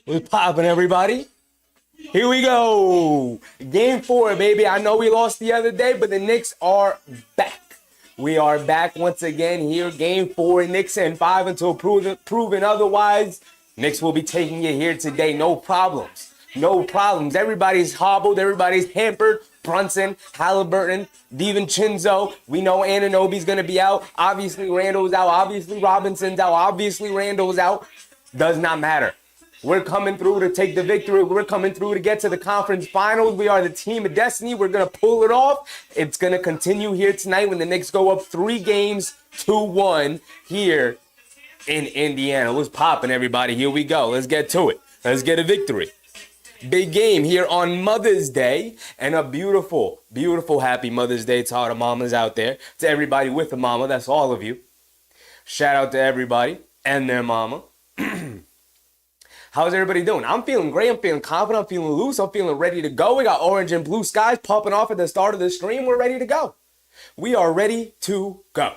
What's poppin', everybody? Here we go. Game 4, baby. I know we lost the other day, but the Knicks are back. We are back once again here. Game 4, Knicks in 5 until proven otherwise. Knicks will be taking it here today. No problems. No problems. Everybody's hobbled. Everybody's hampered. Brunson, Haliburton, DiVincenzo. We know Anunoby's going to be out. Obviously, Randle's out. Obviously, Robinson's out. Obviously, Randle's out. Does not matter. We're coming through to take the victory. We're coming through to get to the conference finals. We are the team of destiny. We're going to pull it off. It's going to continue here tonight when the Knicks go up 3-1 here in Indiana. What's popping, everybody? Here we go. Let's get to it. Let's get a victory. Big game here on Mother's Day, and a beautiful, beautiful happy Mother's Day to all the mamas out there. To everybody with a mama, that's all of you. Shout out to everybody and their mama. How's everybody doing? I'm feeling great. I'm feeling confident. I'm feeling loose. I'm feeling ready to go. We got orange and blue skies popping off at the start of the stream. We're ready to go. We are ready to go.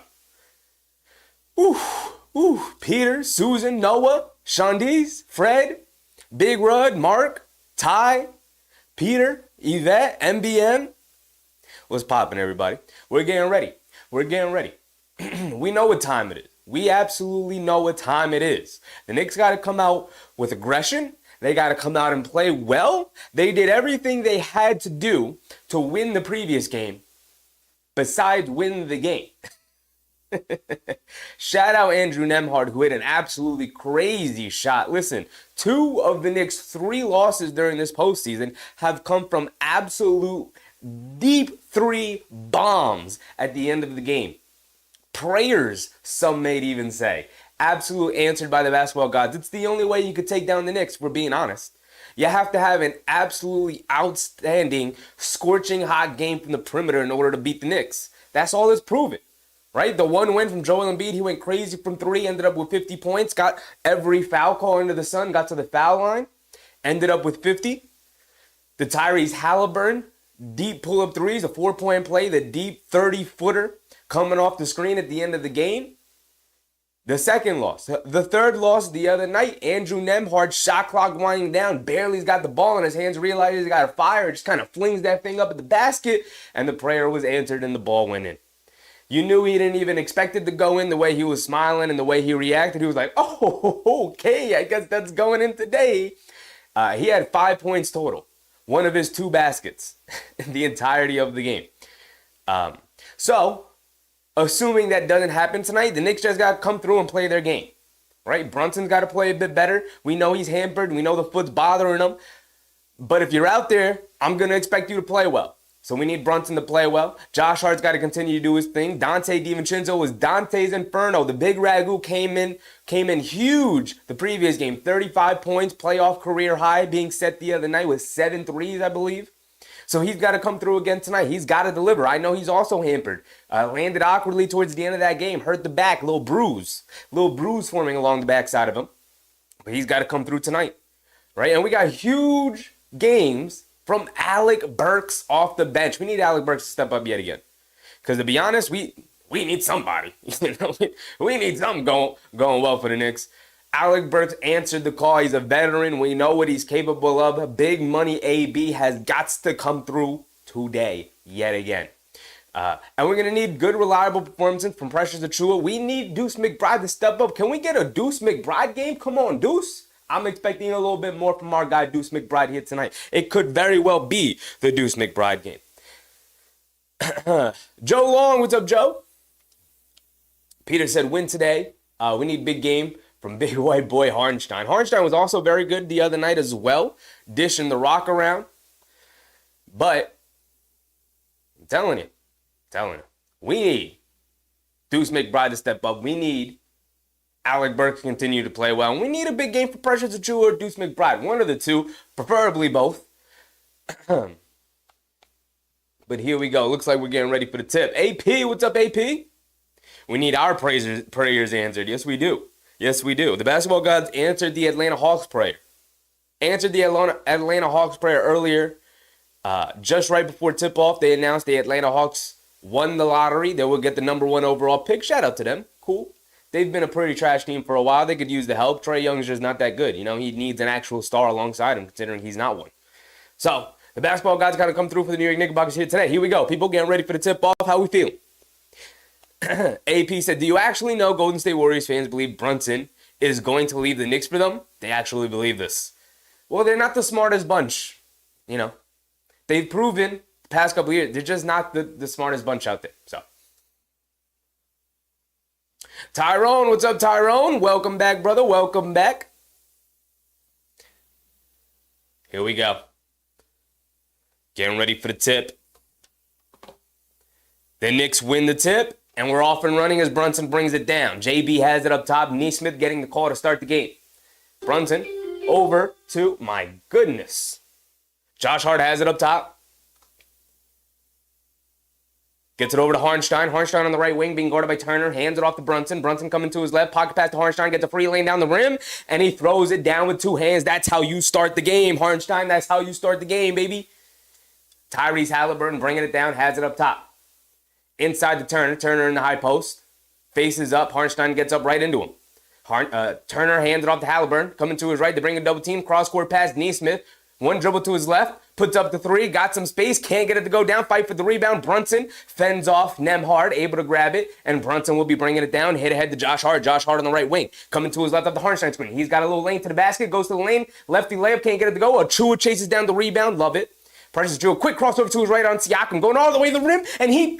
Peter, Susan, Noah, Shandiz, Fred, Big Rud, Mark, Ty, Peter, Yvette, MBM. What's popping, everybody? We're getting ready. We're getting ready. We know what time it is. We absolutely know what time it is. The Knicks got to come out with aggression. They got to come out and play well. They did everything they had to do to win the previous game, besides win the game. Shout out Andrew Nembhard, who hit an absolutely crazy shot. Listen, 2 of the Knicks' 3 losses during this postseason have come from absolute deep 3 bombs at the end of the game. Prayers, some may even say. Absolute answered by the basketball gods. It's the only way you could take down the Knicks, if we're being honest. You have to have an absolutely outstanding, scorching hot game from the perimeter in order to beat the Knicks. That's all it's proven, right? The one win from Joel Embiid, he went crazy from 3, ended up with 50 points, got every foul call under the sun, got to the foul line, ended up with 50. The Tyrese Haliburton, deep pull-up threes, a 4-point play, the deep 30-footer, coming off the screen at the end of the game. The second loss. The third loss the other night, Andrew Nembhard, shot clock winding down, barely's got the ball in his hands, realizes he's got a fire, just kind of flings that thing up at the basket, and the prayer was answered and the ball went in. You knew he didn't even expect it to go in. The way he was smiling and the way he reacted, he was like, oh, okay, I guess that's going in today. He had 5 points total. One of his 2 baskets in the entirety of the game. Assuming that doesn't happen tonight, the Knicks just got to come through and play their game, right? Brunson's got to play a bit better. We know he's hampered. We know the foot's bothering him. But if you're out there, I'm going to expect you to play well. So we need Brunson to play well. Josh Hart's got to continue to do his thing. Dante DiVincenzo was Dante's Inferno. The big Ragu came in huge the previous game. 35 points, playoff career high, being set the other night with 7 threes, I believe. So he's got to come through again tonight. He's got to deliver. I know he's also hampered. Landed awkwardly towards the end of that game. Hurt the back. Little bruise forming along the backside of him. But he's got to come through tonight, right? And we got huge games from Alec Burks off the bench. We need Alec Burks to step up yet again. Because to be honest, we need somebody. We need something going well for the Knicks. Alec Burks answered the call. He's a veteran. We know what he's capable of. Big money AB has got to come through today yet again. And we're going to need good, reliable performances from Precious Achiuwa. We need Deuce McBride to step up. Can we get a Deuce McBride game? Come on, Deuce. I'm expecting a little bit more from our guy Deuce McBride here tonight. It could very well be the Deuce McBride game. Joe Long, what's up, Joe? Peter said, win today. We need big game from big white boy Harnstein. Harnstein was also very good the other night as well, dishing the rock around. But I'm telling you, we need Deuce McBride to step up. We need Alec Burks to continue to play well. And we need a big game for Precious Achiuwa or Deuce McBride. One of the two, preferably both. But here we go. Looks like we're getting ready for the tip. AP, what's up, AP? We need our prayers answered. Yes, we do. Yes, we do. The basketball gods answered the Atlanta Hawks prayer. Answered the Atlanta Hawks prayer earlier. Just right before tip-off, they announced the Atlanta Hawks won the lottery. They will get the #1 overall pick. Shout out to them. Cool. they've been a pretty trash team for a while. They could use the help. Trae Young's just not that good. You know, he needs an actual star alongside him, considering he's not one. So, the basketball guys got to come through for the New York Knicks Bucks here today. Here we go. People getting ready for the tip-off. How we feeling? AP said, do you actually know Golden State Warriors fans believe Brunson is going to leave the Knicks for them? They actually believe this. Well, they're not the smartest bunch, you know. They've proven the past couple of years, they're just not the smartest bunch out there. So, Tyrone, what's up, Tyrone? Welcome back, brother. Welcome back. Here we go. Getting ready for the tip. The Knicks win the tip, and we're off and running as Brunson brings it down. JB has it up top. Nesmith getting the call to start the game. Brunson over to, my goodness. Josh Hart has it up top. Gets it over to Hartenstein. Hartenstein on the right wing being guarded by Turner. Hands it off to Brunson. Brunson coming to his left. Pocket pass to Hartenstein. Gets a free lane down the rim. And he throws it down with two hands. That's how you start the game, Hartenstein. That's how you start the game, baby. Tyrese Haliburton bringing it down. Has it up top. Inside to Turner. Turner in the high post. Faces up. Hartenstein gets up right into him. Turner hands it off to Haliburton. Coming to his right. They bring a double team. Cross-court pass. Nesmith. One dribble to his left. Puts up the three. Got some space. Can't get it to go down. Fight for the rebound. Brunson fends off Nembhard. Able to grab it. And Brunson will be bringing it down. Hit ahead to Josh Hart. Josh Hart on the right wing. Coming to his left up the Hartenstein screen. He's got a little lane to the basket. Goes to the lane. Lefty layup. Can't get it to go. Achua chases down the rebound. Love it. Precious Drew, quick crossover to his right on Siakam, going all the way to the rim, and he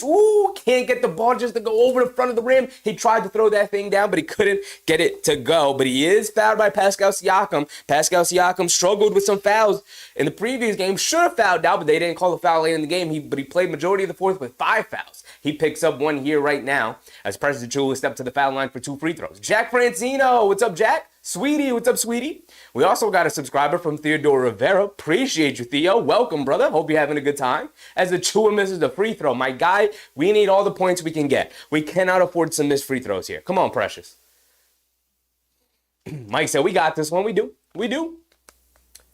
can't get the ball just to go over the front of the rim. He tried to throw that thing down, but he couldn't get it to go. But he is fouled by Pascal Siakam. Pascal Siakam struggled with some fouls in the previous game. Should have fouled out, but they didn't call a foul late in the game. But he played majority of the fourth with 5 fouls. He picks up one here right now as Precious Drew stepped to the foul line for 2 free throws. Jack Francino, what's up, Jack? Sweetie, what's up, sweetie? We also got a subscriber from Theodore Rivera. Appreciate you, Theo. Welcome, brother. Hope you're having a good time. As the Chua misses the free throw, my guy, we need all the points we can get. We cannot afford some missed free throws here. Come on, Precious. Mike said, we got this one. We do. We do.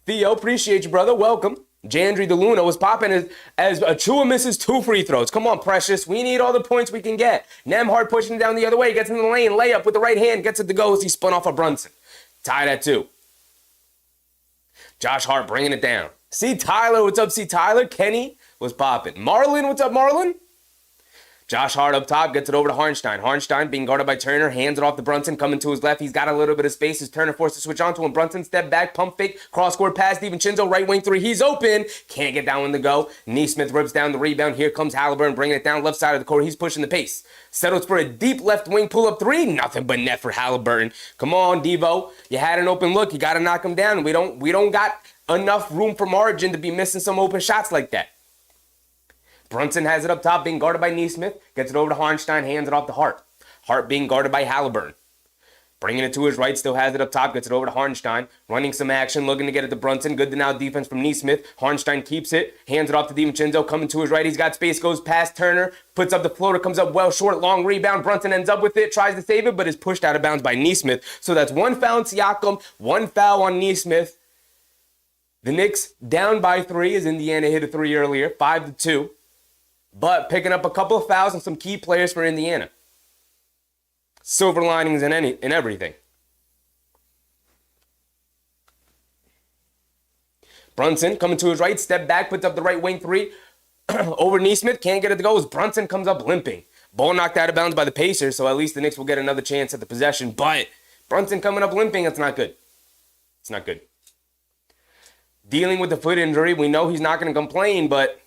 Theo, appreciate you, brother. Welcome. Jandry DeLuna was popping as Achua misses 2 free throws. Come on, Precious. We need all the points we can get. Nembhard pushing it down the other way. Gets in the lane. Layup with the right hand. Gets it to go as he spun off of Brunson. Tied at 2. Josh Hart bringing it down. C. Tyler. What's up, C. Tyler? Kenny was popping. Marlon. What's up, Marlon? Josh Hart up top, gets it over to Hartenstein. Hartenstein being guarded by Turner, hands it off to Brunson, coming to his left. He's got a little bit of space as Turner forced to switch onto him. Brunson step back, pump fake, cross-court pass, DiVincenzo, right wing 3. He's open. Can't get that one to go. Nesmith rips down the rebound. Here comes Haliburton bringing it down left side of the court. He's pushing the pace. Settles for a deep left wing pull-up 3. Nothing but net for Haliburton. Come on, Devo. You had an open look. You got to knock him down. We don't got enough room for margin to be missing some open shots like that. Brunson has it up top, being guarded by Nesmith. Gets it over to Hartenstein, hands it off to Hart. Hart being guarded by Haliburton. Bringing it to his right, still has it up top, gets it over to Hartenstein. Running some action, looking to get it to Brunson. Good to now defense from Nesmith. Hartenstein keeps it, hands it off to DiVincenzo. Coming to his right, he's got space, goes past Turner. Puts up the floater, comes up well short, long rebound. Brunson ends up with it, tries to save it, but is pushed out of bounds by Nesmith. So that's 1 foul on Siakam, 1 foul on Nesmith. The Knicks down by 3 as Indiana hit a 3 earlier, 5-2. But picking up a couple of fouls on some key players for Indiana. Silver linings in everything. Brunson coming to his right, step back, puts up the right wing 3. Over Nesmith, can't get it to go as Brunson comes up limping. Ball knocked out of bounds by the Pacers, so at least the Knicks will get another chance at the possession. But Brunson coming up limping, that's not good. It's not good. Dealing with the foot injury, we know he's not going to complain, but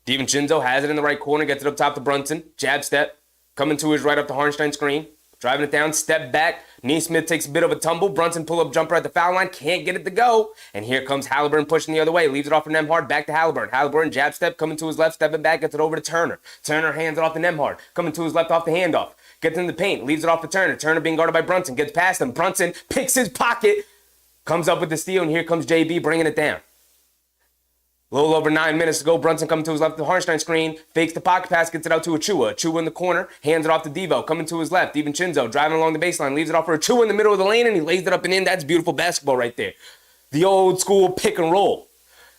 DiVincenzo has it in the right corner, gets it up top to Brunson. Jab step, coming to his right up the Hartenstein screen. Driving it down, step back. Nesmith takes a bit of a tumble. Brunson pull-up jumper at the foul line, can't get it to go. And here comes Haliburton pushing the other way. Leaves it off for Nembhard, back to Haliburton. Haliburton jab step, coming to his left, stepping back, gets it over to Turner. Turner hands it off to Nembhard, coming to his left off the handoff. Gets in the paint, leaves it off to Turner. Turner being guarded by Brunson, gets past him. Brunson picks his pocket, comes up with the steal, and here comes JB bringing it down. A little over 9 minutes to go. Brunson coming to his left, the Hartenstein screen, fakes the pocket pass, gets it out to Achua. Achua in the corner, hands it off to Devo. Coming to his left, DiVincenzo driving along the baseline, leaves it off for Achua in the middle of the lane, and he lays it up and in. That's beautiful basketball right there. The old school pick and roll.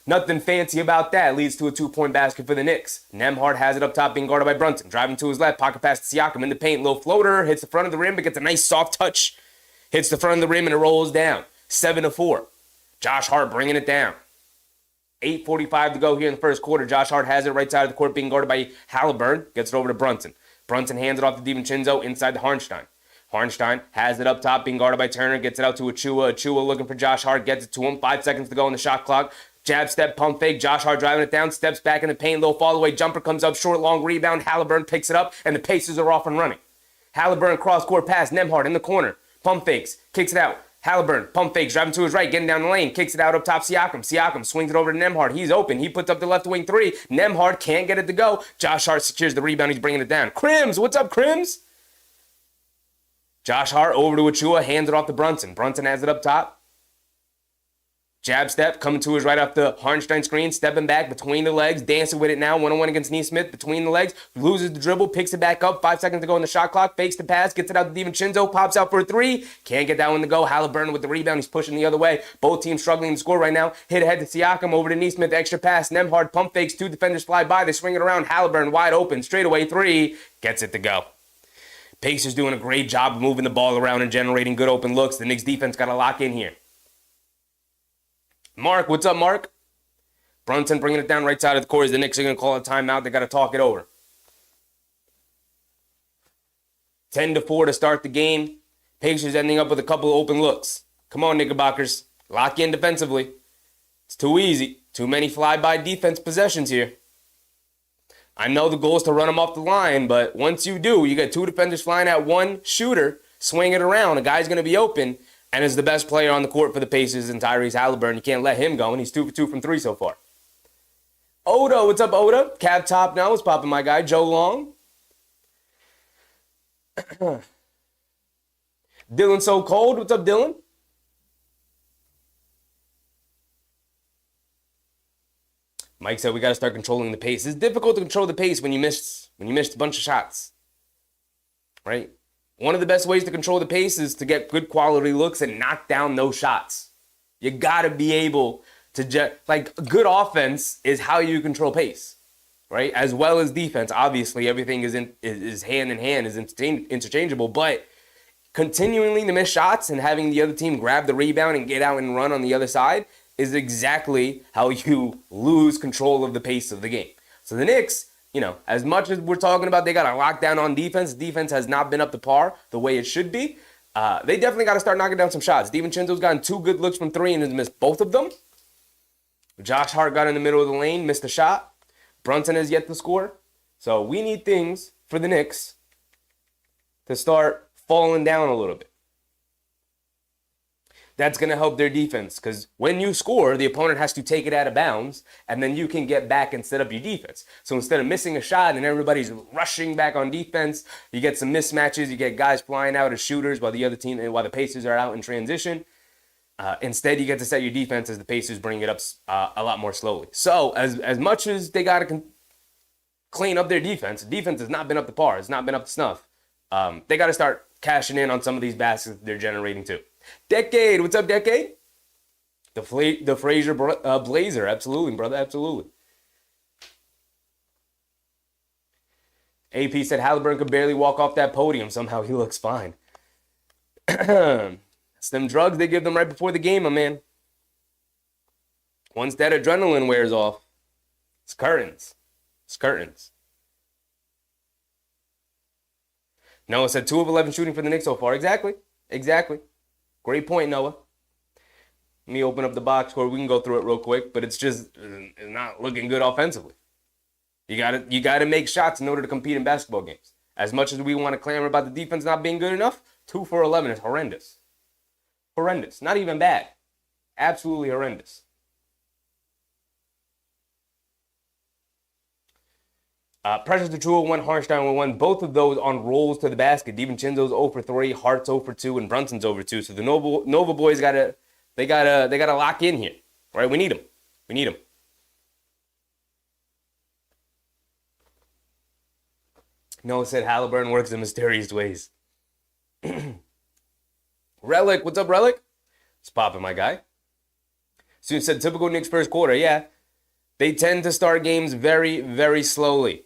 Nothing fancy about that. Leads to a 2-point basket for the Knicks. Nembhard has it up top, being guarded by Brunson. Driving to his left, pocket pass to Siakam in the paint. Low floater, hits the front of the rim, but gets a nice soft touch. Hits the front of the rim and it rolls down. 7-4. Josh Hart bringing it down. 8:45 to go here in the first quarter. Josh Hart has it right side of the court, being guarded by Haliburton. Gets it over to Brunson. Brunson hands it off to DiVincenzo inside to Hartenstein. Hartenstein has it up top, being guarded by Turner. Gets it out to Achua. Achua looking for Josh Hart. Gets it to him. 5 seconds to go on the shot clock. Jab step, pump fake. Josh Hart driving it down. Steps back in the paint. Low fall away. Jumper comes up short. Long rebound. Haliburton picks it up. And the Pacers are off and running. Haliburton cross court pass. Nembhard in the corner. Pump fakes. Kicks it out. Haliburton, pump fakes, driving to his right, getting down the lane, kicks it out up top Siakam. Siakam swings it over to Nembhard. He's open. He puts up the left wing three. Nembhard can't get it to go. Josh Hart secures the rebound. He's bringing it down. Crims, what's up, Crims? Josh Hart over to Achua, hands it off to Brunson. Brunson has it up top. Jab step, coming to his right off the Hartenstein screen, stepping back between the legs, dancing with it now, 1-on-1 against Neesmith, between the legs, loses the dribble, picks it back up, 5 seconds to go on the shot clock, fakes the pass, gets it out to DiVincenzo, pops out for a three, can't get that one to go. Haliburton with the rebound, he's pushing the other way. Both teams struggling to score right now. Hit ahead to Siakam, over to Neesmith, extra pass, Nembhard pump fakes, 2 defenders fly by, they swing it around, Haliburton wide open, straightaway three, gets it to go. Pacers doing a great job of moving the ball around and generating good open looks. The Knicks defense got to lock in here. Mark, what's up, Mark? Brunson bringing it down right side of the court. The Knicks are going to call a timeout. They got to talk it over. 10-4 to start the game. Pacers ending up with a couple of open looks. Come on, Knickerbockers. Lock in defensively. It's too easy. Too many fly-by defense possessions here. I know the goal is to run them off the line, but once you do, you get 2 defenders flying at 1 shooter, swing it around. A guy's going to be open. And is the best player on the court for the Pacers and Tyrese Haliburton. You can't let him go, and he's 2 for 2 from 3 so far. Oda, what's up, Oda? Cab top now. What's popping, my guy? Joe Long. Dylan So Cold. What's up, Dylan? Mike said we got to start controlling the pace. It's difficult to control the pace when you missed a bunch of shots, right? One of the best ways to control the pace is to get good quality looks and knock down those shots. You got to be able to good offense is how you control pace, right? As well as defense. Obviously, everything is hand in hand, is interchangeable, but continually to miss shots and having the other team grab the rebound and get out and run on the other side is exactly how you lose control of the pace of the game. So the Knicks, as much as we're talking about they got a lockdown on defense, defense has not been up to par the way it should be. They definitely got to start knocking down some shots. DiVincenzo's gotten 2 good looks from 3 and has missed both of them. Josh Hart got in the middle of the lane, missed a shot. Brunson has yet to score. So we need things for the Knicks to start falling down a little bit. That's going to help their defense because when you score, the opponent has to take it out of bounds, and then you can get back and set up your defense. So instead of missing a shot and everybody's rushing back on defense, you get some mismatches. You get guys flying out as shooters while the Pacers are out in transition. Instead, you get to set your defense as the Pacers bring it up a lot more slowly. So as much as they got to clean up their defense has not been up to par. It's not been up to snuff. They got to start cashing in on some of these baskets they're generating too. Decade, what's up, Decade? The Frazier Blazer, absolutely, brother, absolutely. AP said Haliburton could barely walk off that podium. Somehow he looks fine. It's them drugs they give them right before the game, my man. Once that adrenaline wears off, it's curtains. It's curtains. Noah said 2 of 11 shooting for the Knicks so far. Exactly. Great point, Noah. Let me open up the box score. We can go through it real quick, but it's not looking good offensively. You gotta make shots in order to compete in basketball games. As much as we want to clamor about the defense not being good enough, 2 for 11 is horrendous. Horrendous. Not even bad. Absolutely horrendous. Precious Achua 1, Hartenstein 1. Both of those on rolls to the basket. DiVincenzo's 0 for 3, Hart's 0 for 2, and Brunson's 0 for 2. So the Nova boys gotta lock in here. Right? We need them. Noah said Haliburton works in mysterious ways. Relic, what's up, Relic? It's popping, my guy. So you said typical Knicks first quarter. Yeah. They tend to start games very, very slowly.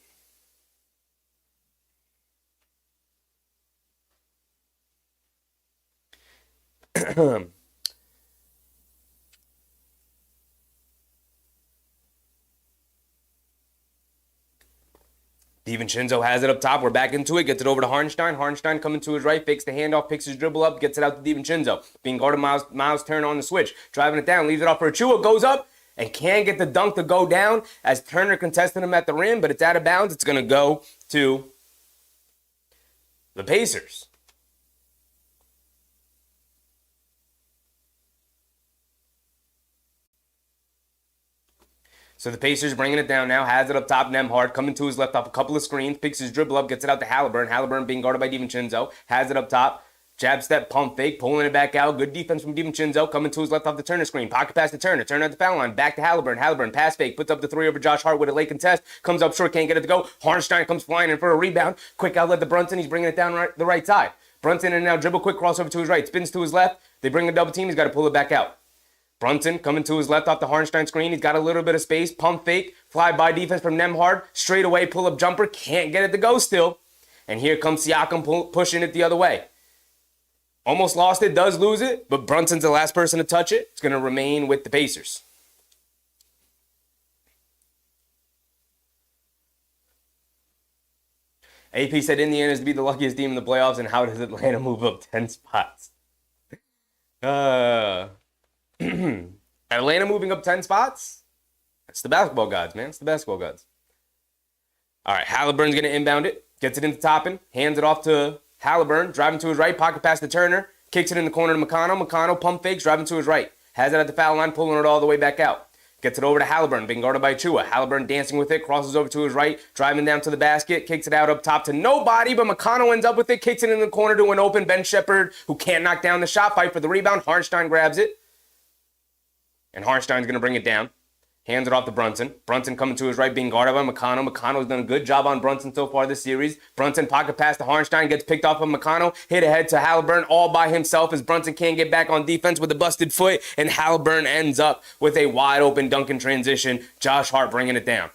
DiVincenzo has it up top. We're back into it. Gets it over to Hartenstein. Hartenstein coming to his right. Fakes the handoff. Picks his dribble up. Gets it out to DiVincenzo. Being guarded Miles Turner on the switch. Driving it down. Leaves it off for Achua. Goes up and can't get the dunk to go down as Turner contested him at the rim. But it's out of bounds. It's going to go to the Pacers. So the Pacers bringing it down now. Has it up top. Nembhard coming to his left off a couple of screens. Picks his dribble up. Gets it out to Haliburton. Haliburton being guarded by DiVincenzo. Has it up top. Jab step, pump fake. Pulling it back out. Good defense from DiVincenzo. Coming to his left off the Turner screen. Pocket pass to Turner. Turner at the foul line. Back to Haliburton. Haliburton pass fake. Puts up the three over Josh Hart with a late contest. Comes up short. Can't get it to go. Hartenstein comes flying in for a rebound. Quick outlet to Brunson. He's bringing it down the right side. Brunson in and out. Dribble quick. Crossover to his right. Spins to his left. They bring a double team. He's got to pull it back out. Brunson coming to his left off the Hartenstein screen. He's got a little bit of space. Pump fake. Fly by defense from Nembhard. Straight away pull up jumper. Can't get it to go still. And here comes Siakam pushing it the other way. Almost lost it. Does lose it. But Brunson's the last person to touch it. It's going to remain with the Pacers. AP said Indiana is to be the luckiest team in the playoffs. And how does Atlanta move up 10 spots? Atlanta moving up 10 spots? It's the basketball gods, man. It's the basketball gods. All right, Haliburton's going to inbound it. Gets it into Toppin. Hands it off to Haliburton. Driving to his right. Pocket pass to Turner. Kicks it in the corner to McConnell. McConnell pump fakes. Driving to his right. Has it at the foul line. Pulling it all the way back out. Gets it over to Haliburton. Being guarded by Achua. Haliburton dancing with it. Crosses over to his right. Driving down to the basket. Kicks it out up top to nobody. But McConnell ends up with it. Kicks it in the corner to an open Ben Shepherd, who can't knock down the shot. Fight for the rebound. Hartenstein grabs it. And Hartenstein's going to bring it down. Hands it off to Brunson. Brunson coming to his right, being guarded by McConnell. McConnell's done a good job on Brunson so far this series. Brunson pocket pass to Hartenstein. Gets picked off of McConnell. Hit ahead to Haliburton all by himself as Brunson can't get back on defense with a busted foot. And Haliburton ends up with a wide open dunk in transition. Josh Hart bringing it down.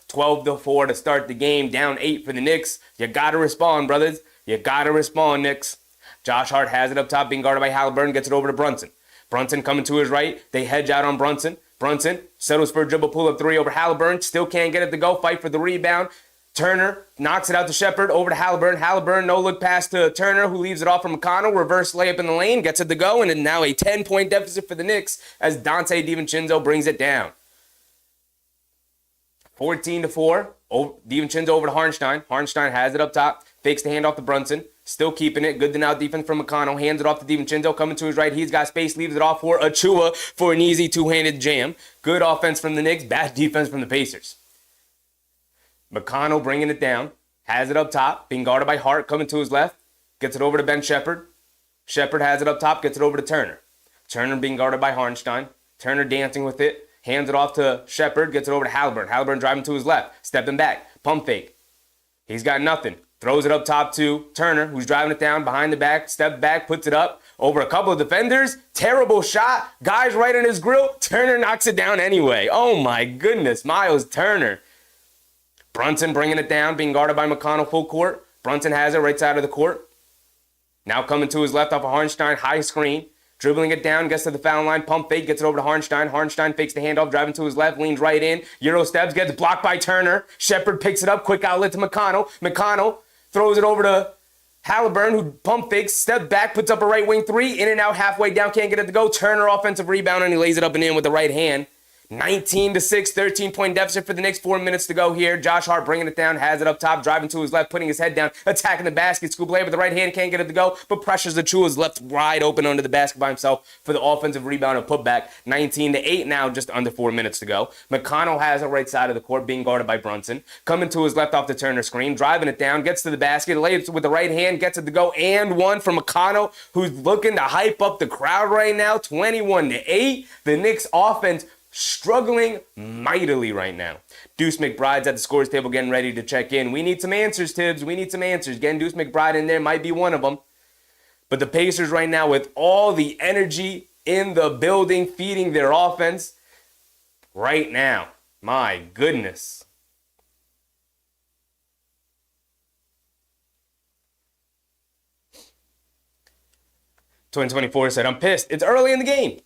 12-4 to start the game. Down 8 for the Knicks. You got to respond, brothers. You got to respond, Knicks. Josh Hart has it up top, being guarded by Haliburton. Gets it over to Brunson. Brunson coming to his right. They hedge out on Brunson. Brunson settles for a dribble pull-up three over Haliburton. Still can't get it to go. Fight for the rebound. Turner knocks it out to Shepherd. Over to Haliburton. Haliburton, no-look pass to Turner, who leaves it off for McConnell. Reverse layup in the lane. Gets it to go. And now a 10-point deficit for the Knicks as Dante DiVincenzo brings it down. 14-4. DiVincenzo over to Hartenstein. Hartenstein has it up top. Fakes the handoff to Brunson. Still keeping it. Good to now defense from McConnell. Hands it off to DiVincenzo. Coming to his right. He's got space. Leaves it off for Achua for an easy two-handed jam. Good offense from the Knicks. Bad defense from the Pacers. McConnell bringing it down. Has it up top. Being guarded by Hart. Coming to his left. Gets it over to Ben Shepherd. Shepherd has it up top. Gets it over to Turner. Turner being guarded by Hartenstein. Turner dancing with it. Hands it off to Shepherd. Gets it over to Haliburton. Haliburton driving to his left. Stepping back. Pump fake. He's got nothing. Throws it up top to Turner, who's driving it down behind the back. Step back, puts it up over a couple of defenders. Terrible shot. Guy's right in his grill. Turner knocks it down anyway. Oh my goodness, Miles Turner. Brunson bringing it down, being guarded by McConnell full court. Brunson has it right side of the court. Now coming to his left off of Hartenstein, high screen. Dribbling it down, gets to the foul line, pump fake, gets it over to Hartenstein. Hartenstein fakes the handoff, driving to his left, leans right in. Euro steps, gets blocked by Turner. Shepherd picks it up, quick outlet to McConnell. McConnell throws it over to Haliburton, who pump fakes, step back, puts up a right wing three, in and out, halfway down, can't get it to go. Turner offensive rebound, and he lays it up and in with the right hand. 19-6, 13-point deficit for the Knicks. 4 minutes to go here. Josh Hart bringing it down, has it up top, driving to his left, putting his head down, attacking the basket. Scoop lay with the right hand, can't get it to go, but pressures Achua's left wide open under the basket by himself for the offensive rebound and putback. 19-8 now, just under 4 minutes to go. McConnell has it right side of the court, being guarded by Brunson. Coming to his left off the Turner screen, driving it down, gets to the basket, lays it with the right hand, gets it to go, and one from McConnell, who's looking to hype up the crowd right now. 21-8. The Knicks offense struggling mightily right now. Deuce McBride's at the scores table getting ready to check in. We need some answers, Tibbs. We need some answers. Getting Deuce McBride in there might be one of them. But the Pacers right now, with all the energy in the building, feeding their offense right now. My goodness. (2024) said, I'm pissed. It's early in the game.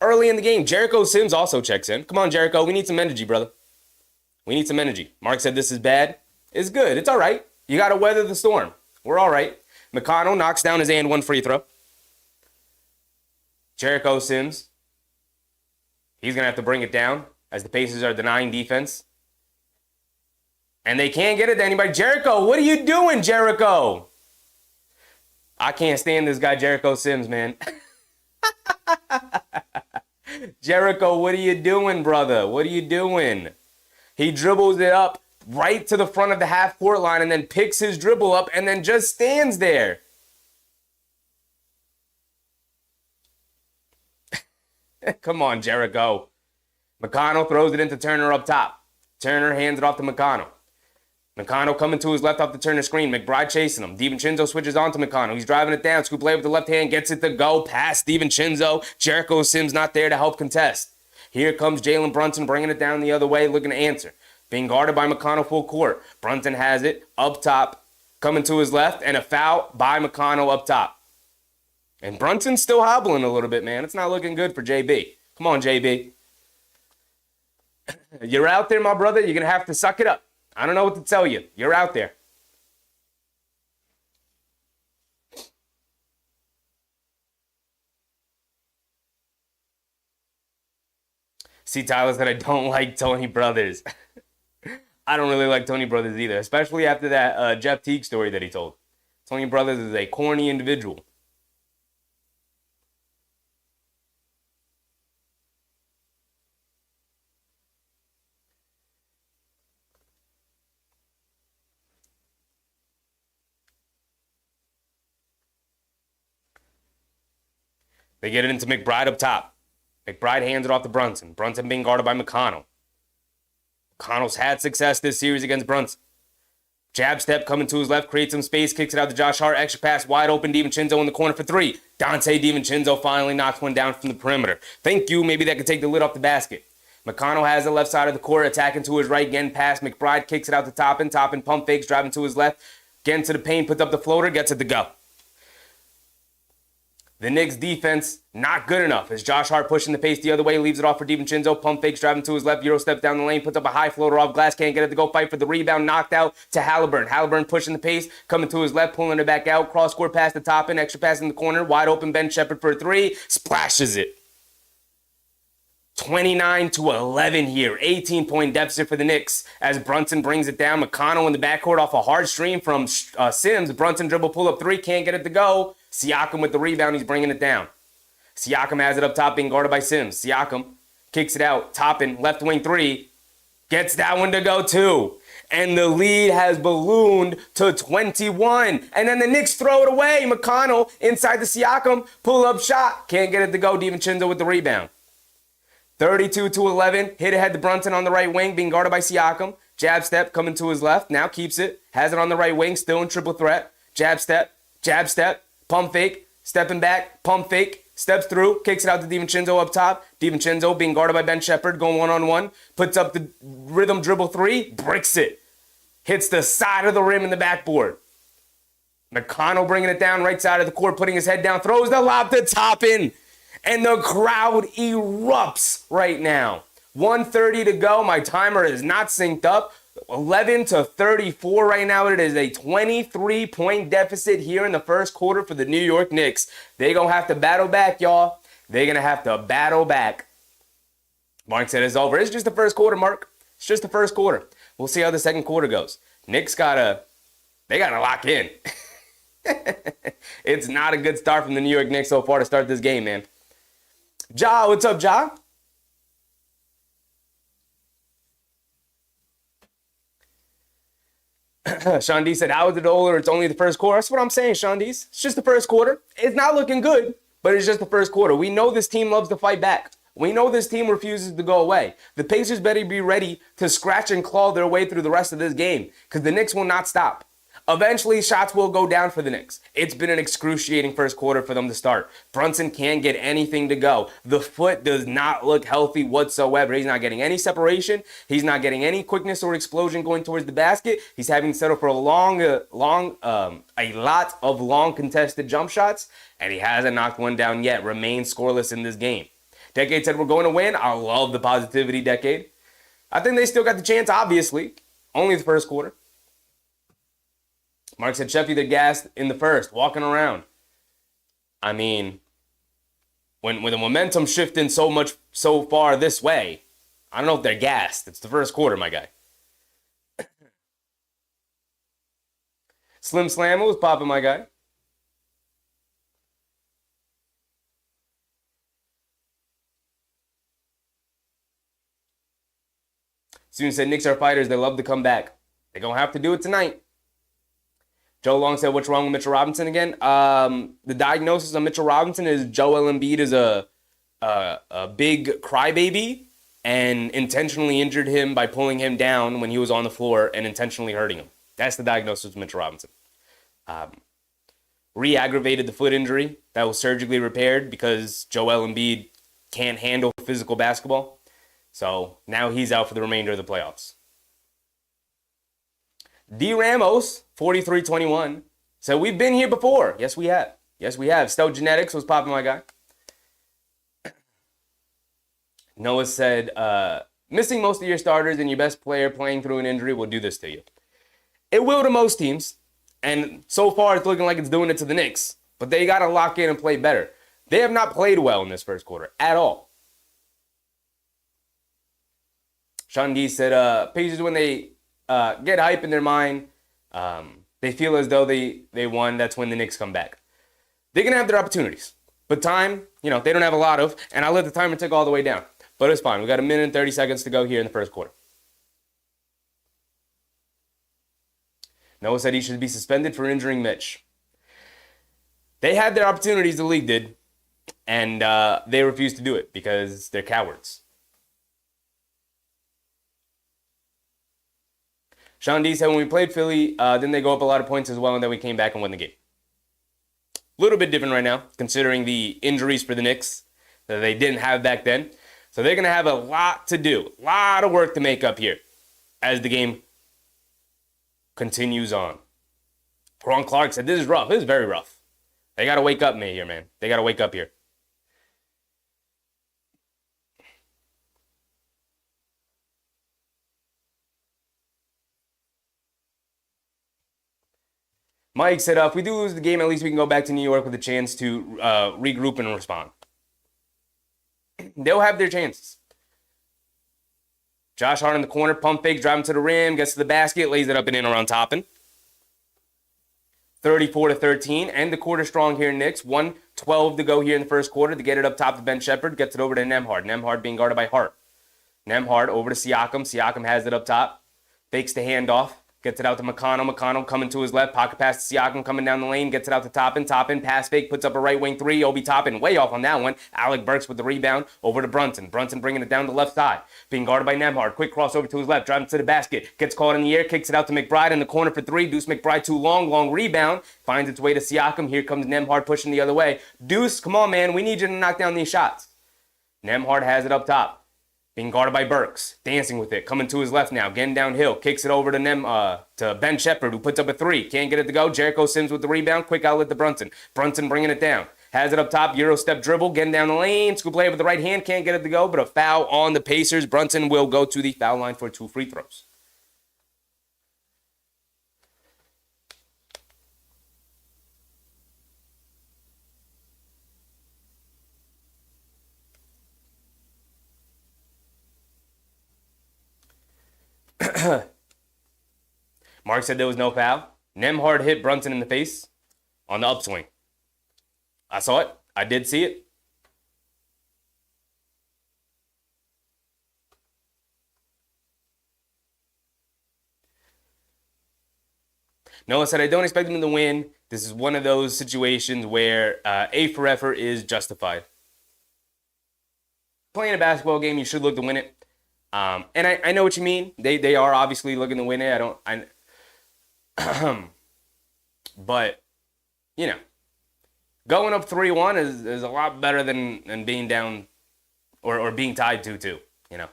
Early in the game. Jericho Sims also checks in. Come on, Jericho. We need some energy, brother. We need some energy. Mark said this is bad. It's good. It's all right. You got to weather the storm. We're all right. McConnell knocks down his and one free throw. Jericho Sims. He's going to have to bring it down as the Pacers are denying defense. And they can't get it to anybody. Jericho, what are you doing, Jericho? I can't stand this guy, Jericho Sims, man. Jericho, what are you doing, brother? What are you doing? He dribbles it up right to the front of the half-court line and then picks his dribble up and then just stands there. Come on, Jericho. McConnell throws it into Turner up top. Turner hands it off to McConnell. McConnell coming to his left off the Turner screen. McBride chasing him. DiVincenzo switches on to McConnell. He's driving it down. Scoop play with the left hand. Gets it to go past DiVincenzo. Jericho Sims not there to help contest. Here comes Jalen Brunson bringing it down the other way, looking to answer. Being guarded by McConnell full court. Brunson has it up top. Coming to his left. And a foul by McConnell up top. And Brunson's still hobbling a little bit, man. It's not looking good for JB. Come on, JB. You're out there, my brother. You're going to have to suck it up. I don't know what to tell you. You're out there. See, Tyler said I don't like Tony Brothers. I don't really like Tony Brothers either, especially after that Jeff Teague story that he told. Tony Brothers is a corny individual. They get it into McBride up top. McBride hands it off to Brunson. Brunson being guarded by McConnell. McConnell's had success this series against Brunson. Jab step coming to his left, creates some space, kicks it out to Josh Hart. Extra pass, wide open, DiVincenzo in the corner for three. Dante DiVincenzo finally knocks one down from the perimeter. Thank you. Maybe that could take the lid off the basket. McConnell has the left side of the court, attacking to his right, getting past McBride, kicks it out to Toppin. Toppin pump fakes, driving to his left, getting to the paint, puts up the floater, gets it to go. The Knicks defense, not good enough. As Josh Hart pushing the pace the other way, leaves it off for DiVincenzo. Pump fakes, driving to his left, Euro steps down the lane, puts up a high floater off glass, can't get it to go, fight for the rebound, knocked out to Haliburton. Haliburton pushing the pace, coming to his left, pulling it back out, cross-court pass to Toppin, extra pass in the corner, wide open Ben Shepherd for a three, splashes it. 29-11 here, 18-point deficit for the Knicks as Brunson brings it down. McConnell in the backcourt off a hard stream from Sims. Brunson dribble pull up three, can't get it to go. Siakam with the rebound, he's bringing it down. Siakam has it up top, being guarded by Sims. Siakam kicks it out. Toppin, left wing three. Gets that one to go too. And the lead has ballooned to 21. And then the Knicks throw it away. McConnell inside the Siakam. Pull-up shot. Can't get it to go. DiVincenzo with the rebound. 32-11. Hit ahead to Brunson on the right wing, being guarded by Siakam. Jab step coming to his left. Now keeps it. Has it on the right wing. Still in triple threat. Jab step. Jab step. Pump fake. Stepping back. Pump fake. Steps through, kicks it out to DiVincenzo up top. DiVincenzo being guarded by Ben Shepherd, going one-on-one. Puts up the rhythm dribble three, bricks it. Hits the side of the rim in the backboard. McConnell bringing it down right side of the court, putting his head down, throws the lob to Toppin. And the crowd erupts right now. 1:30 to go. My timer is not synced up. 11-34 right now. It is a 23-point deficit here in the first quarter for the New York Knicks. They're going to have to battle back, y'all. They're going to have to battle back. Mark said it's over. It's just the first quarter, Mark. It's just the first quarter. We'll see how the second quarter goes. Knicks gotta lock in. It's not a good start from the New York Knicks so far to start this game, man. Ja, what's up, Ja? Sean D said, how is it older? It's only the first quarter. That's what I'm saying, Sean D. It's just the first quarter. It's not looking good, but it's just the first quarter. We know this team loves to fight back. We know this team refuses to go away. The Pacers better be ready to scratch and claw their way through the rest of this game because the Knicks will not stop. Eventually, shots will go down for the Knicks. It's been an excruciating first quarter for them to start. Brunson can't get anything to go. The foot does not look healthy whatsoever. He's not getting any separation. He's not getting any quickness or explosion going towards the basket. He's having to settle for a lot of long contested jump shots, and he hasn't knocked one down yet. Remains scoreless in this game. Decade said we're going to win. I love the positivity, Decade. I think they still got the chance, obviously. Only the first quarter. Mark said Sheffield, they're gassed in the first, walking around. I mean, when the momentum's shifting so far this way, I don't know if they're gassed. It's the first quarter, my guy. Slim Slam was popping, my guy. Soon said Knicks are fighters. They love to come back. They're going to have to do it tonight. Joe Long said, what's wrong with Mitchell Robinson again? The diagnosis of Mitchell Robinson is Joel Embiid is a big crybaby and intentionally injured him by pulling him down when he was on the floor and intentionally hurting him. That's the diagnosis of Mitchell Robinson. Re-aggravated the foot injury that was surgically repaired because Joel Embiid can't handle physical basketball. So now he's out for the remainder of the playoffs. D. Ramos, 43-21, said, we've been here before. Yes, we have. Yes, we have. Stout Genetics was popping, my guy. Noah said, missing most of your starters and your best player playing through an injury will do this to you. It will to most teams. And so far, it's looking like it's doing it to the Knicks. But they got to lock in and play better. They have not played well in this first quarter at all. Sean Gee said, Pacers, when they get hype in their mind, they feel as though they won. That's when the Knicks come back. They're going to have their opportunities. But time, they don't have a lot of. And I let the timer tick all the way down. But it's fine. We got a minute and 30 seconds to go here in the first quarter. Noah said he should be suspended for injuring Mitch. They had their opportunities, the league did. And they refused to do it because they're cowards. Sean D said when we played Philly, then they go up a lot of points as well, and then we came back and won the game. A little bit different right now, considering the injuries for the Knicks that they didn't have back then. So they're going to have a lot to do, a lot of work to make up here as the game continues on. Ron Clark said, this is rough. This is very rough. They got to wake up here, man. They got to wake up here. Mike said, if we do lose the game, at least we can go back to New York with a chance to regroup and respond. They'll have their chances. Josh Hart in the corner, pump fake, driving to the rim, gets to the basket, lays it up and in around Toppin. 34-13, and the quarter strong here, Knicks. 1:12 to go here in the first quarter to get it up top to Ben Shepherd, gets it over to Nembhard. Nembhard being guarded by Hart. Nembhard over to Siakam. Siakam has it up top, fakes the handoff. Gets it out to McConnell. McConnell coming to his left. Pocket pass to Siakam coming down the lane. Gets it out to Toppin. Toppin, pass fake. Puts up a right wing three. Obi Toppin way off on that one. Alec Burks with the rebound. Over to Brunson. Brunson bringing it down the left side. Being guarded by Nembhard. Quick crossover to his left. Driving to the basket. Gets caught in the air. Kicks it out to McBride in the corner for three. Deuce McBride too long. Long rebound. Finds its way to Siakam. Here comes Nembhard pushing the other way. Deuce, come on, man. We need you to knock down these shots. Nembhard has it up top. Being guarded by Burks, dancing with it, coming to his left now, getting downhill, kicks it over to Ben Shepherd, who puts up a three. Can't get it to go. Jericho Sims with the rebound, quick outlet to Brunson. Brunson bringing it down. Has it up top, Euro step dribble, getting down the lane. Scoop play with the right hand, can't get it to go, but a foul on the Pacers. Brunson will go to the foul line for 2 free throws. Mark said there was no foul. Nembhard hit Brunson in the face on the upswing. I saw it. I did see it. Noah said, I don't expect them to win. This is one of those situations where A for effort is justified. Playing a basketball game, you should look to win it. And I know what you mean. They are obviously looking to win it. But, you know, going up 3-1 is a lot better than being down or being tied 2-2, you know.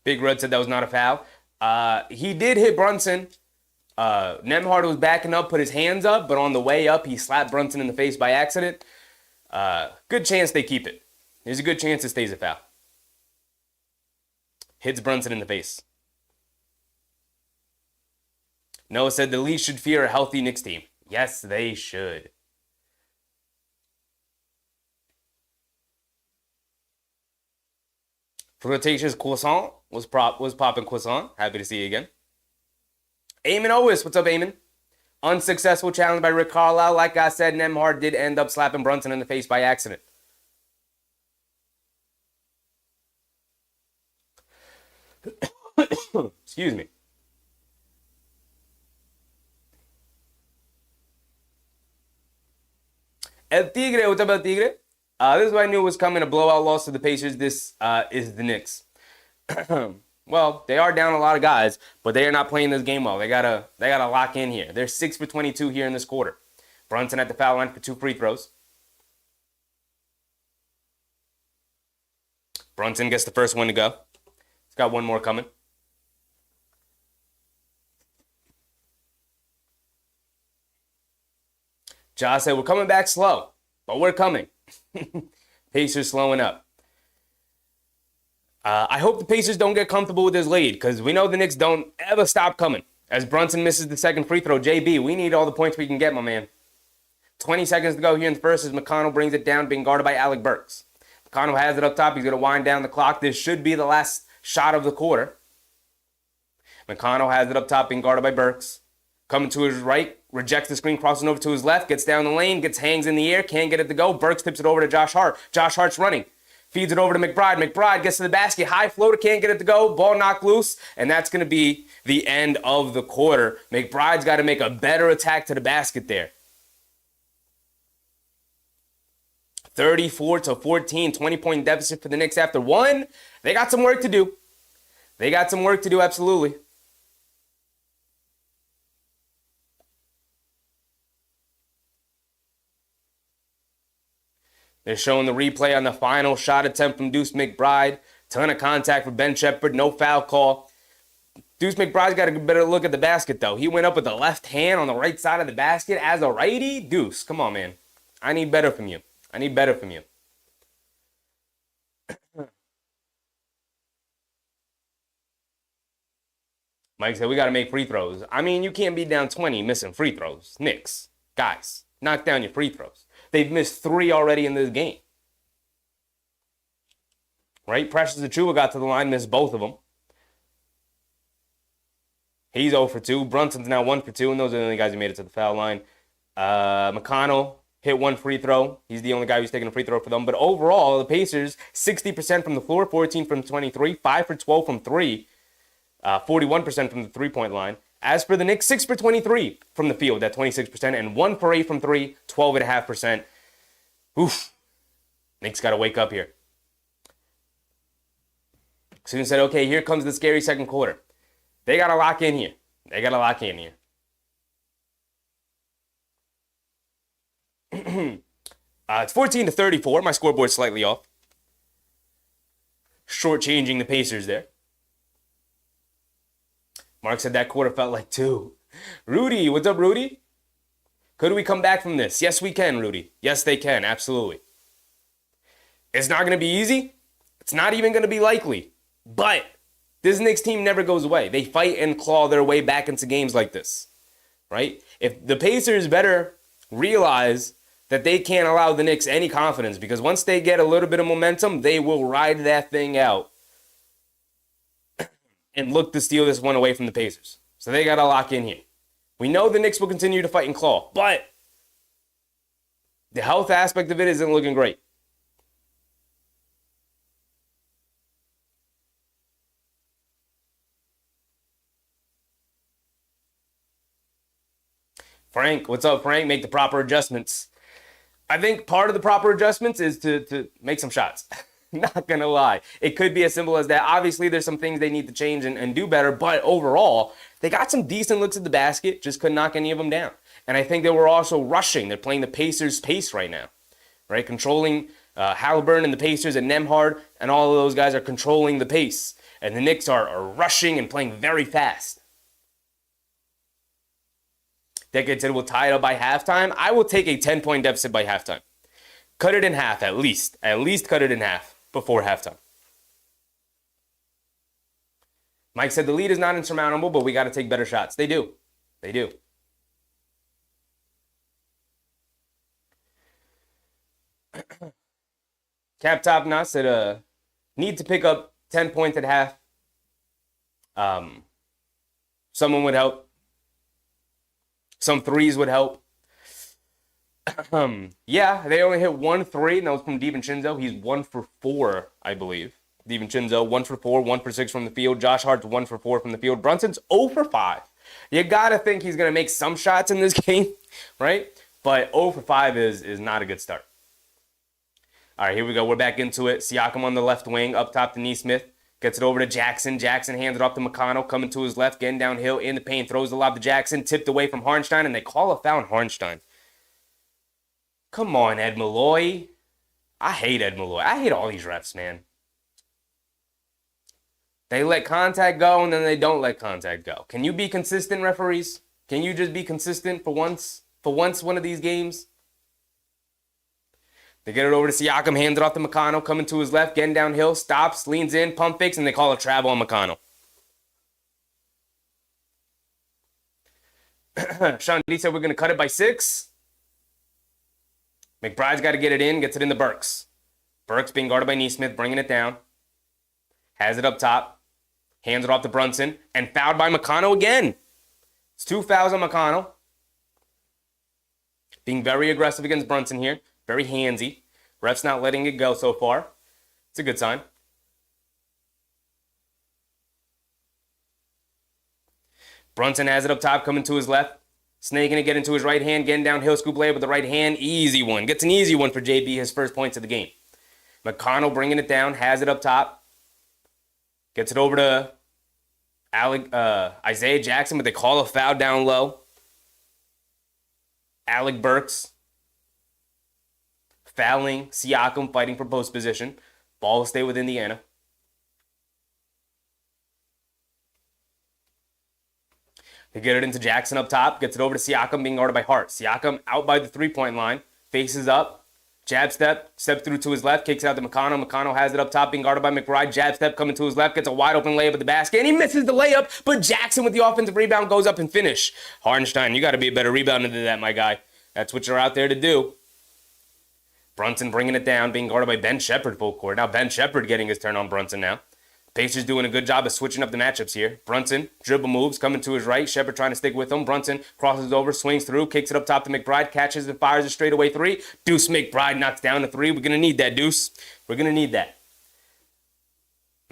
Big Red said that was not a foul. He did hit Brunson. Nembhard was backing up, put his hands up, but on the way up, he slapped Brunson in the face by accident. Good chance they keep it. There's a good chance it stays a foul. Hits Brunson in the face. Noah said the league should fear a healthy Knicks team. Yes, they should. Flirtatious Croissant was popping Croissant. Happy to see you again. Eamon Owis, what's up, Eamon? Unsuccessful challenge by Rick Carlisle. Like I said, Nembhard did end up slapping Brunson in the face by accident. Excuse me. El Tigre, what's up, El Tigre? This is what I knew was coming, a blowout loss to the Pacers. This is the Knicks. Well, they are down a lot of guys, but they are not playing this game well. They gotta lock in here. They're 6 for 22 here in this quarter. Brunson at the foul line for 2 free throws. Brunson gets the first one to go. He's got one more coming. Josh said, we're coming back slow, but we're coming. Pacers slowing up. I hope the Pacers don't get comfortable with this lead because we know the Knicks don't ever stop coming. As Brunson misses the second free throw, JB, we need all the points we can get, my man. 20 seconds to go here in the first as McConnell brings it down, being guarded by Alec Burks. McConnell has it up top. He's going to wind down the clock. This should be the last shot of the quarter. McConnell has it up top, being guarded by Burks. Coming to his right, rejects the screen, crossing over to his left, gets down the lane, hangs in the air, can't get it to go. Burks tips it over to Josh Hart. Josh Hart's running. Feeds it over to McBride. McBride gets to the basket. High floater, can't get it to go. Ball knocked loose. And that's going to be the end of the quarter. McBride's got to make a better attack to the basket there. 34-14, 20-point deficit for the Knicks after one. They got some work to do. Absolutely. They're showing the replay on the final shot attempt from Deuce McBride. Ton of contact for Ben Shepherd. No foul call. Deuce McBride's got a better look at the basket, though. He went up with the left hand on the right side of the basket as a righty. Deuce, come on, man. I need better from you. Mike said, we got to make free throws. I mean, you can't be down 20 missing free throws. Knicks, guys, knock down your free throws. They've missed 3 already in this game. Right? Precious Achiuwa got to the line, missed both of them. He's 0 for 2. Brunson's now 1 for 2, and those are the only guys who made it to the foul line. McConnell hit 1 free throw. He's the only guy who's taking a free throw for them. But overall, the Pacers, 60% from the floor, 14 from 23, 5 for 12 from 3, 41% from the three-point line. As for the Knicks, 6 for 23 from the field at 26%, and 1 for 8 from 3, 12.5%. Oof. Knicks got to wake up here. Soon said, okay, here comes the scary second quarter. They got to lock in here. It's 14-34. My scoreboard's slightly off. Shortchanging the Pacers there. Mark said that quarter felt like 2. Rudy, what's up, Rudy? Could we come back from this? Yes, we can, Rudy. Yes, they can. Absolutely. It's not going to be easy. It's not even going to be likely. But this Knicks team never goes away. They fight and claw their way back into games like this, right? If the Pacers better realize that they can't allow the Knicks any confidence, because once they get a little bit of momentum, they will ride that thing out and look to steal this one away from the Pacers. So they got to lock in here. We know the Knicks will continue to fight and claw, but the health aspect of it isn't looking great. Frank, what's up, Frank? Make the proper adjustments. I think part of the proper adjustments is to make some shots. Not gonna lie. It could be as simple as that. Obviously, there's some things they need to change and do better, but overall, they got some decent looks at the basket, just couldn't knock any of them down. And I think they were also rushing. They're playing the Pacers' pace right now, right? Controlling Haliburton and the Pacers and Nembhard, and all of those guys are controlling the pace. And the Knicks are rushing and playing very fast. Decade said we'll tie it up by halftime. I will take a 10-point deficit by halftime. Cut it in half at least. At least cut it in half before halftime. Mike said the lead is not insurmountable, but we got to take better shots. They do. They do. Cap Top Knot said need to pick up 10 points at half. Someone would help. Some threes would help. Yeah, they only hit 1 3, and that was from DiVincenzo. He's 1 for 4, I believe. DiVincenzo, 1 for 4, 1 for 6 from the field. Josh Hart's 1 for 4 from the field. Brunson's 0 for 5. You gotta think he's gonna make some shots in this game, right? But 0 for 5 is not a good start. All right, here we go. We're back into it. Siakam on the left wing, up top to Nesmith. Gets it over to Jackson. Jackson hands it off to McConnell, coming to his left, getting downhill in the paint, throws the lob to Jackson, tipped away from Harnstein, and they call a foul on Harnstein. Come on, Ed Malloy. I hate Ed Malloy. I hate all these refs, man. They let contact go, and then they don't let contact go. Can you be consistent, referees? Can you just be consistent for once? For once, one of these games? They get it over to Siakam, hands it off to McConnell, coming to his left, getting downhill, stops, leans in, pump fakes, and they call a travel on McConnell. Sean D said we're going to cut it by 6. McBride's got to get it in, gets it into Burks. Burks being guarded by Nesmith, bringing it down. Has it up top. Hands it off to Brunson, and fouled by McConnell again. It's 2 fouls on McConnell. Being very aggressive against Brunson here. Very handsy. Ref's not letting it go so far. It's a good sign. Brunson has it up top, coming to his left. Snaking it, get into his right hand, getting downhill, scoop layup with the right hand. Easy one. Gets an easy one for JB, his first points of the game. McConnell bringing it down, has it up top. Gets it over to Isaiah Jackson, but they call a foul down low. Alec Burks fouling Siakam, fighting for post position. Ball will stay with Indiana. They get it into Jackson up top. Gets it over to Siakam, being guarded by Hart. Siakam out by the three-point line. Faces up. Jab step. Steps through to his left. Kicks it out to McConnell. McConnell has it up top, being guarded by McBride. Jab step coming to his left. Gets a wide-open layup at the basket. And he misses the layup. But Jackson with the offensive rebound goes up and finish. Hartenstein, you got to be a better rebounder than that, my guy. That's what you're out there to do. Brunson bringing it down, being guarded by Ben Shepherd full court. Now Ben Shepherd getting his turn on Brunson now. Pacers doing a good job of switching up the matchups here. Brunson, dribble moves, coming to his right. Shepherd trying to stick with him. Brunson crosses over, swings through, kicks it up top to McBride, catches and fires a straightaway 3. Deuce McBride knocks down the 3. We're going to need that, Deuce. We're going to need that.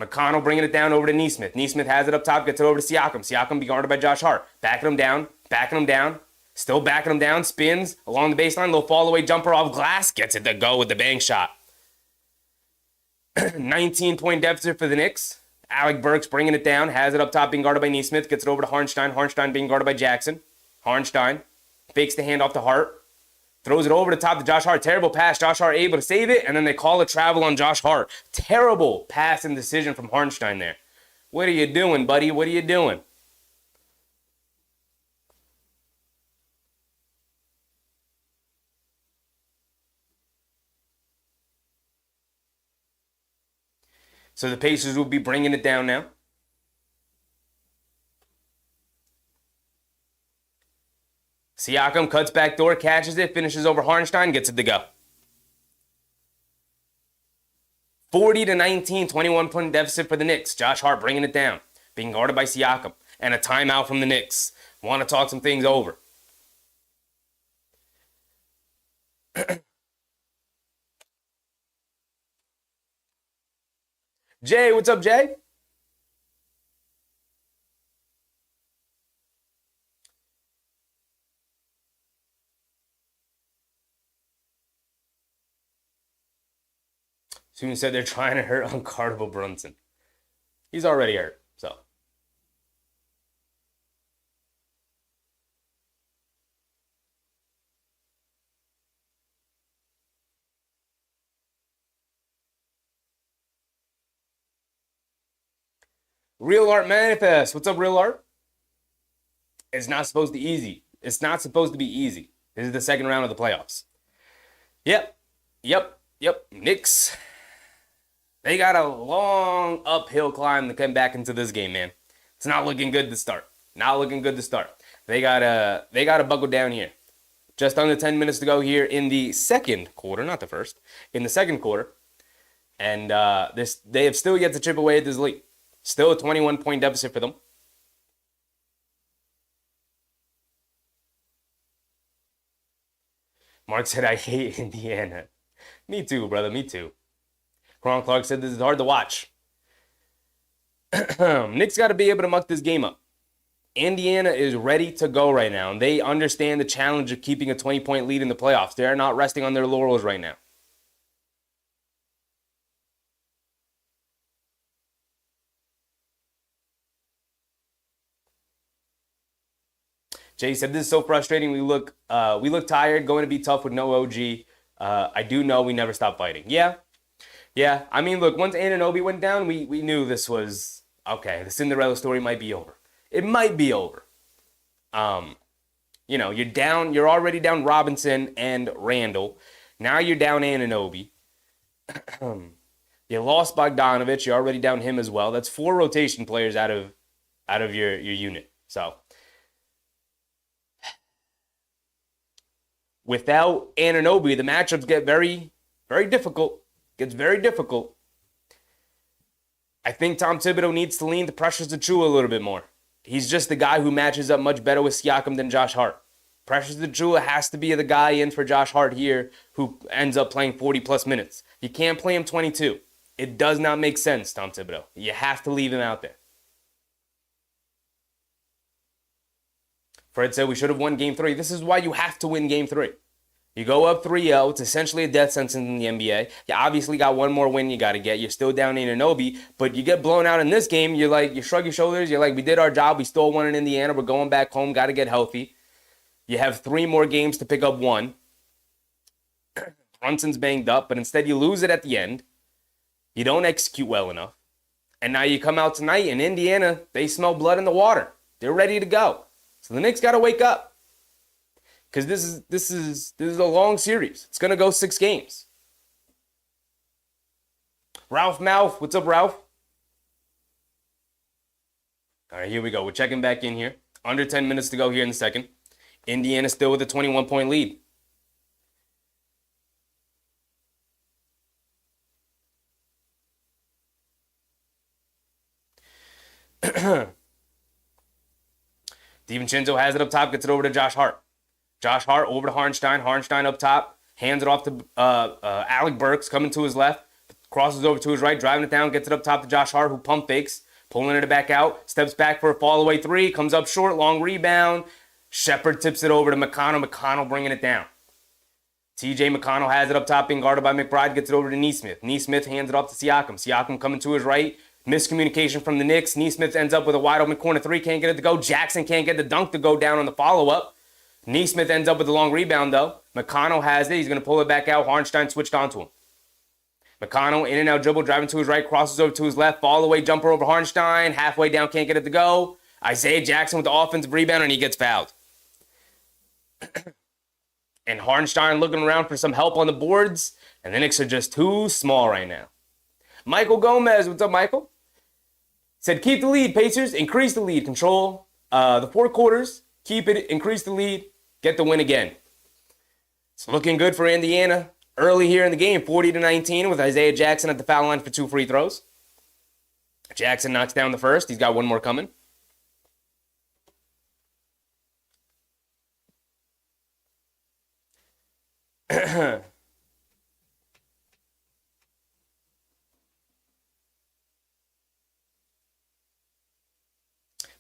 McConnell bringing it down over to Nesmith. Nesmith has it up top, gets it over to Siakam. Siakam be guarded by Josh Hart. Backing him down. Still backing him down, spins along the baseline, little fall away jumper off glass, gets it to go with the bank shot. 19-point deficit for the Knicks. Alec Burks bringing it down, has it up top, being guarded by Nesmith, gets it over to Harnstein. Harnstein being guarded by Jackson. Harnstein fakes the handoff to Hart, throws it over the top to Josh Hart. Terrible pass. Josh Hart able to save it, and then they call a travel on Josh Hart. Terrible pass and decision from Harnstein there. What are you doing, buddy? What are you doing? So the Pacers will be bringing it down now. Siakam cuts back door, catches it, finishes over Harnstein, gets it to go. 40-19, 21-point deficit for the Knicks. Josh Hart bringing it down, being guarded by Siakam. And a timeout from the Knicks. Want to talk some things over. Jay, what's up, Jay? Soon said they're trying to hurt unguardable Brunson. He's already hurt, so. Real Art Manifest. What's up, Real Art? It's not supposed to be easy. It's not supposed to be easy. This is the second round of the playoffs. Yep. Knicks. They got a long uphill climb to come back into this game, man. It's not looking good to start. They gotta buckle down here. Just under 10 minutes to go here in the second quarter, not the first. In the second quarter. And they have still yet to chip away at this lead. Still a 21-point deficit for them. Mark said, I hate Indiana. Me too, brother. Me too. Ron Clark said, this is hard to watch. Knicks got to be able to muck this game up. Indiana is ready to go right now. And they understand the challenge of keeping a 20-point lead in the playoffs. They are not resting on their laurels right now. Jay said, this is so frustrating. We look tired, going to be tough with no OG. I do know we never stop fighting. Yeah. I mean, look, once Anunoby went down, we knew this was, okay, the Cinderella story might be over. It might be over. You're already down Robinson and Randle. Now you're down Anunoby. You lost Bogdanovich. You're already down him as well. That's 4 rotation players out of your unit. So without Anunoby, the matchups get very, very difficult. Gets very difficult. I think Tom Thibodeau needs to lean the Precious Achiuwa a little bit more. He's just the guy who matches up much better with Siakam than Josh Hart. Precious Achiuwa has to be the guy in for Josh Hart here who ends up playing 40-plus minutes. You can't play him 22. It does not make sense, Tom Thibodeau. You have to leave him out there. Fred said we should have won Game 3. This is why you have to win Game 3. You go up 3-0. It's essentially a death sentence in the NBA. You obviously got one more win you got to get. You're still down Anunoby, but you get blown out in this game. You shrug your shoulders. You're like, we did our job. We stole one in Indiana. We're going back home. Got to get healthy. You have 3 more games to pick up 1. Brunson's banged up, but instead you lose it at the end. You don't execute well enough. And now you come out tonight in Indiana. They smell blood in the water. They're ready to go. So the Knicks got to wake up. Because this is a long series. It's going to go 6 games. Ralph Mouth. What's up, Ralph? All right, here we go. We're checking back in here. Under 10 minutes to go here in the second. Indiana still with a 21-point lead. DiVincenzo has it up top, gets it over to Josh Hart. Josh Hart over to Hartenstein. Hartenstein up top, hands it off to Alec Burks, coming to his left, crosses over to his right, driving it down, gets it up top to Josh Hart, who pump fakes, pulling it back out, steps back for a fall-away 3, comes up short, long rebound. Shepard tips it over to McConnell. McConnell bringing it down. TJ McConnell has it up top, being guarded by McBride, gets it over to Nesmith. Nesmith hands it off to Siakam. Siakam coming to his right. Miscommunication from the Knicks. Nesmith ends up with a wide open corner 3, can't get it to go. Jackson can't get the dunk to go down on the follow-up. Nesmith ends up with a long rebound, though. McConnell has it. He's going to pull it back out. Hartenstein switched onto him. McConnell, in and out dribble, driving to his right, crosses over to his left, fall-away jumper over Hartenstein. Halfway down, can't get it to go. Isaiah Jackson with the offensive rebound, and he gets fouled. And Hartenstein looking around for some help on the boards, and the Knicks are just too small right now. Michael Gomez, what's up, Michael? Said, keep the lead, Pacers. Increase the lead. Control the 4 quarters. Keep it. Increase the lead. Get the win again. It's looking good for Indiana. Early here in the game, 40-19 with Isaiah Jackson at the foul line for 2 free throws. Jackson knocks down the first. He's got one more coming.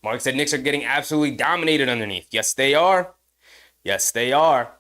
Mark said Knicks are getting absolutely dominated underneath. Yes, they are. Yes, they are.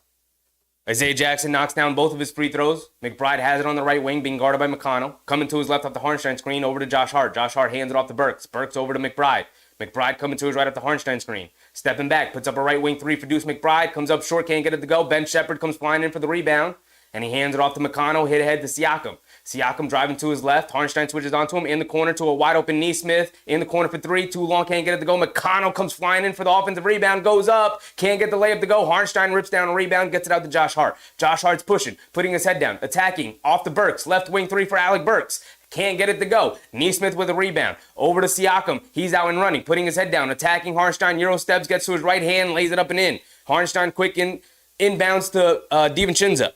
Isaiah Jackson knocks down both of his free throws. McBride has it on the right wing, being guarded by McConnell. Coming to his left off the Harnstein screen, over to Josh Hart. Josh Hart hands it off to Burks. Burks over to McBride. McBride coming to his right off the Harnstein screen. Stepping back, puts up a right wing three for Deuce McBride. Comes up short, can't get it to go. Ben Shepherd comes flying in for the rebound. And he hands it off to McConnell, hit ahead to Siakam. Siakam driving to his left. Harnstein switches onto him in the corner to a wide open Nesmith. In the corner for three. Too long, can't get it to go. McConnell comes flying in for the offensive rebound. Goes up. Can't get the layup to go. Harnstein rips down a rebound. Gets it out to Josh Hart. Josh Hart's pushing. Putting his head down. Attacking. Off to Burks. Left wing three for Alec Burks. Can't get it to go. Nesmith with a rebound. Over to Siakam. He's out and running. Putting his head down. Attacking Harnstein. Euro steps. Gets to his right hand. Lays it up and in. Harnstein quick inbounds to DiVincenzo.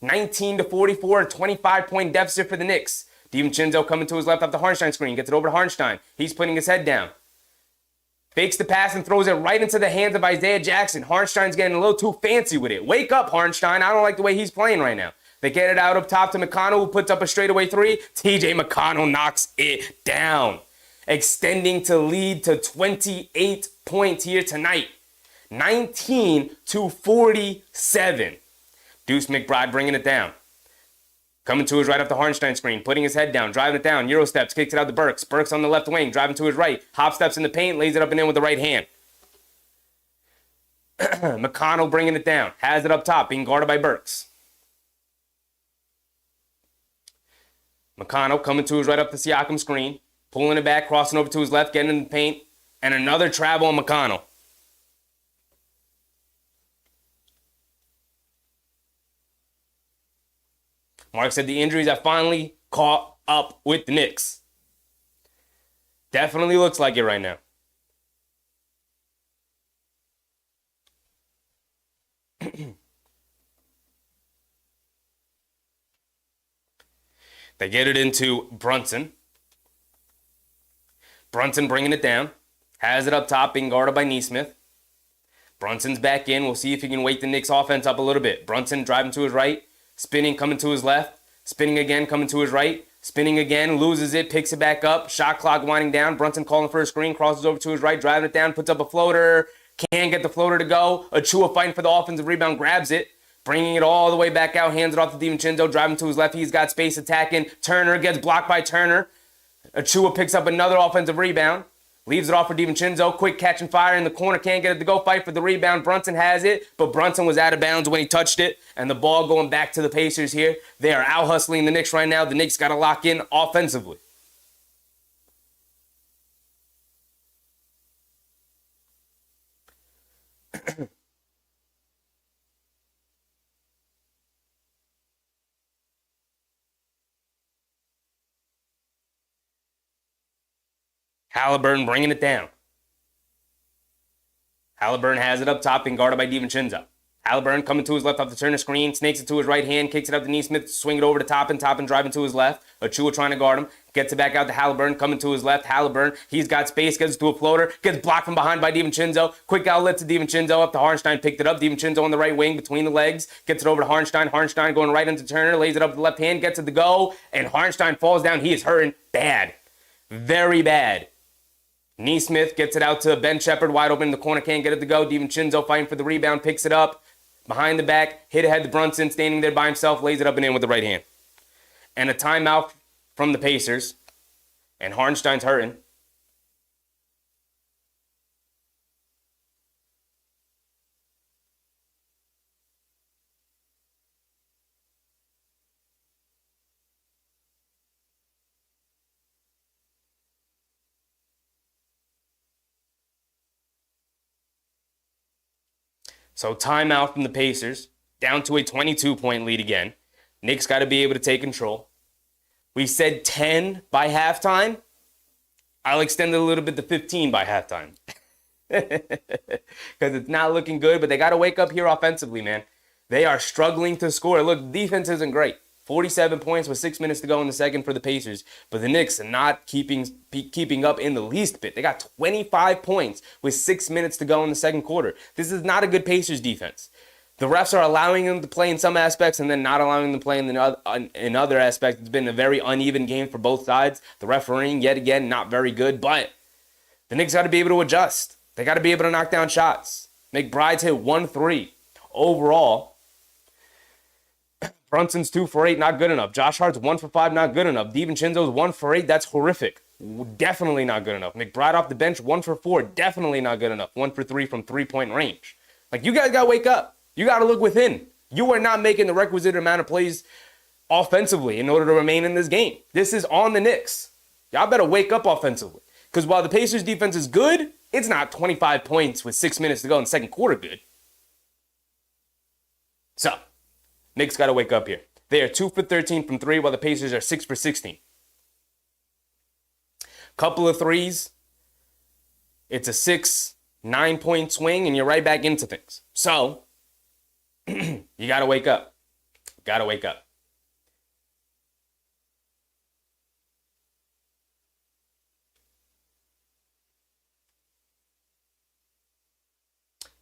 19-44, 25-point deficit for the Knicks. DiVincenzo coming to his left off the Harnstein screen. Gets it over to Harnstein. He's putting his head down. Fakes the pass and throws it right into the hands of Isaiah Jackson. Harnstein's getting a little too fancy with it. Wake up, Harnstein. I don't like the way he's playing right now. They get it out up top to McConnell, who puts up a straightaway three. TJ McConnell knocks it down, extending to lead to 28 points here tonight. 19-47. Deuce McBride bringing it down. Coming to his right off the Harnstein screen, putting his head down, driving it down, Euro steps, kicks it out to Burks. Burks on the left wing, driving to his right, hop steps in the paint, lays it up and in with the right hand. McConnell bringing it down, has it up top, being guarded by Burks. McConnell coming to his right up the Siakam screen, pulling it back, crossing over to his left, getting in the paint, and another travel on McConnell. Mark said the injuries have finally caught up with the Knicks. Definitely looks like it right now. They get it into Brunson. Brunson bringing it down. Has it up top, being guarded by Nesmith. Brunson's back in. We'll see if he can wake the Knicks offense up a little bit. Brunson driving to his right. Spinning, coming to his left. Spinning again, coming to his right. Spinning again, loses it, picks it back up. Shot clock winding down. Brunson calling for a screen, crosses over to his right, driving it down, puts up a floater. Can't get the floater to go. Achua fighting for the offensive rebound, grabs it. Bringing it all the way back out, hands it off to DiVincenzo, driving to his left. He's got space attacking. Turner gets blocked by Turner. Achua picks up another offensive rebound. Leaves it off for DiVincenzo. Quick catch and fire in the corner. Can't get it to go. Fight for the rebound. Brunson has it, but Brunson was out of bounds when he touched it. And the ball going back to the Pacers here. They are out hustling the Knicks right now. The Knicks got to lock in offensively. Haliburton bringing it down. Haliburton has it up top, being guarded by DiVincenzo. Haliburton coming to his left off the Turner screen, snakes it to his right hand, kicks it up to Nesmith, swing it over to top and driving to his left. Achua trying to guard him, gets it back out to Haliburton, coming to his left. Haliburton, he's got space, gets to a floater, gets blocked from behind by DiVincenzo. Quick outlet to DiVincenzo, up to Harnstein, picked it up. DiVincenzo on the right wing, between the legs, gets it over to Harnstein. Harnstein going right into Turner, lays it up to the left hand, gets it to go, and Harnstein falls down. He is hurting bad, very bad. Nesmith gets it out to Ben Shepherd, wide open in the corner, can't get it to go. DiVincenzo fighting for the rebound, picks it up. Behind the back, hit ahead to Brunson, standing there by himself, lays it up and in with the right hand. And a timeout from the Pacers. And Harnstein's hurting. So timeout from the Pacers, down to a 22-point lead again. Knicks got to be able to take control. We said 10 by halftime. I'll extend it a little bit to 15 by halftime. Because it's not looking good, but they got to wake up here offensively, man. They are struggling to score. Look, defense isn't great. 47 points with 6 minutes to go in the second for the Pacers. But the Knicks are not keeping up in the least bit. They got 25 points with 6 minutes to go in the second quarter. This is not a good Pacers defense. The refs are allowing them to play in some aspects and then not allowing them to play in other aspects. It's been a very uneven game for both sides. The refereeing, yet again, not very good. But the Knicks got to be able to adjust. They got to be able to knock down shots. McBride's hit 1 3. Overall, Brunson's 2 for 8, not good enough. Josh Hart's 1 for 5, not good enough. DiVincenzo's 1 for 8, that's horrific. Definitely not good enough. McBride off the bench, 1 for 4, definitely not good enough. 1 for 3 from 3-point range. Like, you guys got to wake up. You got to look within. You are not making the requisite amount of plays offensively in order to remain in this game. This is on the Knicks. Y'all better wake up offensively. Because while the Pacers defense is good, it's not 25 points with 6 minutes to go in the second quarter good. So, Knicks got to wake up here. They are 2 for 13 from 3, while the Pacers are 6 for 16. Couple of threes. It's a 6-9 point swing, and you're right back into things. So, you got to wake up. Got to wake up.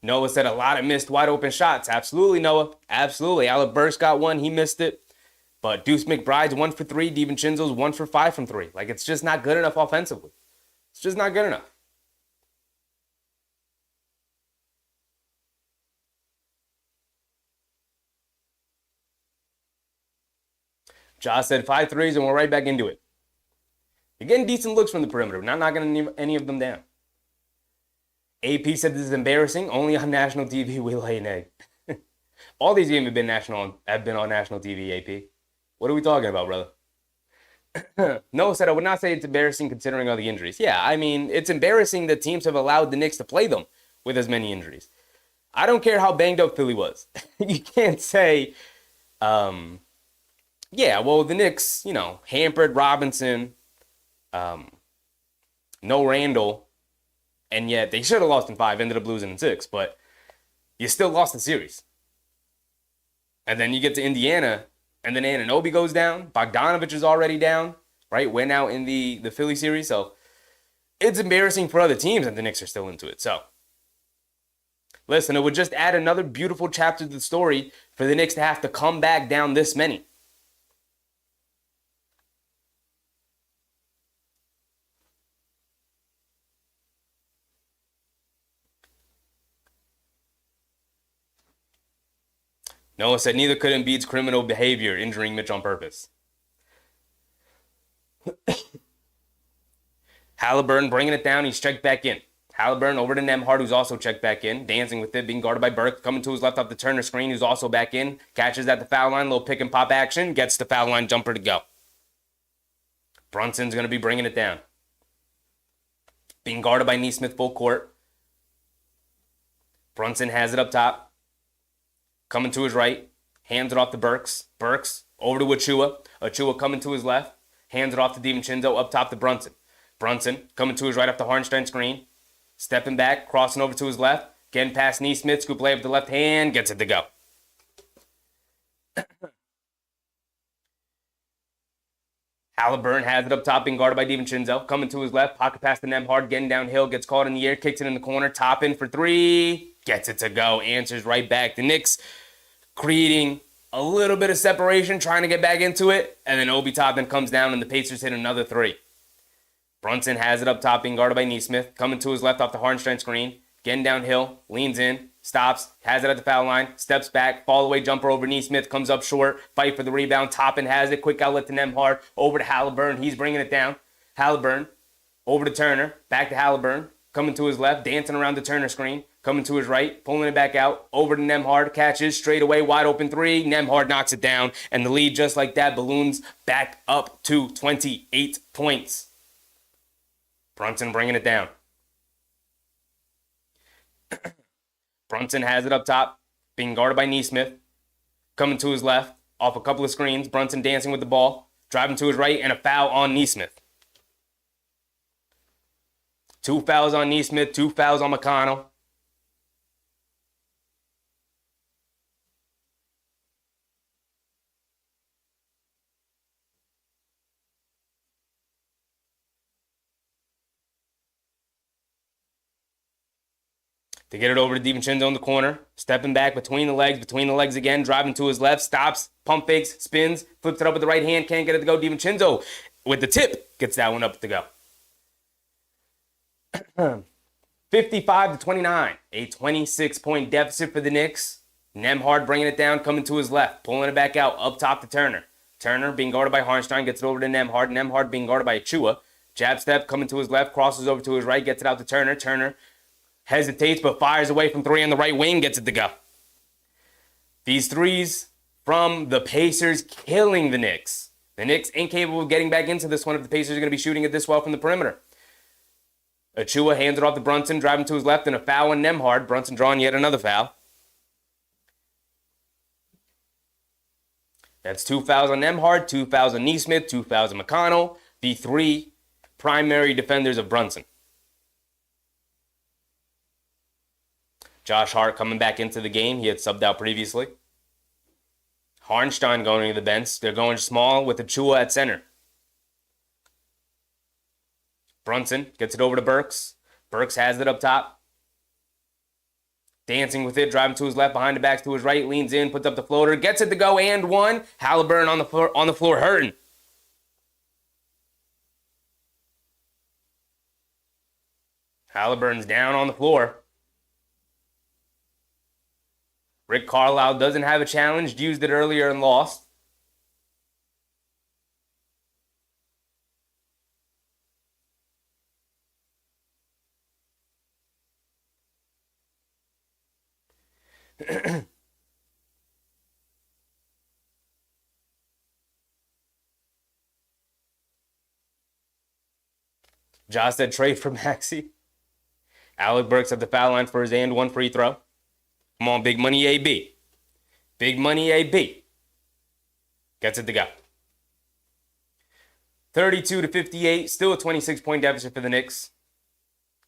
Noah said a lot of missed wide open shots. Absolutely, Noah. Absolutely. Haliburton's got one. He missed it. But Deuce McBride's 1 for 3. DiVincenzo's 1 for 5 from 3. Like, it's just not good enough offensively. It's just not good enough. Josh said 5 threes and we're right back into it. You're getting decent looks from the perimeter. Not knocking any of them down. AP said this is embarrassing. Only on national TV we lay an egg. All these games have been on national TV, AP. What are we talking about, brother? Noah said, I would not say it's embarrassing considering all the injuries. Yeah, I mean, it's embarrassing that teams have allowed the Knicks to play them with as many injuries. I don't care how banged up Philly was. You can't say, yeah, well, the Knicks, hampered Robinson, no Randle, and yet they should have lost in 5, ended up losing in 6, but you still lost the series. And then you get to Indiana, and then Anunoby goes down. Bogdanovich is already down, right? Went out in the Philly series. So it's embarrassing for other teams, and the Knicks are still into it. So listen, it would just add another beautiful chapter to the story for the Knicks to have to come back down this many. Noah said neither could Embiid's criminal behavior, injuring Mitch on purpose. Haliburton bringing it down. He's checked back in. Haliburton over to Nembhard, who's also checked back in. Dancing with it, being guarded by Burke. Coming to his left off the Turner screen, who's also back in. Catches at the foul line. Little pick and pop action. Gets the foul line jumper to go. Brunson's going to be bringing it down. Being guarded by Nesmith full court. Brunson has it up top. Coming to his right, hands it off to Burks. Burks over to Achua. Achua coming to his left, hands it off to DiVincenzo up top to Brunson. Brunson coming to his right off the Harnstein screen, stepping back, crossing over to his left, getting past Nesmith, scoop play with the left hand, gets it to go. Haliburton has it up top, being guarded by DiVincenzo. Coming to his left, pocket pass to Nembhard, getting downhill, gets caught in the air, kicks it in the corner, top in for 3, gets it to go, answers right back. The Knicks creating a little bit of separation, trying to get back into it, and then Obi Toppin comes down and the Pacers hit another 3. Brunson has it up top, being guarded by Nesmith. Coming to his left off the Harnstein screen, getting downhill, leans in, stops, has it at the foul line, steps back, fall away jumper over Nesmith, comes up short, fight for the rebound. Toppin has it, quick outlet to Nembhard, over to Haliburton, he's bringing it down. Haliburton, over to Turner, back to Haliburton, coming to his left, dancing around the Turner screen, coming to his right, pulling it back out, over to Nembhard, catches, straight away, wide open 3, Nembhard knocks it down, and the lead just like that balloons back up to 28 points. Brunson bringing it down. Brunson has it up top, being guarded by Nesmith. Coming to his left, off a couple of screens. Brunson dancing with the ball, driving to his right, and a foul on Nesmith. 2 fouls on Nesmith, 2 fouls on McConnell. To get it over to DiVincenzo in the corner, stepping back between the legs again, driving to his left, stops, pump fakes, spins, flips it up with the right hand, can't get it to go. DiVincenzo with the tip gets that one up to go. 55-29, a 26-point deficit for the Knicks. Nembhard bringing it down, coming to his left, pulling it back out, up top to Turner. Turner being guarded by Hartenstein, gets it over to Nembhard. Nembhard being guarded by Achua. Jab step, coming to his left, crosses over to his right, gets it out to Turner. Turner hesitates, but fires away from three on the right wing, gets it to go. These threes from the Pacers killing the Knicks. The Knicks incapable of getting back into this one if the Pacers are going to be shooting it this well from the perimeter. Achua hands it off to Brunson, driving to his left, and a foul on Nembhard. Brunson drawing yet another foul. That's 2 fouls on Nembhard, 2 fouls on Nesmith, 2 fouls on McConnell, the three primary defenders of Brunson. Josh Hart coming back into the game. He had subbed out previously. Hartenstein going to the bench. They're going small with Achua at center. Brunson gets it over to Burks. Burks has it up top. Dancing with it, driving to his left, behind the backs to his right, leans in, puts up the floater, gets it to go, and one. Haliburton on the floor hurting. Haliburton's down on the floor. Rick Carlisle doesn't have a challenge, used it earlier and lost. Josh said trade for Maxey. Alec Burks at the foul line for his and one free throw. Come on, big money AB. Big money AB. Gets it to go. 32-58, still a 26-point deficit for the Knicks.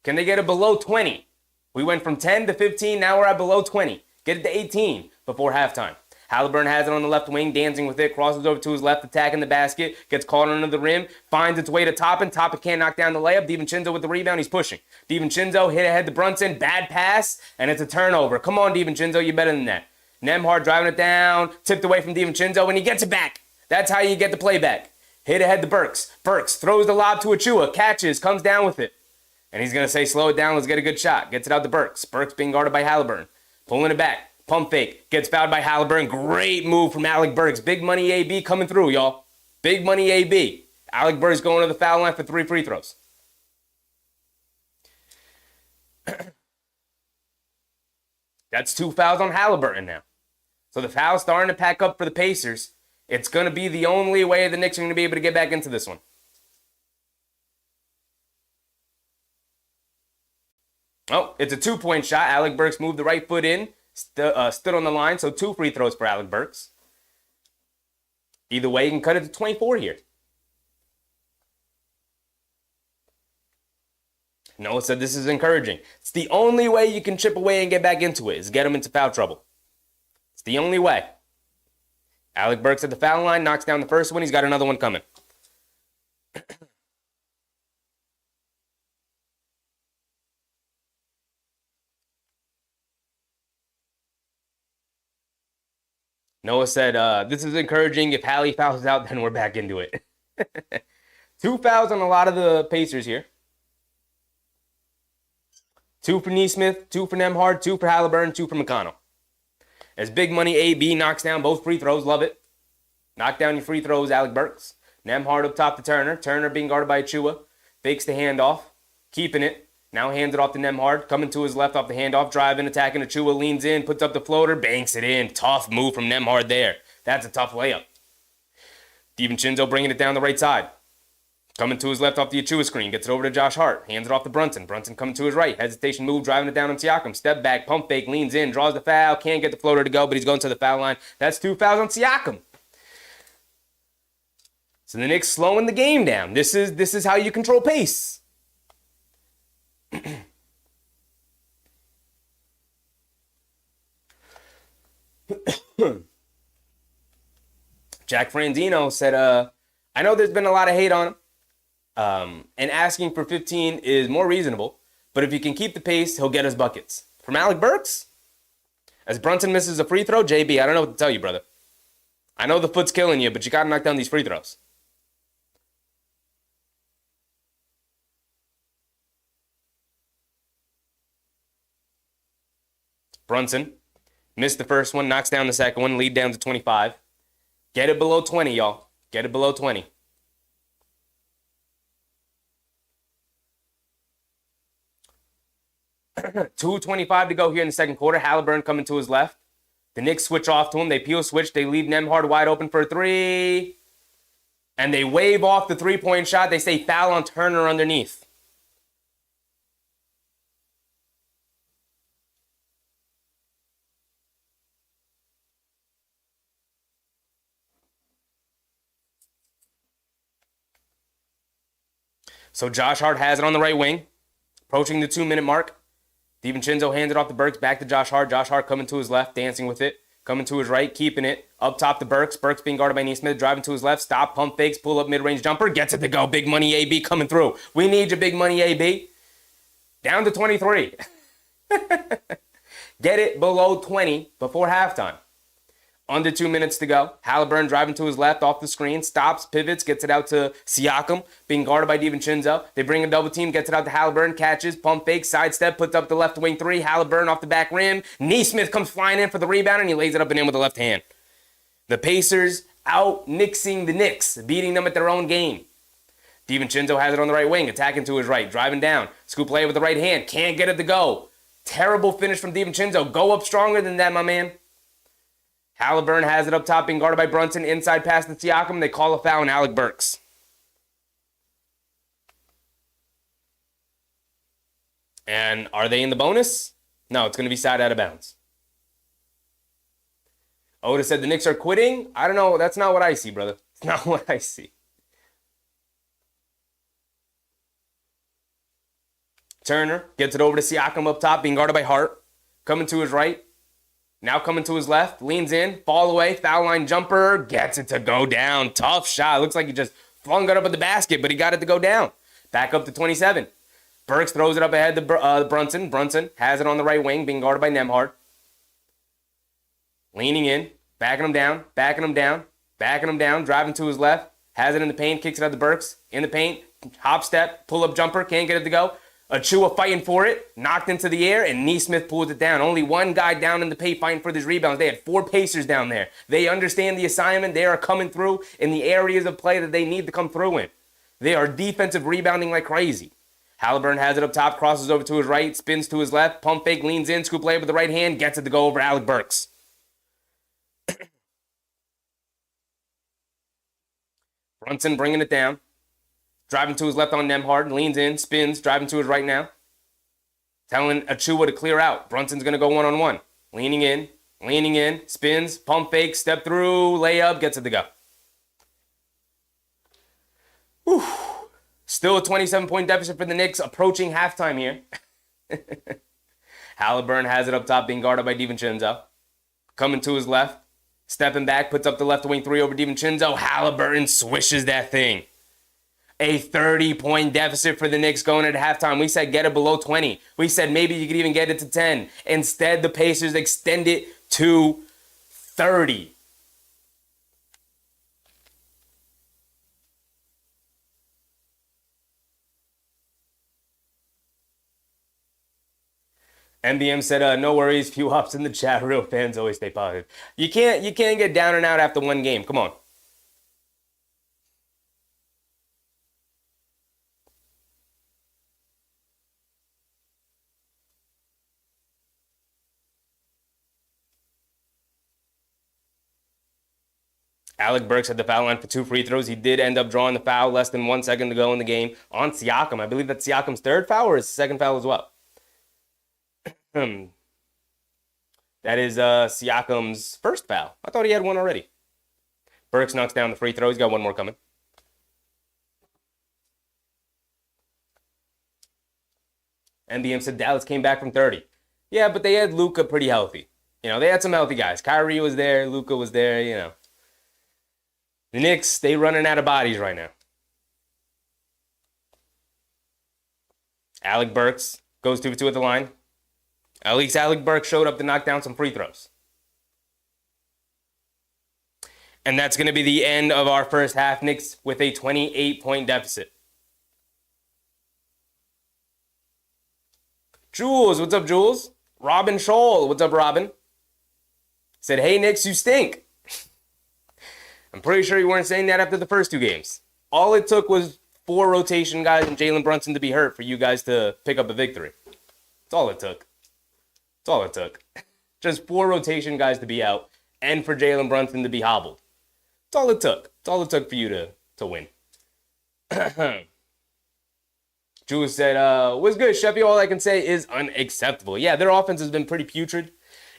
Can they get it below 20? We went from 10 to 15, now we're at below 20. Get it to 18 before halftime. Haliburton has it on the left wing, dancing with it, crosses over to his left, attacking the basket, gets caught under the rim, finds its way to Toppin. Toppin can't knock down the layup. DiVincenzo with the rebound, he's pushing. DiVincenzo hit ahead to Brunson, bad pass, and it's a turnover. Come on, DiVincenzo, you're better than that. Nembhard driving it down, tipped away from DiVincenzo, and he gets it back. That's how you get the play back. Hit ahead to Burks. Burks throws the lob to Achua, catches, comes down with it. And he's going to say, slow it down, let's get a good shot. Gets it out to Burks. Burks being guarded by Haliburton. Pulling it back. Pump fake. Gets fouled by Haliburton. Great move from Alec Burks. Big money AB coming through, y'all. Big money AB. Alec Burks going to the foul line for 3 free throws. That's 2 fouls on Haliburton now. So the foul's starting to pack up for the Pacers. It's going to be the only way the Knicks are going to be able to get back into this one. Oh, it's a 2-point shot. Alec Burks moved the right foot in, stood on the line, so 2 free throws for Alec Burks. Either way, you can cut it to 24 here. Noah said this is encouraging. It's the only way you can chip away and get back into it, is get him into foul trouble. It's the only way. Alec Burks at the foul line, knocks down the first one. He's got another one coming. Noah said, this is encouraging. If Hallie fouls out, then we're back into it. 2 fouls on a lot of the Pacers here. 2 for Nesmith, 2 for Nembhard, 2 for Haliburton, 2 for McConnell. As big money AB knocks down both free throws, love it. Knock down your free throws, Alec Burks. Nembhard up top to Turner. Turner being guarded by Achua. Fakes the handoff, keeping it. Now hands it off to Nembhard, coming to his left off the handoff, driving, attacking. Achua leans in, puts up the floater, banks it in. Tough move from Nembhard there. That's a tough layup. DiVincenzo bringing it down the right side. Coming to his left off the Achua screen, gets it over to Josh Hart, hands it off to Brunson. Brunson coming to his right, hesitation move, driving it down on Siakam. Step back, pump fake, leans in, draws the foul, can't get the floater to go, but he's going to the foul line. That's 2 fouls on Siakam. So the Knicks slowing the game down. This is how you control pace. Jack Franzino said, I know there's been a lot of hate on him, and asking for 15 is more reasonable, but if you can keep the pace, he'll get us buckets. From Alec Burks? As Brunson misses a free throw, JB, I don't know what to tell you, brother. I know the foot's killing you, but you got to knock down these free throws. Brunson Missed the first one, knocks down the second one, lead down to 25. Get it below 20, y'all. Get it below 20. $2:25 to go here in the second quarter. Haliburton coming to his left. The Knicks switch off to him. They peel switch. They leave Nembhard wide open for a three. And they wave off the three-point shot. They say foul on Turner underneath. So Josh Hart has it on the right wing. Approaching the 2-minute mark. DiVincenzo hands it off to Burks. Back to Josh Hart. Josh Hart coming to his left. Dancing with it. Coming to his right. Keeping it. Up top to Burks. Burks being guarded by Nesmith. Driving to his left. Stop. Pump fakes. Pull up mid-range jumper. Gets it to go. Big money AB coming through. We need your big money AB. Down to 23. Get it below 20 before halftime. Under 2 minutes to go. Haliburton driving to his left off the screen. Stops, pivots, gets it out to Siakam. Being guarded by DiVincenzo. They bring a double team, gets it out to Haliburton. Catches, pump fake, sidestep, puts up the left wing three. Haliburton off the back rim. Nesmith comes flying in for the rebound, and he lays it up and in with the left hand. The Pacers out-Knicksing the Knicks, beating them at their own game. DiVincenzo has it on the right wing, attacking to his right, driving down. Scoop play with the right hand, can't get it to go. Terrible finish from DiVincenzo. Go up stronger than that, my man. Haliburton has it up top, being guarded by Brunson. Inside pass to Siakam. They call a foul on Alec Burks. And are they in the bonus? No, it's going to be side out of bounds. Oda said the Knicks are quitting. I don't know. That's not what I see, brother. It's not what I see. Turner gets it over to Siakam up top, being guarded by Hart. Coming to his right. Now coming to his left, leans in, fall away, foul line jumper, gets it to go down. Tough shot. Looks like he just flung it up at the basket, but he got it to go down. Back up to 27. Burks throws it up ahead to Brunson. Brunson has it on the right wing, being guarded by Nembhard. Leaning in, backing him down, backing him down, backing him down, driving to his left. Has it in the paint, kicks it out to Burks. In the paint, hop step, pull up jumper, can't get it to go. Achua fighting for it, knocked into the air, and Nesmith pulls it down. Only one guy down in the paint fighting for these rebounds. They had 4 Pacers down there. They understand the assignment. They are coming through in the areas of play that they need to come through in. They are defensive rebounding like crazy. Haliburton has it up top, crosses over to his right, spins to his left, pump fake, leans in, scoop play with the right hand, gets it to go over Alec Burks. Brunson bringing it down. Driving to his left on Nembhard, leans in, spins, driving to his right now. Telling Achua to clear out. Brunson's going to go one-on-one. Leaning in, spins, pump fake, step through, layup, gets it to go. Whew. Still a 27-point deficit for the Knicks, approaching halftime here. Haliburton has it up top, being guarded by DiVincenzo. Coming to his left, stepping back, puts up the left wing three over DiVincenzo. Haliburton swishes that thing. A 30-point deficit for the Knicks going at halftime. We said get it below 20. We said maybe you could even get it to 10. Instead, the Pacers extend it to 30. MBM said, no worries, few hops in the chat. Real fans always stay positive. You can't get down and out after one game. Come on. Alec Burks had the foul line for 2 free throws. He did end up drawing the foul less than 1 second to go in the game on Siakam. I believe that's Siakam's third foul or his second foul as well. That is Siakam's first foul. I thought he had one already. Burks knocks down the free throw. He's got one more coming. NBM said Dallas came back from 30. Yeah, but they had Luka pretty healthy. You know, they had some healthy guys. Kyrie was there. Luka was there, you know. The Knicks, they running out of bodies right now. Alec Burks goes 2 for 2 at the line. At least Alec Burks showed up to knock down some free throws. And that's going to be the end of our first half. Knicks with a 28-point deficit. Jules, what's up, Jules? Robin Scholl, what's up, Robin? Said, hey, Knicks, you stink. I'm pretty sure you weren't saying that after the first 2 games. All it took was 4 rotation guys and Jalen Brunson to be hurt for you guys to pick up a victory. That's all it took. That's all it took. Just 4 rotation guys to be out and for Jalen Brunson to be hobbled. That's all it took. That's all it took for you to win. Julius said, what's good, Sheffy? All I can say is unacceptable. Yeah, their offense has been pretty putrid.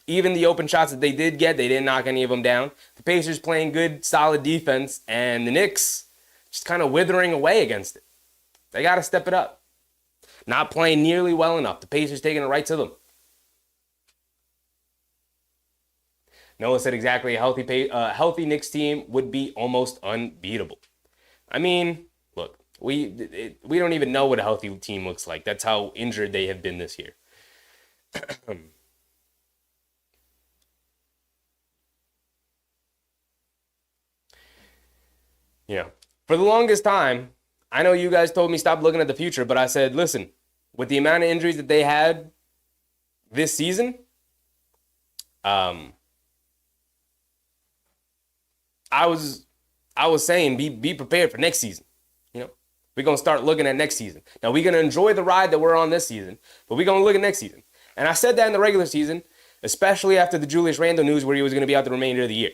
Even the open shots that they did get, they didn't knock any of them down. The Pacers playing good, solid defense, and the Knicks just kind of withering away against it. They got to step it up. Not playing nearly well enough. The Pacers taking it right to them. Noah said exactly, a healthy Knicks team would be almost unbeatable. I mean, look, we don't even know what a healthy team looks like. That's how injured they have been this year. For the longest time, I know you guys told me stop looking at the future, but I said, listen, with the amount of injuries that they had this season, I was saying be prepared for next season. We're going to start looking at next season. Now, we're going to enjoy the ride that we're on this season, but we're going to look at next season. And I said that in the regular season, especially after the Julius Randle news where he was going to be out the remainder of the year.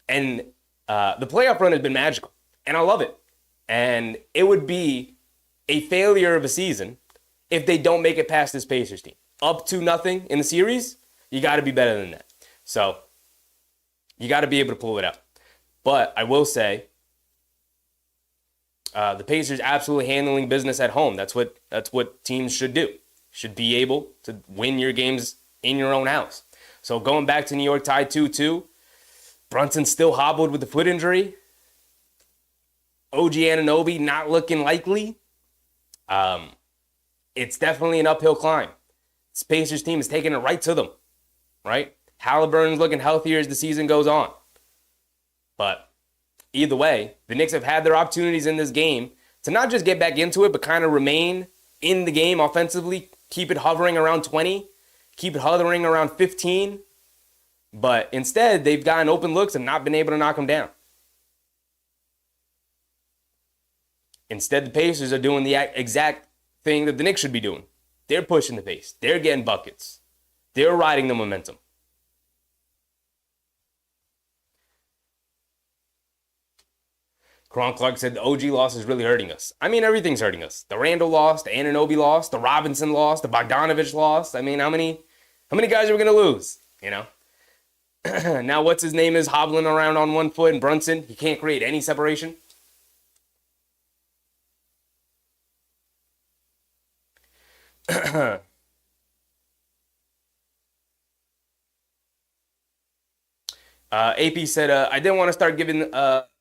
And the playoff run has been magical, and I love it. And it would be a failure of a season if they don't make it past this Pacers team. Up to nothing in the series, you got to be better than that. So you got to be able to pull it out. But I will say, the Pacers absolutely handling business at home. That's what teams should do. Should be able to win your games in your own house. So going back to New York tied 2-2, Brunson still hobbled with the foot injury. OG Anunoby not looking likely. It's definitely an uphill climb. This Pacers team is taking it right to them, right? Haliburton's looking healthier as the season goes on. But either way, the Knicks have had their opportunities in this game to not just get back into it, but kind of remain in the game offensively, keep it hovering around 20, keep it hovering around 15. But instead, they've gotten open looks and not been able to knock them down. Instead, the Pacers are doing the exact thing that the Knicks should be doing. They're pushing the pace. They're getting buckets. They're riding the momentum. Kron Clark said the OG loss is really hurting us. I mean, everything's hurting us. The Randle loss, the Anunoby loss, the Robinson loss, the Bogdanovich loss. I mean, how many guys are we going to lose, Now, what's his name is hobbling around on one foot, and Brunson, he can't create any separation. AP said, I didn't want to start giving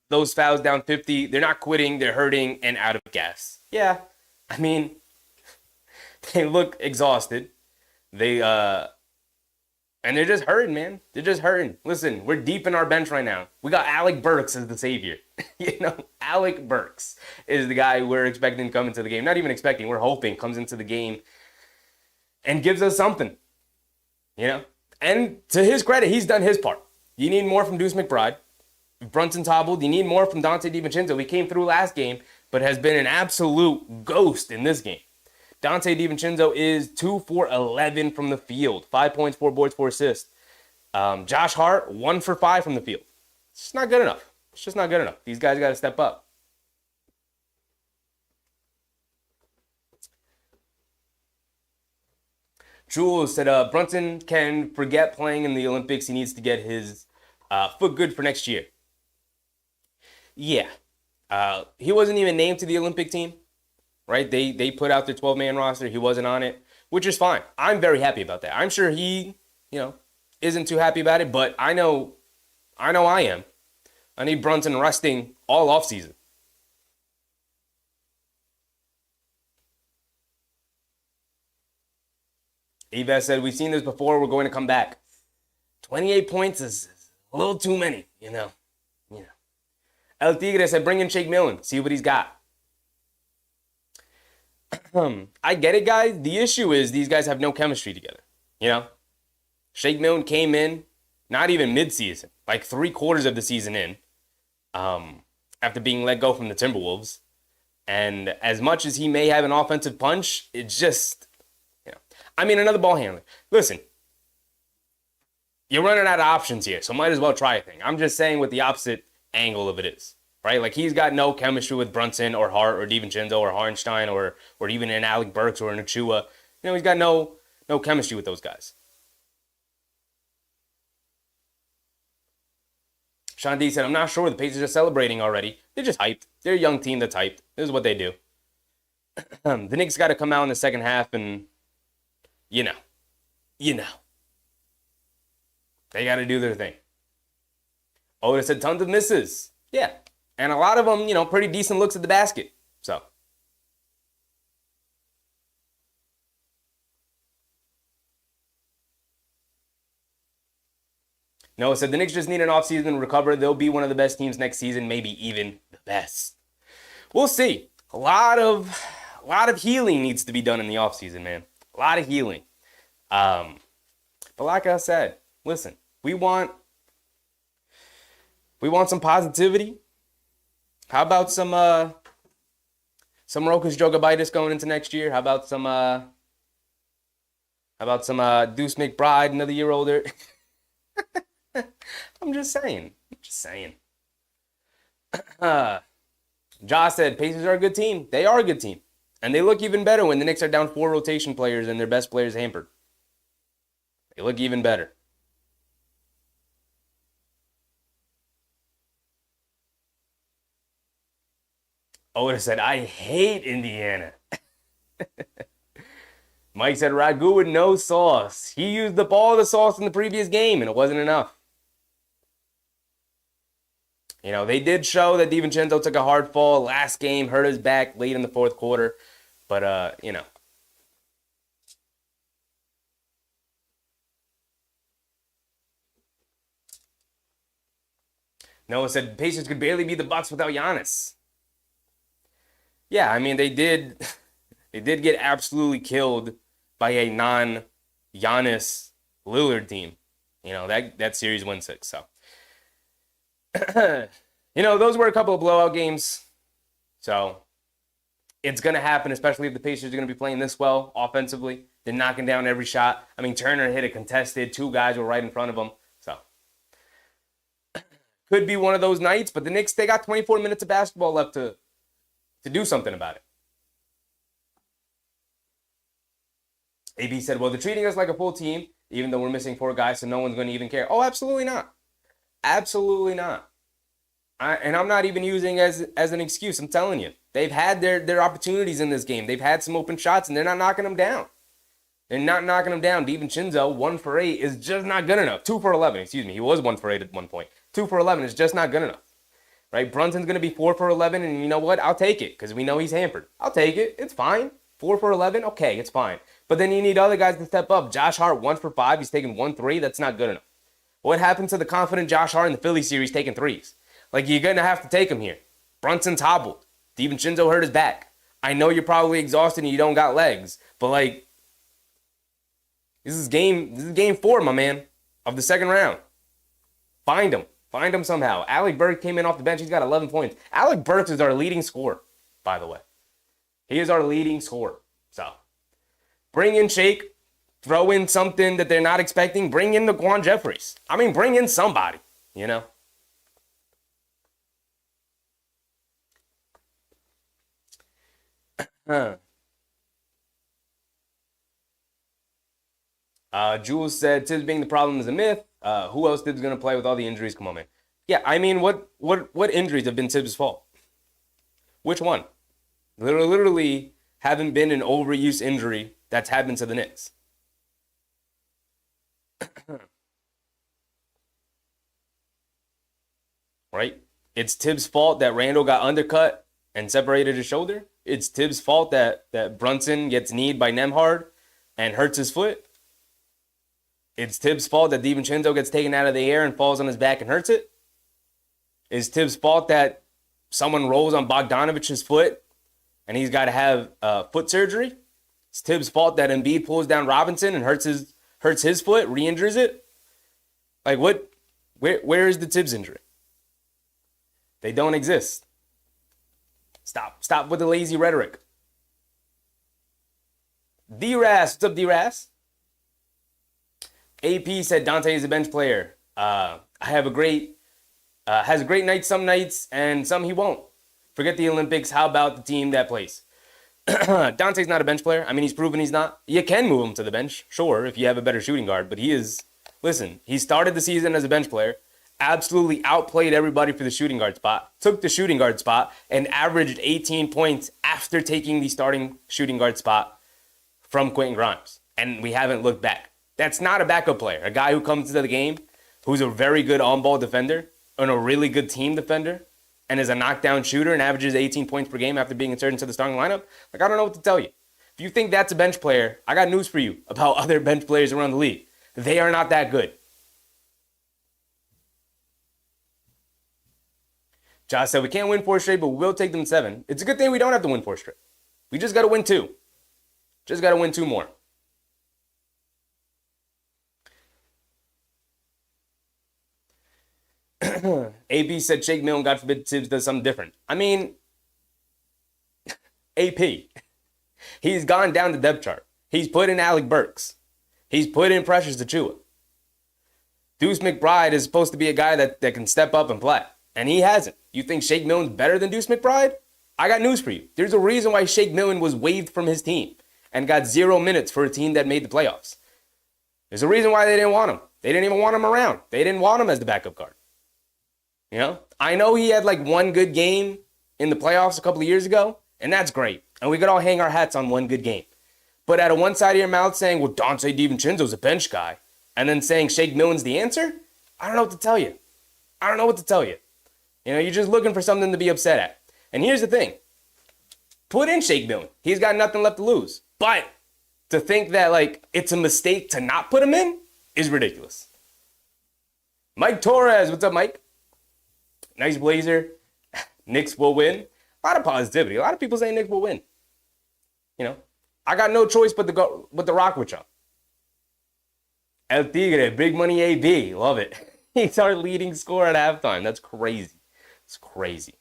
those fouls down 50. They're not quitting, they're hurting and out of gas. Yeah, I mean, they look exhausted. And they're just hurting, man. They're just hurting. Listen, we're deep in our bench right now. We got Alec Burks as the savior. Alec Burks is the guy we're expecting to come into the game. Not even expecting, we're hoping comes into the game and gives us something. And to his credit, he's done his part. You need more from Deuce McBride. Brunson's hobbled. You need more from Donte DiVincenzo. He came through last game, but has been an absolute ghost in this game. Donte DiVincenzo is 2 for 11 from the field. 5 points, 4 boards, 4 assists. Josh Hart, 1 for 5 from the field. It's just not good enough. It's just not good enough. These guys got to step up. Jules said, Brunson can forget playing in the Olympics. He needs to get his foot good for next year. Yeah. He wasn't even named to the Olympic team. Right? They put out their 12-man roster. He wasn't on it, which is fine. I'm very happy about that. I'm sure he, isn't too happy about it, but I know I am. I need Brunson resting all offseason. Yves said, we've seen this before. We're going to come back. 28 points is a little too many, El Tigre said, bring in Shake Millen. See what he's got. I get it, guys. The issue is these guys have no chemistry together, Shake Milton came in, not even midseason, like 3/4 of the season in, after being let go from the Timberwolves. And as much as he may have an offensive punch, it's just, I mean, another ball handler. Listen, you're running out of options here, so might as well try a thing. I'm just saying what the opposite angle of it is, right? Like, he's got no chemistry with Brunson or Hart or DiVincenzo or Hartenstein or even an Alec Burks or an Achua. He's got no chemistry with those guys. Sean D said, I'm not sure the Pacers are celebrating already. They're just hyped. They're a young team that's hyped. This is what they do. The Knicks got to come out in the second half and, they got to do their thing. Otis said tons of misses. Yeah. And a lot of them, pretty decent looks at the basket. So. Noah said the Knicks just need an offseason to recover. They'll be one of the best teams next season, maybe even the best. We'll see. A lot of healing needs to be done in the offseason, man. A lot of healing. But like I said, listen, we want some positivity. How about some Rokas Jogabitis going into next year? How about some Deuce McBride, another year older? I'm just saying. Josh said, Pacers are a good team. They are a good team. And they look even better when the Knicks are down 4 rotation players and their best players hampered. They look even better. Otis said, I hate Indiana. Mike said, ragu with no sauce. He used up all the sauce in the previous game, and it wasn't enough. They did show that DiVincenzo took a hard fall last game, hurt his back late in the fourth quarter. But, Noah said, Pacers could barely beat the Bucks without Giannis. Yeah, I mean, they did get absolutely killed by a non-Giannis Lillard team. That series went 6, so. Those were a couple of blowout games. So it's going to happen, especially if the Pacers are going to be playing this well offensively. They're knocking down every shot. I mean, Turner hit a contested. 2 guys were right in front of him. So could be one of those nights. But the Knicks, they got 24 minutes of basketball left to do something about it. AB said, well, they're treating us like a full team, even though we're missing 4 guys, so no one's going to even care. Oh, absolutely not. Absolutely not. And I'm not even using as an excuse. I'm telling you. They've had their opportunities in this game. They've had some open shots, and they're not knocking them down. They're not knocking them down. DiVincenzo, 1 for 8 is just not good enough. 2 for 11, excuse me. He was 1 for 8 at one point. 2 for 11 is just not good enough. Right? Brunson's going to be 4 for 11, and you know what? I'll take it because we know he's hampered. I'll take it. It's fine. 4 for 11, okay, it's fine. But then you need other guys to step up. Josh Hart, 1 for 5. He's taking 1 3. That's not good enough. What happened to the confident Josh Hart in the Philly series taking 3s? Like, you're going to have to take him here. Brunson's hobbled. DiVincenzo hurt his back. I know you're probably exhausted and you don't got legs. But, like, this is game 4, my man, of the second round. Find him. Find him somehow. Alec Burks came in off the bench. He's got 11 points. Alec Burks is our leading scorer, by the way. He is our leading scorer. So, bring in Shake. Throw in something that they're not expecting. Bring in the Quan Jeffries. I mean, bring in somebody, Jules said, Tibbs being the problem is a myth. Who else Tibbs going to play with all the injuries? Come on, man. Yeah, I mean, what injuries have been Tibbs' fault? Which one? Literally haven't been an overuse injury that's happened to the Knicks. Right? It's Tibbs' fault that Randle got undercut and separated his shoulder. It's Tibbs' fault that Brunson gets kneed by Nembhard and hurts his foot. It's Tibbs' fault that DiVincenzo gets taken out of the air and falls on his back and hurts it. It's Tibbs' fault that someone rolls on Bogdanovich's foot and he's got to have foot surgery. It's Tibbs' fault that Embiid pulls down Robinson and hurts hurts his foot, re-injures it. Like what? Where is the Tibbs injury? They don't exist. Stop with the lazy rhetoric. D-Ras, what's up, D-Ras? AP said Dante is a bench player. Has a great night some nights, and some he won't. Forget the Olympics. How about the team that plays? Dante's not a bench player. I mean, he's proven he's not. You can move him to the bench, sure, if you have a better shooting guard. But he started the season as a bench player, absolutely outplayed everybody for the shooting guard spot, took the shooting guard spot, and averaged 18 points after taking the starting shooting guard spot from Quentin Grimes. And we haven't looked back. That's not a backup player. A guy who comes into the game, who's a very good on-ball defender and a really good team defender, and is a knockdown shooter and averages 18 points per game after being inserted into the starting lineup. Like, I don't know what to tell you. If you think that's a bench player, I got news for you about other bench players around the league. They are not that good. Josh said, we can't win 4 straight, but we will take them 7. It's a good thing we don't have to win 4 straight. We just got to win 2. Just got to win 2 more. AP said Shake Milton, God forbid Tibbs does something different. I mean, AP, he's gone down the depth chart. He's put in Alec Burks. He's put in Precious Achiuwa. Deuce McBride is supposed to be a guy that can step up and play, and he hasn't. You think Shake Milton's better than Deuce McBride? I got news for you. There's a reason why Shake Milton was waived from his team and got 0 minutes for a team that made the playoffs. There's a reason why they didn't want him. They didn't even want him around. They didn't want him as the backup guard. You know, I know he had like one good game in the playoffs a couple of years ago, and that's great. And we could all hang our hats on one good game. But out of one side of your mouth saying, well, Dante DiVincenzo's a bench guy, and then saying Shake Milton's the answer, I don't know what to tell you. You know, you're just looking for something to be upset at. And here's the thing. Put in Shake Milton. He's got nothing left to lose. But to think that, like, it's a mistake to not put him in is ridiculous. Mike Torres, what's up, Mike? Nice blazer. Knicks will win. A lot of positivity. A lot of people say Knicks will win. You know, I got no choice but to go with the rock with y'all. El Tigre, big money AB. Love it. He's our leading scorer at halftime. That's crazy. It's crazy.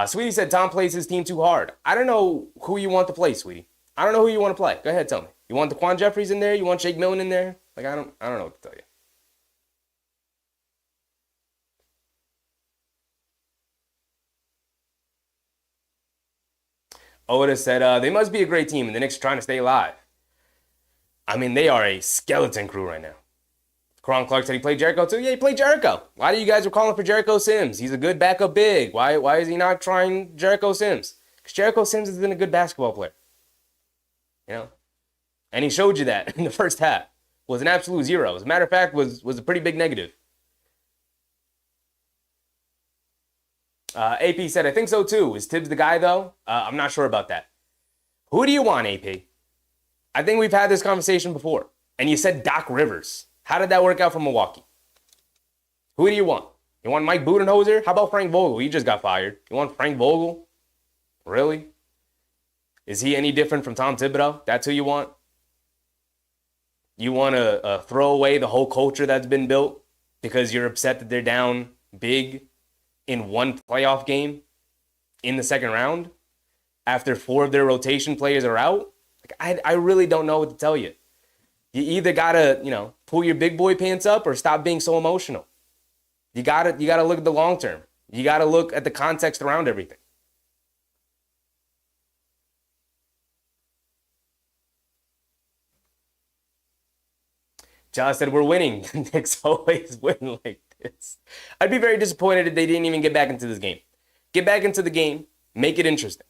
Sweetie said Tom plays his team too hard. I don't know who you want to play, Sweetie. I don't know who you want to play. Go ahead, tell me. You want DeQuan Jeffries in there? You want Shake Milton in there? Like, I don't know what to tell you. Oda said, they must be a great team, and the Knicks are trying to stay alive. I mean, they are a skeleton crew right now. Karan Clark said he played Jericho too. Yeah, he played Jericho. A lot of you guys were calling for Jericho Sims. He's a good backup big. Why is he not trying Jericho Sims? Because Jericho Sims has been a good basketball player. You know? And he showed you that in the first half. Was an absolute zero. As a matter of fact, was a pretty big negative. AP said, I think so too. Is Tibbs the guy, though? I'm not sure about that. Who do you want, AP? I think we've had this conversation before. And you said Doc Rivers. How did that work out for Milwaukee? Who do you want? You want Mike Budenholzer? How about Frank Vogel? He just got fired. You want Frank Vogel? Really? Is he any different from Tom Thibodeau? That's who you want? You want to throw away the whole culture that's been built because you're upset that they're down big in one playoff game in the second round after 4 of their rotation players are out? Like, I really don't know what to tell you. You either gotta, pull your big boy pants up or stop being so emotional. You gotta look at the long term. You gotta look at the context around everything. Josh said, we're winning. The Knicks always win like this. I'd be very disappointed if they didn't even get back into this game. Get back into the game. Make it interesting.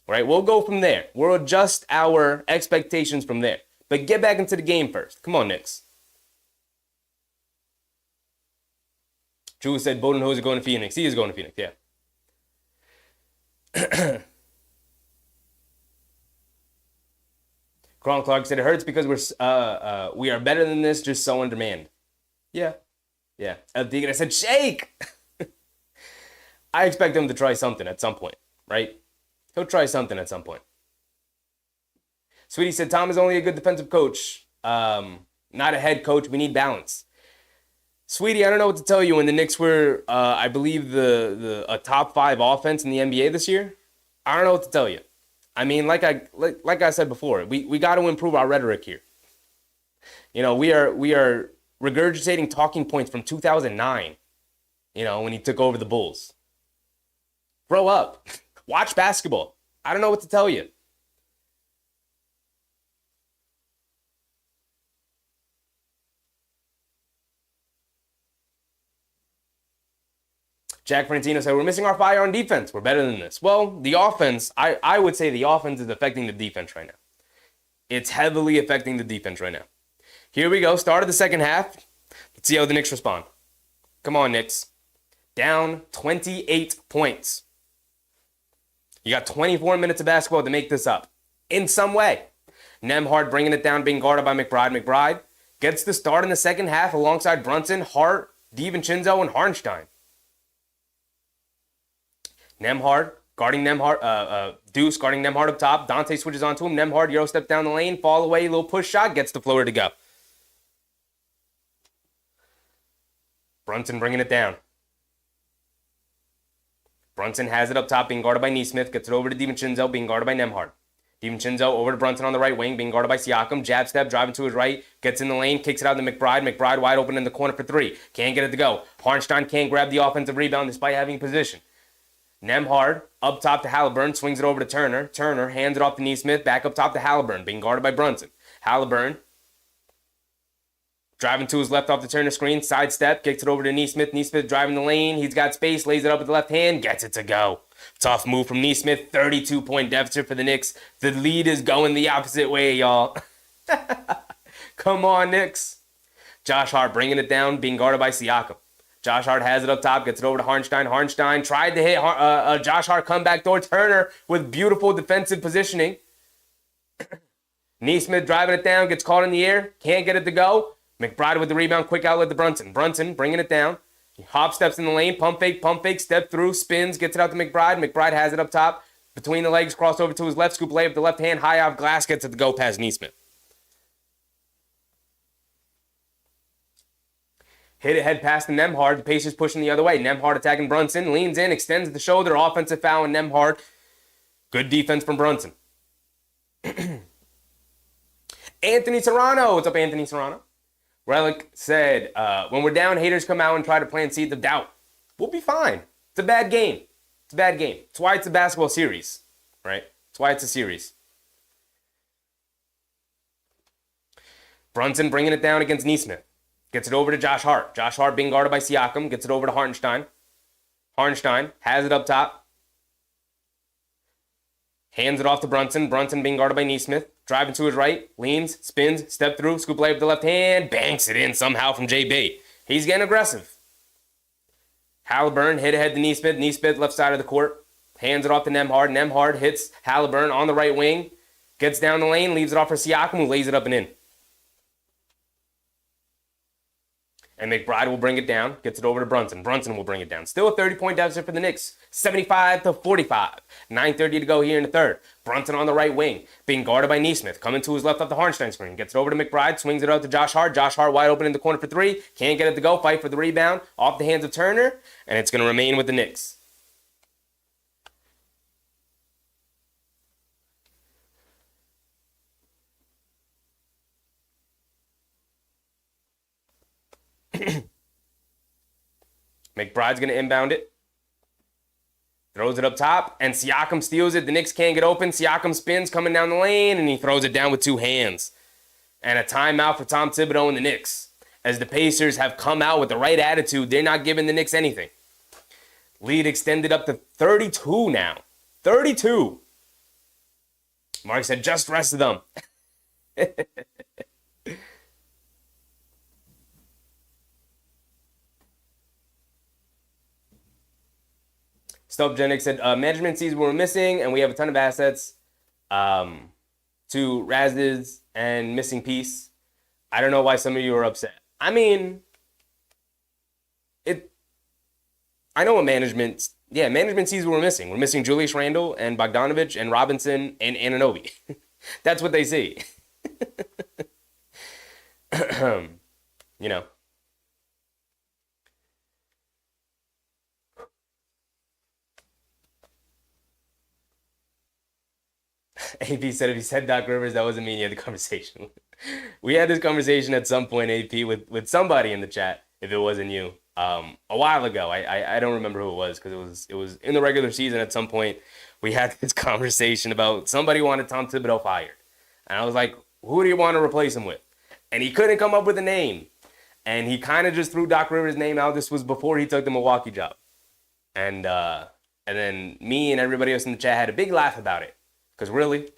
All right, we'll go from there. We'll adjust our expectations from there. But get back into the game first. Come on, Knicks. Drew said Budenholzer going to Phoenix. He is going to Phoenix, yeah. Karan Clark said it hurts because we are better than this, just so in demand. Yeah. El Deegan, I said shake. I expect him to try something at some point, right? He'll try something at some point. Sweetie said, Tom is only a good defensive coach, not a head coach. We need balance. Sweetie, I don't know what to tell you. When the Knicks were, I believe, a top 5 offense in the NBA this year, I don't know what to tell you. I mean, like I said before, we got to improve our rhetoric here. You know, we are regurgitating talking points from 2009. You know, when he took over the Bulls. Grow up. Watch basketball. I don't know what to tell you. Jack Frantino said, we're missing our fire on defense. We're better than this. Well, the offense, I would say the offense is affecting the defense right now. It's heavily affecting the defense right now. Here we go. Start of the second half. Let's see how the Knicks respond. Come on, Knicks. Down 28 points. You got 24 minutes of basketball to make this up in some way. Nembhard bringing it down, being guarded by McBride. McBride gets the start in the second half alongside Brunson, Hart, DiVincenzo, and Hartenstein. Nembhard guarding Nembhard, Deuce guarding Nembhard up top. Dante switches onto him. Nembhard Euro step down the lane, fall away, little push shot, gets the floater to go. Brunson bringing it down. Brunson has it up top, being guarded by Nesmith. Gets it over to DiVincenzo, being guarded by Nembhard. DiVincenzo over to Brunson on the right wing, being guarded by Siakam. Jab step, driving to his right. Gets in the lane, kicks it out to McBride. McBride wide open in the corner for 3. Can't get it to go. Hartenstein can't grab the offensive rebound despite having position. Nembhard up top to Haliburton, swings it over to Turner. Turner hands it off to Nesmith, back up top to Haliburton, being guarded by Brunson. Haliburton driving to his left off the Turner screen, sidestep, kicks it over to Nesmith. Nesmith driving the lane, he's got space, lays it up with the left hand, gets it to go. Tough move from Nesmith, 32-point deficit for the Knicks. The lead is going the opposite way, y'all. Come on, Knicks. Josh Hart bringing it down, being guarded by Siakam. Josh Hart has it up top, gets it over to Hartenstein. Hartenstein tried to hit Josh Hart comeback door. Turner with beautiful defensive positioning. Nesmith driving it down, gets caught in the air, can't get it to go. McBride with the rebound, quick outlet to Brunson. Brunson bringing it down. He hop steps in the lane, pump fake, step through, spins, gets it out to McBride. McBride has it up top, between the legs, cross over to his left, scoop layup with the left hand, high off glass, gets it to go past Nesmith. Hit it head past to Nembhard. The Pacers pushing the other way. Nembhard attacking Brunson. Leans in, extends the shoulder. Offensive foul on Nembhard. Good defense from Brunson. Anthony Serrano. What's up, Anthony Serrano? Relic said, when we're down, haters come out and try to plant seeds of doubt. We'll be fine. It's a bad game. It's a bad game. That's why it's a basketball series, right? That's why it's a series. Brunson bringing it down against Nesmith. Gets it over to Josh Hart. Josh Hart being guarded by Siakam. Gets it over to Hartenstein. Hartenstein has it up top. Hands it off to Brunson. Brunson being guarded by Nesmith. Driving to his right. Leans, spins, step through, scoop layup with the left hand. Banks it in somehow from JB. He's getting aggressive. Haliburton hit ahead to Nesmith. Nesmith left side of the court. Hands it off to Nembhard. Nembhard hits Haliburton on the right wing. Gets down the lane. Leaves it off for Siakam, who lays it up and in. And McBride will bring it down, gets it over to Brunson. Brunson will bring it down. Still a 30-point deficit for the Knicks, 75-45. 9:30 to go here in the third. Brunson on the right wing, being guarded by Nesmith. Coming to his left off the Hartenstein screen. Gets it over to McBride, swings it out to Josh Hart. Josh Hart wide open in the corner for 3. Can't get it to go, fight for the rebound. Off the hands of Turner, and it's going to remain with the Knicks. McBride's going to inbound it. Throws it up top, and Siakam steals it. The Knicks can't get open. Siakam spins coming down the lane, and he throws it down with 2 hands. And a timeout for Tom Thibodeau and the Knicks. As the Pacers have come out with the right attitude, they're not giving the Knicks anything. Lead extended up to 32 now. 32. Mark said, just rest of them. Stubjenic said, management sees what we're missing, and we have a ton of assets to Raz's and missing piece. I don't know why some of you are upset. I mean, I know what management sees what we're missing. We're missing Julius Randle and Bogdanovich and Robinson and Anunoby. That's what they see. You know. AP said if he said Doc Rivers, that wasn't me. He had the conversation. We had this conversation at some point, AP, with somebody in the chat, if it wasn't you, a while ago. I don't remember who it was because it was in the regular season at some point. We had this conversation about somebody wanted Tom Thibodeau fired. And I was like, who do you want to replace him with? And he couldn't come up with a name. And he kind of just threw Doc Rivers' name out. This was before he took the Milwaukee job. And then me and everybody else in the chat had a big laugh about it. Because really?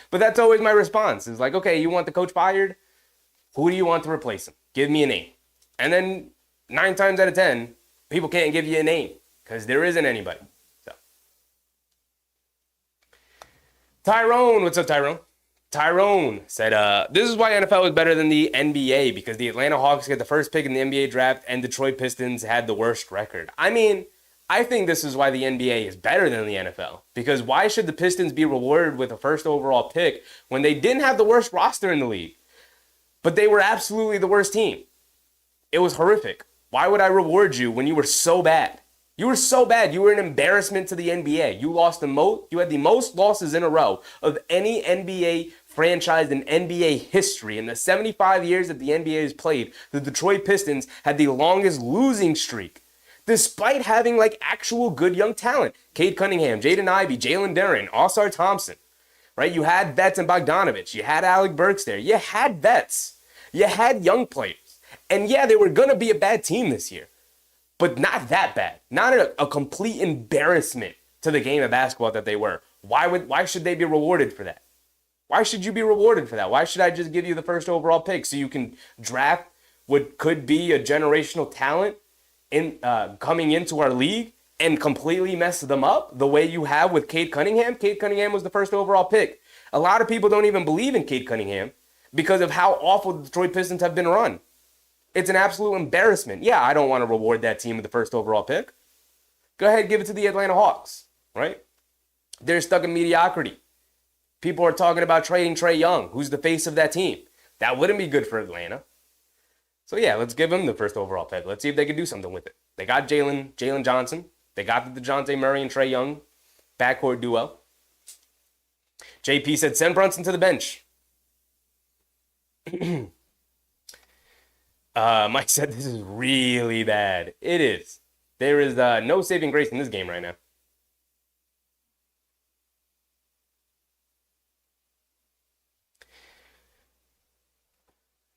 But that's always my response. It's like, okay, you want the coach fired? Who do you want to replace him? Give me a name. And then 9 times out of 10, people can't give you a name because there isn't anybody. So, Tyrone, what's up, Tyrone? Tyrone said, this is why NFL is better than the NBA because the Atlanta Hawks get the first pick in the NBA draft and Detroit Pistons had the worst record. I mean, I think this is why the NBA is better than the NFL. Because why should the Pistons be rewarded with a first overall pick when they didn't have the worst roster in the league? But they were absolutely the worst team. It was horrific. Why would I reward you when you were so bad? You were so bad. You were an embarrassment to the NBA. You lost you had the most losses in a row of any NBA franchise in NBA history. In the 75 years that the NBA has played, the Detroit Pistons had the longest losing streak. Despite having like actual good young talent. Cade Cunningham, Jaden Ivey, Jalen Duren, Oscar Thompson, right? You had vets in Bogdanovich. You had Alec Burks there. You had vets. You had young players. And yeah, they were going to be a bad team this year. But not that bad. Not a complete embarrassment to the game of basketball that they were. Why should they be rewarded for that? Why should you be rewarded for that? Why should I just give you the first overall pick so you can draft what could be a generational talent in coming into our league and completely mess them up the way you have with Cade Cunningham? Cade Cunningham was the first overall pick. A lot of people don't even believe in Cade Cunningham because of how awful the Detroit Pistons have been run. It's an absolute embarrassment. Yeah, I don't want to reward that team with the first overall pick. Go ahead, give it to the Atlanta Hawks, right? They're stuck in mediocrity. People are talking about trading Trae Young, who's the face of that team. That wouldn't be good for Atlanta. So yeah, let's give them the first overall pick. Let's see if they can do something with it. They got Jalen Johnson. They got the DeJounte Murray and Trae Young backcourt duo. JP said, send Brunson to the bench. Mike said, this is really bad. It is. There is no saving grace in this game right now.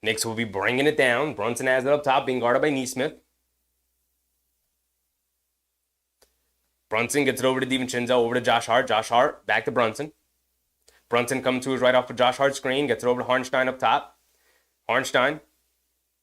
Knicks will be bringing it down. Brunson has it up top, being guarded by Nesmith. Brunson gets it over to DiVincenzo, over to Josh Hart. Josh Hart, back to Brunson. Brunson comes to his right off of Josh Hart's screen, gets it over to Hartenstein up top. Hartenstein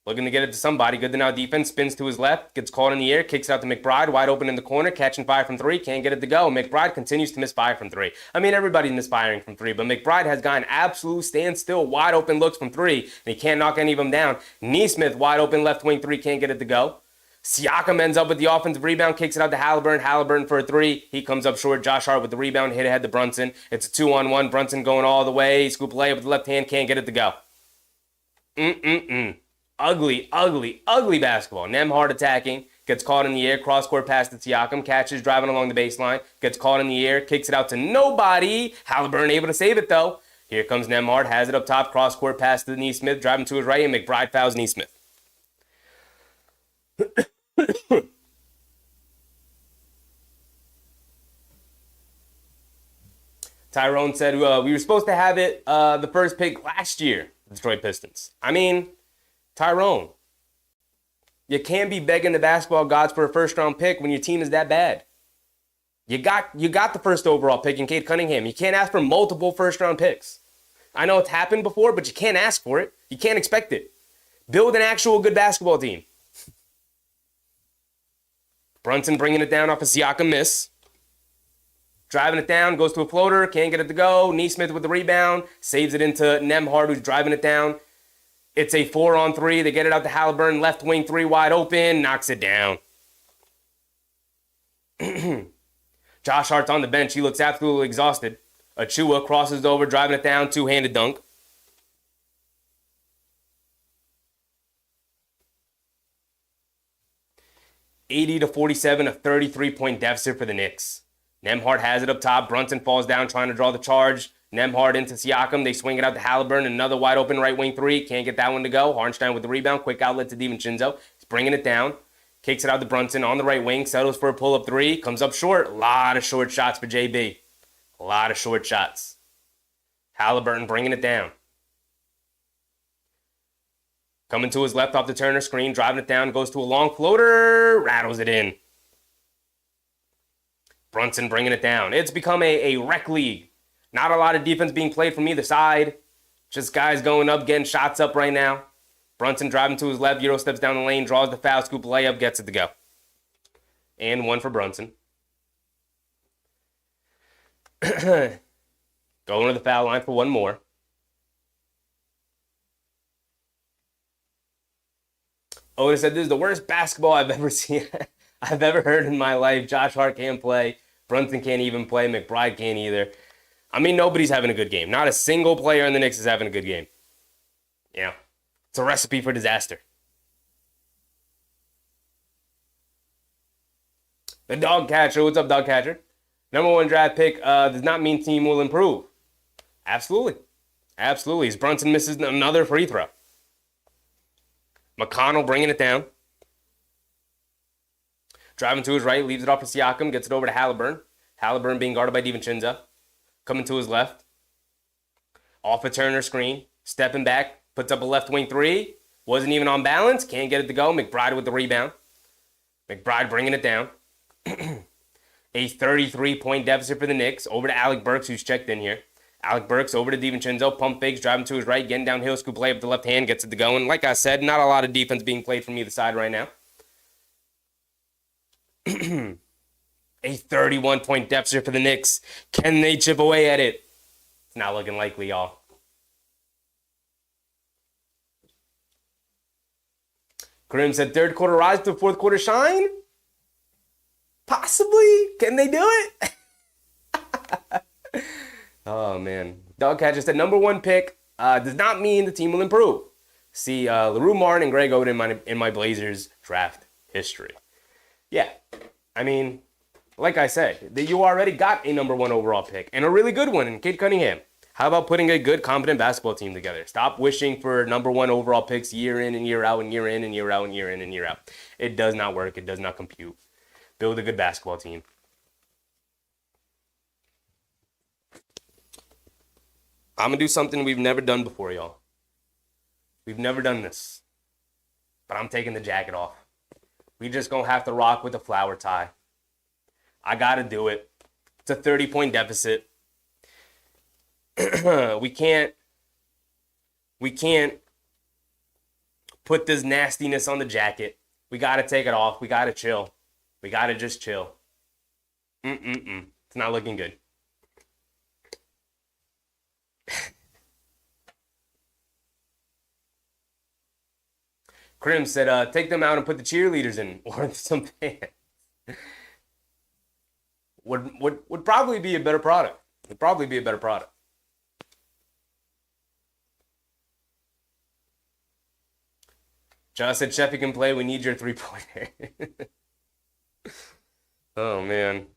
looking to get it to somebody. Good to now defense, spins to his left, gets caught in the air, kicks it out to McBride, wide open in the corner, catching 5 from 3, can't get it to go. McBride continues to miss 5 from 3. I mean, everybody's misfiring from 3, but McBride has gotten absolute standstill, wide open looks from 3, and he can't knock any of them down. Nesmith, wide open left wing 3, can't get it to go. Siakam ends up with the offensive rebound, kicks it out to Haliburton. Haliburton for a 3. He comes up short. Josh Hart with the rebound, hit ahead to Brunson. It's a 2-on-1. Brunson going all the way. Scoop layup with the left hand, can't get it to go. Ugly, ugly, ugly basketball. Nembhard attacking, gets caught in the air, cross-court pass to Siakam, catches, driving along the baseline, gets caught in the air, kicks it out to nobody. Haliburton able to save it, though. Here comes Nembhard, has it up top, cross-court pass to Nesmith, driving to his right, and McBride fouls Nesmith. Tyrone said, we were supposed to have it the first pick last year, the Detroit Pistons. I mean, Tyrone, you can't be begging the basketball gods for a first-round pick when your team is that bad. You got the first overall pick in Cade Cunningham. You can't ask for multiple first-round picks. I know it's happened before, but you can't ask for it. You can't expect it. Build an actual good basketball team. Brunson bringing it down off a Siakam miss. Driving it down, goes to a floater, can't get it to go. Nesmith with the rebound, saves it into Nembhard, who's driving it down. It's a 4-on-3. They get it out to Haliburton, left wing 3 wide open, knocks it down. Josh Hart's on the bench. He looks absolutely exhausted. Achua crosses over, driving it down, two-handed dunk. $80-47, a 33-point deficit for the Knicks. Nembhard has it up top. Brunson falls down trying to draw the charge. Nembhard into Siakam. They swing it out to Haliburton. Another wide open right wing three. Can't get that one to go. Harnstein with the rebound. Quick outlet to DiVincenzo. He's bringing it down. Kicks it out to Brunson on the right wing. Settles for a pull-up three. Comes up short. A lot of short shots for JB. A lot of short shots. Haliburton bringing it down. Coming to his left off the Turner screen. Driving it down. Goes to a long floater. Rattles it in. Brunson bringing it down. It's become a rec league. Not a lot of defense being played from either side. Just guys going up, getting shots up right now. Brunson driving to his left. Euro steps down the lane, draws the foul, scoop layup, gets it to go. And one for Brunson. Going to the foul line for one more. Oda said, this is the worst basketball I've ever seen. I've ever heard in my life. Josh Hart can't play. Brunson can't even play. McBride can't either. I mean, nobody's having a good game. Not a single player in the Knicks is having a good game. Yeah. It's a recipe for disaster. The dog catcher. What's up, dog catcher? Number one draft pick does not mean team will improve. Absolutely. Absolutely. As Brunson misses another free throw. McConnell bringing it down. Driving to his right, leaves it off for Siakam, gets it over to Haliburton. Haliburton being guarded by DiVincenzo. Coming to his left. Off a Turner screen. Stepping back. Puts up a left wing three. Wasn't even on balance. Can't get it to go. McBride with the rebound. McBride bringing it down. A 33-point deficit for the Knicks. Over to Alec Burks, who's checked in here. Alec Burks over to DiVincenzo. Pump fakes, driving to his right, getting downhill. Scoop play up the left hand, gets it to go. And like I said, not a lot of defense being played from either side right now. A 31-point deficit for the Knicks. Can they chip away at it? It's not looking likely, y'all. Kareem said third quarter rise to fourth quarter shine? Possibly. Can they do it? Oh, man. Dogcatcher said number one pick does not mean the team will improve. See LaRue Martin and Greg Oden in my Blazers draft history. Yeah. I mean, like I said, you already got a number one overall pick and a really good one in Cade Cunningham. How about putting a good, competent basketball team together? Stop wishing for number one overall picks year in and year out and year in and year out and year in and year out. It does not work. It does not compute. Build a good basketball team. I'm going to do something we've never done before, y'all. We've never done this. But I'm taking the jacket off. We just going to have to rock with a flower tie. I got to do it. It's a 30-point deficit. We can't put this nastiness on the jacket. We got to take it off. We got to chill. We got to just chill. It's not looking good. Krim said, take them out and put the cheerleaders in or some fans. Would probably be a better product. Would probably be a better product. Josh said, Sheffy can play. We need your three-pointer. Oh, man.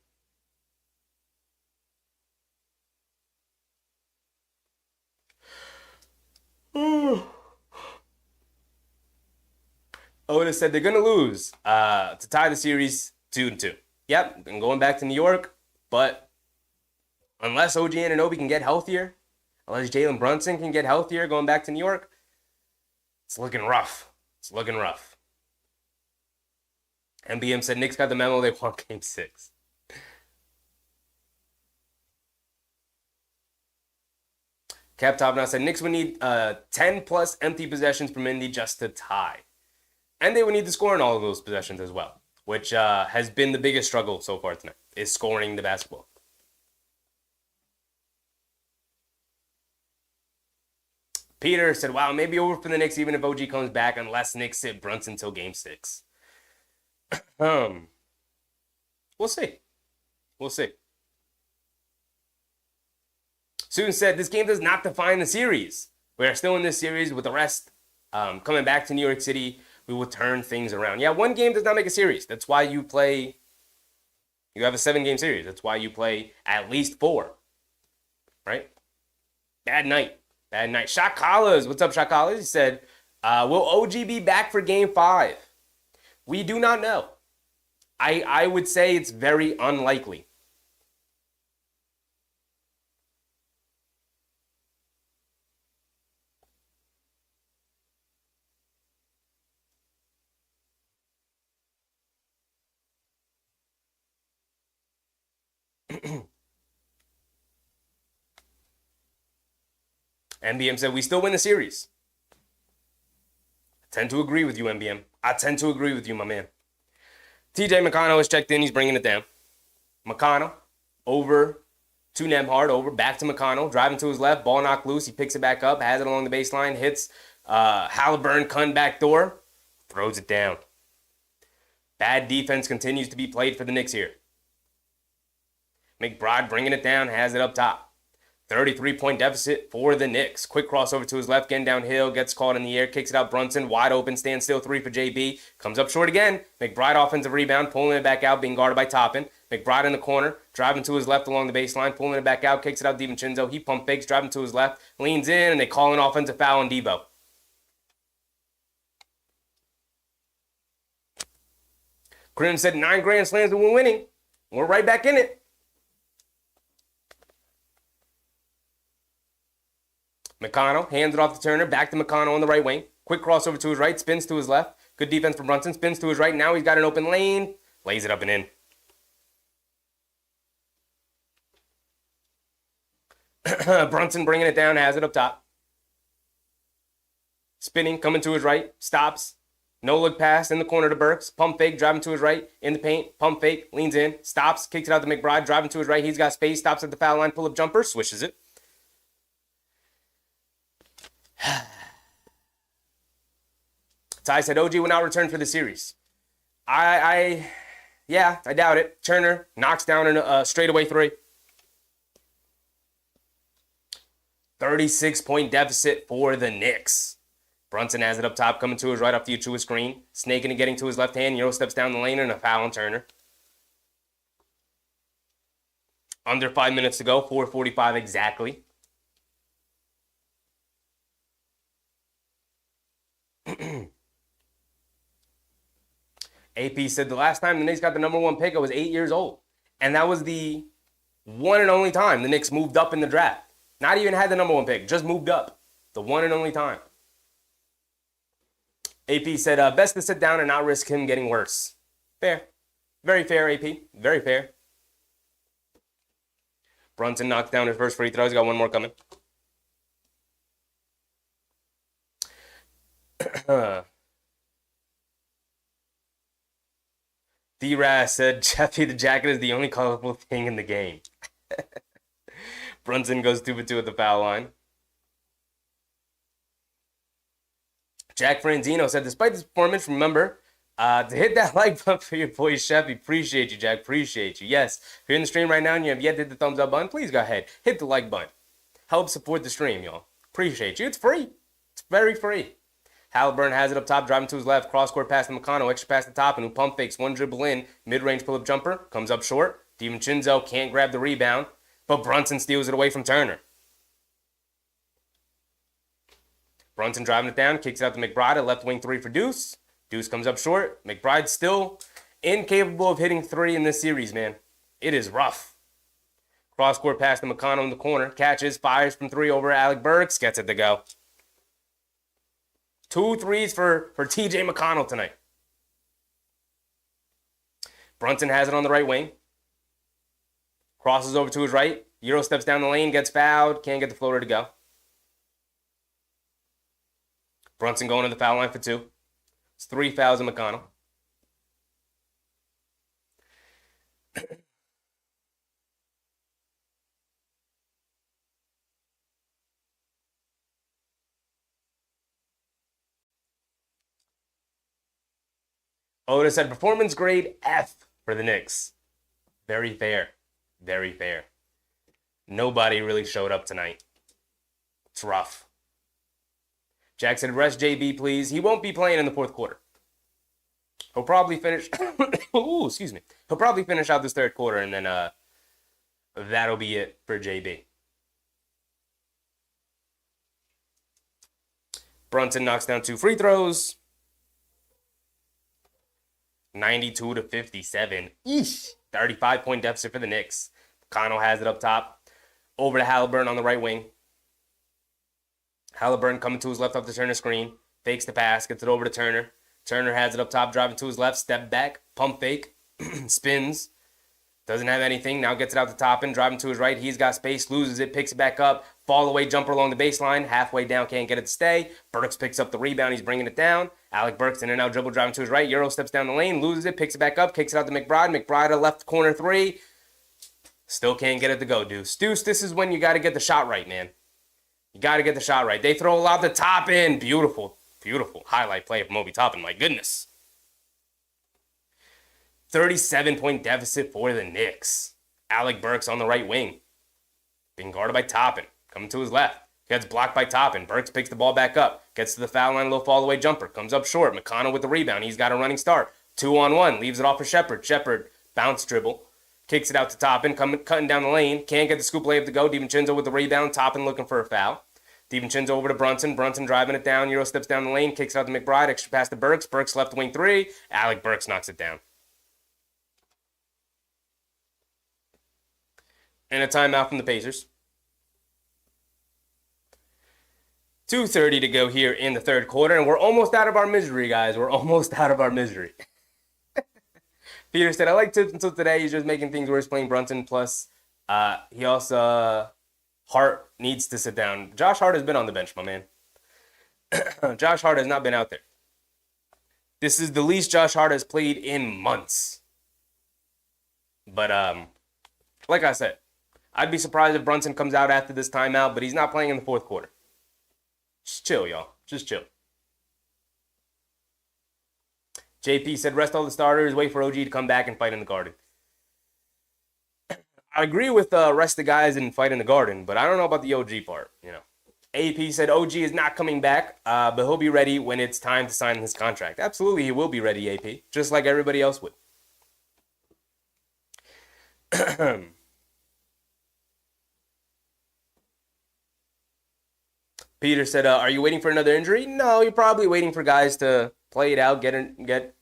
Oda said they're going to lose to tie the series 2-2. Yep, and going back to New York, but unless OG Anunoby can get healthier, unless Jalen Brunson can get healthier going back to New York, it's looking rough. It's looking rough. MBM said Knicks got the memo. They won Game 6. Cap Top now said Knicks would need 10 plus empty possessions from Indy just to tie. And they would need to score in all of those possessions as well, which has been the biggest struggle so far tonight, is scoring the basketball. Peter said, wow, maybe over for the Knicks even if OG comes back unless Knicks sit Brunson until Game 6. We'll see. We'll see. Susan said, this game does not define the series. We are still in this series with the rest coming back to New York City. We will turn things around. Yeah, one game does not make a series. That's why you have a 7-game series. That's why you play at least 4, right? Bad night. Shot Collins. What's up, Shot Collins? He said, will OG be back for game 5? We do not know. I would say it's very unlikely. MBM said, we still win the series. I tend to agree with you, MBM. I tend to agree with you, my man. TJ McConnell has checked in. He's bringing it down. McConnell over to Nembhard, over back to McConnell, driving to his left, ball knocked loose. He picks it back up, has it along the baseline, hits Haliburton, Kun back door, throws it down. Bad defense continues to be played for the Knicks here. McBride bringing it down, has it up top. 33-point deficit for the Knicks. Quick crossover to his left, getting downhill, gets caught in the air, kicks it out. Brunson, wide open, standstill 3 for JB. Comes up short again. McBride offensive rebound, pulling it back out, being guarded by Toppin. McBride in the corner, driving to his left along the baseline, pulling it back out, kicks it out. DiVincenzo, he pump fakes, driving to his left, leans in, and they call an offensive foul on Devo. Grim said 9 grand slams and we're winning. We're right back in it. McConnell hands it off to Turner, back to McConnell on the right wing. Quick crossover to his right, spins to his left. Good defense from Brunson, spins to his right. Now he's got an open lane, lays it up and in. Brunson bringing it down, has it up top. Spinning, coming to his right, stops. No look pass in the corner to Burks. Pump fake, driving to his right, in the paint. Pump fake, leans in, stops, kicks it out to McBride, driving to his right. He's got space, stops at the foul line, pull-up jumper, swishes it. Ty said OG will not return for the series. I doubt it. Turner knocks down a straightaway 3. 36-point deficit for the Knicks. Brunson has it up top, coming to his right off the Achua screen. Snaking and getting to his left hand. Euro steps down the lane and a foul on Turner. Under 5 minutes to go, 4:45 exactly. AP said the last time the Knicks got the number 1 pick, I was 8 years old. And that was the one and only time the Knicks moved up in the draft. Not even had the number 1 pick, just moved up. The one and only time. AP said, best to sit down and not risk him getting worse. Fair. Very fair, AP. Very fair. Brunson knocked down his first free throw. He's got one more coming. D-Raz said, Jeffy, the jacket is the only colorful thing in the game. Brunson goes 2 for 2 at the foul line. Jack Franzino said, despite this performance, remember to hit that like button for your boy Chefy. Appreciate you, Jack. Appreciate you. Yes, if you're in the stream right now and you have yet to hit the thumbs up button, please go ahead. Hit the like button. Help support the stream, y'all. Appreciate you. It's free. It's very free. Haliburton has it up top, driving to his left. Cross-court pass to McConnell. Extra pass to Toppin, who pump fakes. One dribble in. Mid-range pull-up jumper. Comes up short. DiVincenzo can't grab the rebound. But Brunson steals it away from Turner. Brunson driving it down. Kicks it out to McBride. A left wing 3 for Deuce. Deuce comes up short. McBride still incapable of hitting 3 in this series, man. It is rough. Cross-court pass to McConnell in the corner. Catches. Fires from 3 over Alec Burks. Gets it to go. 2 threes for TJ McConnell tonight. Brunson has it on the right wing. Crosses over to his right. Euro steps down the lane, gets fouled. Can't get the floater to go. Brunson going to the foul line for 2. It's 3 fouls in McConnell. Otis said performance grade F for the Knicks. Very fair. Very fair. Nobody really showed up tonight. It's rough. Jack said, rest JB, please. He won't be playing in the fourth quarter. He'll probably finish. Ooh, excuse me. He'll probably finish out this third quarter, and then that'll be it for JB. Brunson knocks down 2 free throws. 92-57. Eesh. 35-point deficit for the Knicks. McConnell has it up top. Over to Haliburton on the right wing. Haliburton coming to his left off the Turner screen. Fakes the pass. Gets it over to Turner. Turner has it up top, driving to his left. Step back. Pump fake. Spins. Doesn't have anything. Now gets it out the top and driving to his right. He's got space. Loses it. Picks it back up. Fall away jumper along the baseline. Halfway down. Can't get it to stay. Burks picks up the rebound. He's bringing it down. Alec Burks in and out dribble driving to his right. Euro steps down the lane. Loses it. Picks it back up. Kicks it out to McBride. McBride a left corner 3. Still can't get it to go, Deuce. Deuce, this is when you got to get the shot right, man. You got to get the shot right. They throw out the top in. Beautiful. Beautiful highlight play from Obi Toppin. My goodness. 37-point deficit for the Knicks. Alec Burks on the right wing. Being guarded by Toppin. Coming to his left. Gets blocked by Toppin. Burks picks the ball back up. Gets to the foul line, low fall away jumper. Comes up short. McConnell with the rebound. He's got a running start. 2-on-1. Leaves it off for Shepard. Shepard bounce dribble. Kicks it out to Toppin. Cutting down the lane. Can't get the scoop layup to go. DiVincenzo with the rebound. Toppin looking for a foul. DiVincenzo over to Brunson. Brunson driving it down. Euro steps down the lane. Kicks it out to McBride. Extra pass to Burks. Burks left wing 3. Alec Burks knocks it down. And a timeout from the Pacers. 2:30 to go here in the third quarter, and we're almost out of our misery, guys. We're almost out of our misery. Peter said, I like Tips until today. He's just making things worse playing Brunson. Plus, he also, Hart needs to sit down. Josh Hart has been on the bench, my man. Josh Hart has not been out there. This is the least Josh Hart has played in months. But, like I said, I'd be surprised if Brunson comes out after this timeout, but he's not playing in the fourth quarter. Just chill, y'all. Just chill. JP said, rest all the starters, wait for OG to come back and fight in the Garden. I agree with rest the guys and fight in the Garden, but I don't know about the OG part, you know. AP said OG is not coming back, but he'll be ready when it's time to sign his contract. Absolutely, he will be ready, AP, just like everybody else would. Peter said, are you waiting for another injury? No, you're probably waiting for guys to play it out, get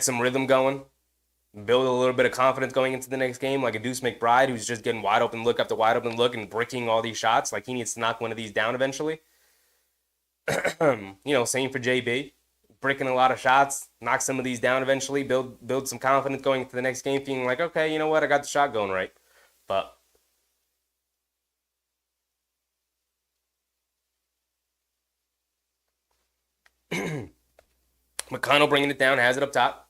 some rhythm going, build a little bit of confidence going into the next game, like a Deuce McBride who's just getting wide open look after wide open look and bricking all these shots. Like, he needs to knock one of these down eventually. Same for JB. Bricking a lot of shots, knock some of these down eventually, build some confidence going into the next game, feeling like, okay, you know what, I got the shot going right. But McConnell bringing it down, has it up top.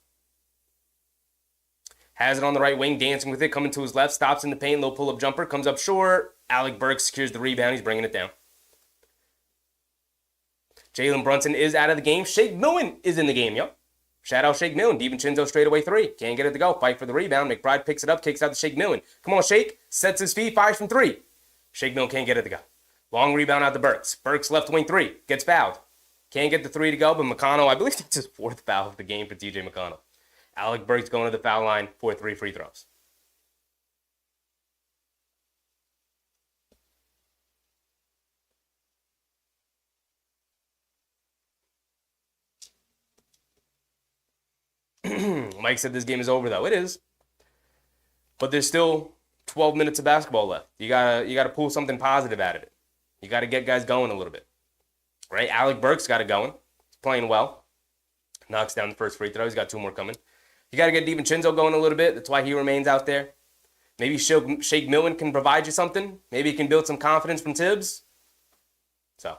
Has it on the right wing, dancing with it, coming to his left, stops in the paint, low pull-up jumper, comes up short. Alec Burks secures the rebound, he's bringing it down. Jalen Brunson is out of the game. Shake Millen is in the game, yep. Shout out Shake Millen. DiVincenzo straightaway 3. Can't get it to go. Fight for the rebound. McBride picks it up, kicks out to Shake Millen. Come on, Shake. Sets his feet, fires from 3. Shake Millen can't get it to go. Long rebound out to Burks. Burks left wing 3. Gets fouled. Can't get the 3 to go, but McConnell, I believe that's his 4th foul of the game for TJ McConnell. Alec Burks going to the foul line for 3 free throws. Mike said this game is over, though. It is. But there's still 12 minutes of basketball left. You gotta pull something positive out of it. You got to get guys going a little bit. Right? Alec Burks got it going. He's playing well. Knocks down the first free throw. He's got 2 more coming. You got to get DiVincenzo going a little bit. That's why he remains out there. Maybe Shake Millen can provide you something. Maybe he can build some confidence from Tibbs. So,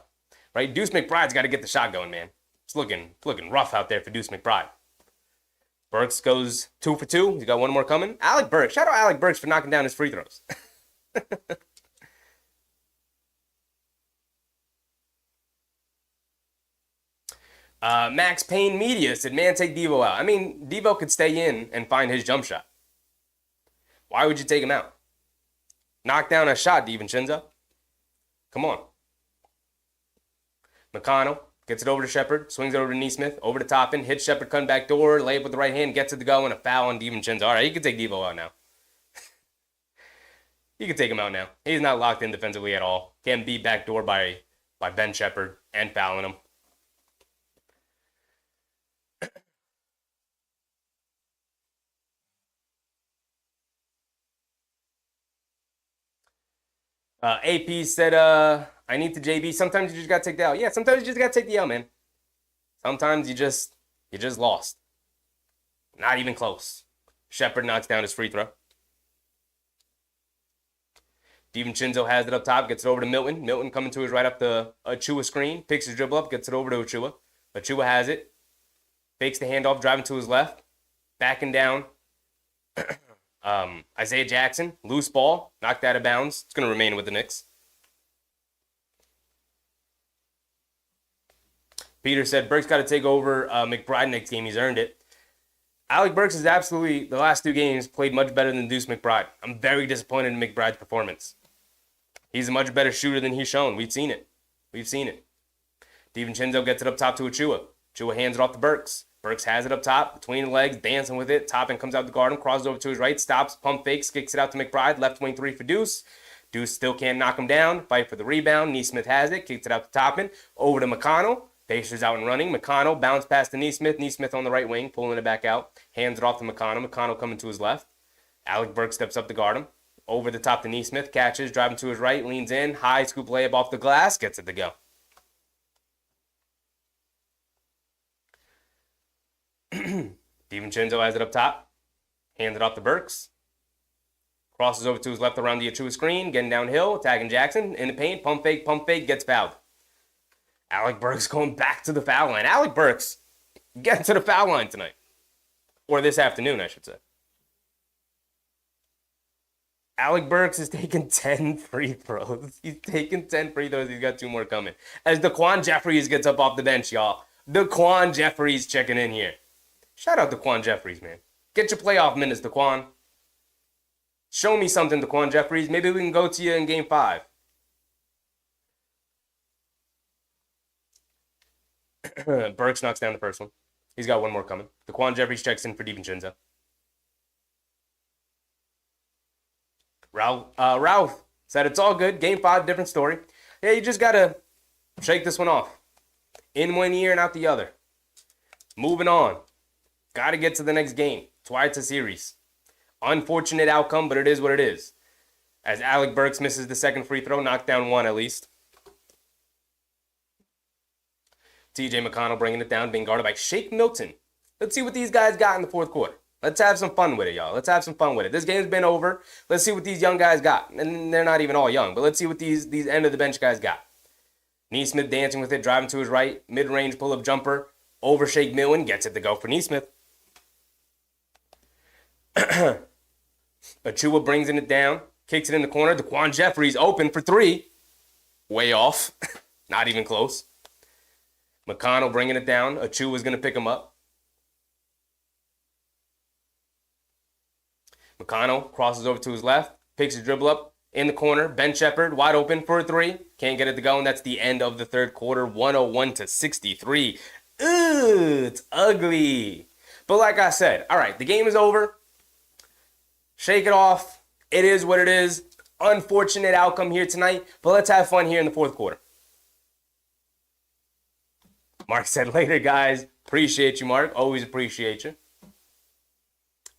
right? Deuce McBride's got to get the shot going, man. It's looking rough out there for Deuce McBride. Burks goes 2 for 2. He's got 1 more coming. Alec Burks. Shout out Alec Burks for knocking down his free throws. Max Payne Media said, man, take Devo out. I mean, Devo could stay in and find his jump shot. Why would you take him out? Knock down a shot, DiVincenzo. Come on. McConnell gets it over to Shepard, swings it over to Nesmith, over to Toppin, hits Shepard, cutting back door, layup with the right hand, gets it to go, and a foul on DiVincenzo. All right, you can take Devo out now. You can take him out now. He's not locked in defensively at all. Can't beat back door by Ben Shepard and fouling him. AP said, I need to JB. Sometimes you just got to take the L. Yeah, sometimes you just got to take the L, man. Sometimes you just lost. Not even close. Shepard knocks down his free throw. DiVincenzo has it up top, gets it over to Milton. Milton coming to his right up the Achua screen, picks his dribble up, gets it over to Achua. Achua has it. Fakes the handoff, driving to his left. Backing down. Isaiah Jackson, loose ball, knocked out of bounds. It's going to remain with the Knicks. Peter said, Burks got to take over McBride next game. He's earned it. Alec Burks has absolutely, the last 2 games, played much better than Deuce McBride. I'm very disappointed in McBride's performance. He's a much better shooter than he's shown. We've seen it. DiVincenzo gets it up top to Achua. Achua hands it off to Burks. Burks has it up top, between the legs, dancing with it. Toppin comes out to guard him, crosses over to his right, stops, pump fakes, kicks it out to McBride. Left wing 3 for Deuce. Deuce still can't knock him down. Fight for the rebound. Nesmith has it, kicks it out to Toppin. Over to McConnell. Pacers out and running. McConnell bounce pass to Nesmith. Nesmith on the right wing, pulling it back out. Hands it off to McConnell. McConnell coming to his left. Alec Burks steps up to guard him. Over the top to Nesmith. Catches, driving to his right, leans in. High scoop layup off the glass. Gets it to go. DiVincenzo has it up top. Hands it off to Burks. Crosses over to his left around the Achua screen. Getting downhill. Tagging Jackson. In the paint. Pump fake. Gets fouled. Alec Burks going back to the foul line. Alec Burks getting to the foul line tonight. Or this afternoon, I should say. Alec Burks is taking 10 free throws. He's taking 10 free throws. He's got 2 more coming. As Daquan Jeffries gets up off the bench, y'all. Daquan Jeffries checking in here. Shout out to Daquan Jeffries, man. Get your playoff minutes, Daquan. Show me something, Daquan Jeffries. Maybe we can go to you in Game 5. Burks knocks down the first one. He's got 1 more coming. Daquan Jeffries checks in for DiVincenzo. Ralph said it's all good. Game 5, different story. Yeah, you just got to shake this one off. In one ear and out the other. Moving on. Got to get to the next game. That's why it's a series. Unfortunate outcome, but it is what it is. As Alec Burks misses the second free throw, knocked down 1 at least. TJ McConnell bringing it down, being guarded by Shake Milton. Let's see what these guys got in the fourth quarter. Let's have some fun with it, y'all. Let's have some fun with it. This game's been over. Let's see what these young guys got. And they're not even all young, but let's see what these end-of-the-bench guys got. Nesmith dancing with it, driving to his right. Mid-range pull-up jumper. Over Shake Milton. Gets it to go for Nesmith. Achua brings it down. Kicks it in the corner. Daquan Jeffries open for 3. Way off. Not even close. McConnell bringing it down. Achua is going to pick him up. McConnell crosses over to his left. Picks his dribble up in the corner. Ben Shepard wide open for a 3. Can't get it to go, and that's the end of the third quarter. 101-63. It's ugly. But like I said, all right, the game is over. Shake it off. It is what it is. Unfortunate outcome here tonight, but let's have fun here in the fourth quarter. Mark said, later, guys. Appreciate you, Mark. Always appreciate you.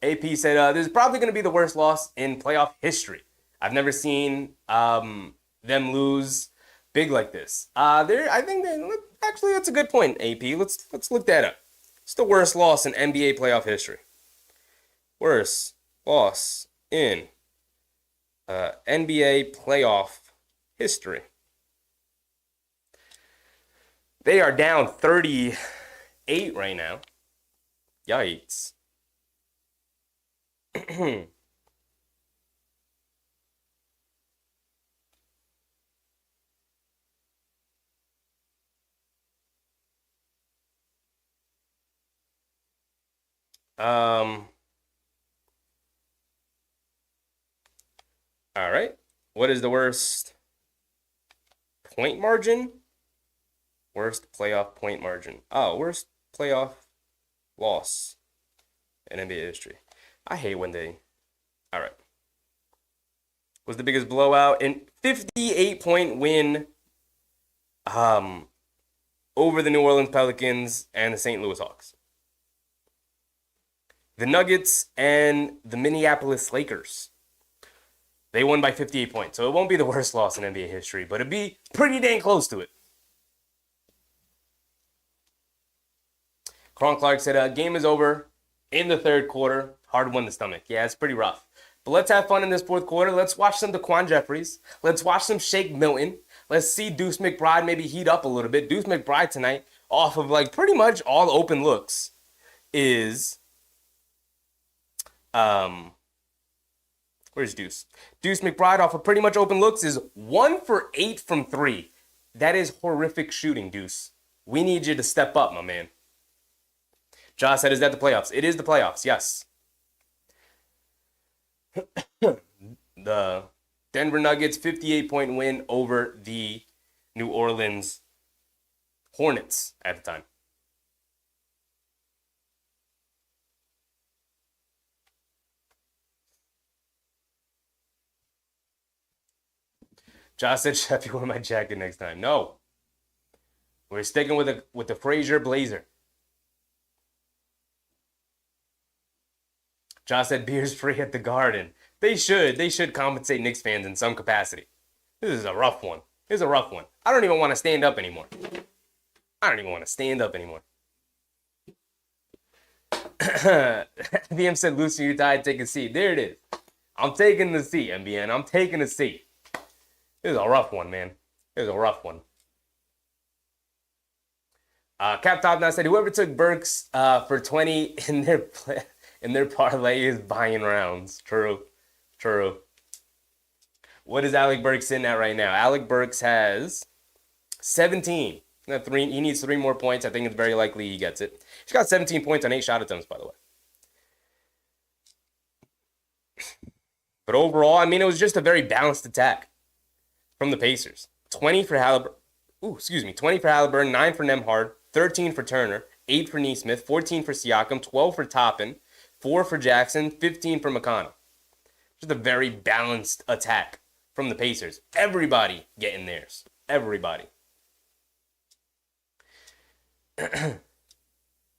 AP said, this is probably going to be the worst loss in playoff history. I've never seen them lose big like this. Actually, that's a good point, AP. Let's look that up. It's the worst loss in NBA playoff history. Worst loss in NBA playoff history. They are down 38 right now. Yikes. All right. What is the worst point margin? Worst playoff point margin. Oh, worst playoff loss in NBA history. I hate when they... All right. Was the biggest blowout in 58-point win over the New Orleans Pelicans and the St. Louis Hawks. The Nuggets and the Minneapolis Lakers. They won by 58 points, so it won't be the worst loss in NBA history, but it'd be pretty dang close to it. Cron Clark said, game is over in the third quarter. Hard one in the stomach. Yeah, it's pretty rough. But let's have fun in this fourth quarter. Let's watch some Daquan Jeffries. Let's watch some Shake Milton. Let's see Deuce McBride maybe heat up a little bit. Deuce McBride tonight, off of like pretty much all open looks, is... Where's Deuce? Deuce McBride off of pretty much open looks is 1 for 8 from 3. That is horrific shooting, Deuce. We need you to step up, my man. Josh said, is that the playoffs? It is the playoffs, yes. The Denver Nuggets 58-point win over the New Orleans Hornets at the time. Josh said, Chef, you wear my jacket next time. No. We're sticking with the Frazier Blazer. Josh said, beer's free at the Garden. They should compensate Knicks fans in some capacity. This is a rough one. I don't even want to stand up anymore. VM said, Lucy, you died, take a seat. There it is. I'm taking the seat, MBN. I'm taking the seat. This is a rough one, man. Cap Top now said, whoever took Burks for 20 in their parlay is buying rounds. True. What is Alec Burks sitting at right now? Alec Burks has 17. He needs 3 more points. I think it's very likely he gets it. He's got 17 points on 8 shot attempts, by the way. But overall, I mean, it was just a very balanced attack from the Pacers. 20 for Haliburton. 20 for Haliburton, 9 for Nembhard, 13 for Turner, 8 for Nesmith, 14 for Siakam, 12 for Toppin, 4 for Jackson, 15 for McConnell. Just a very balanced attack from the Pacers. Everybody getting theirs. Everybody.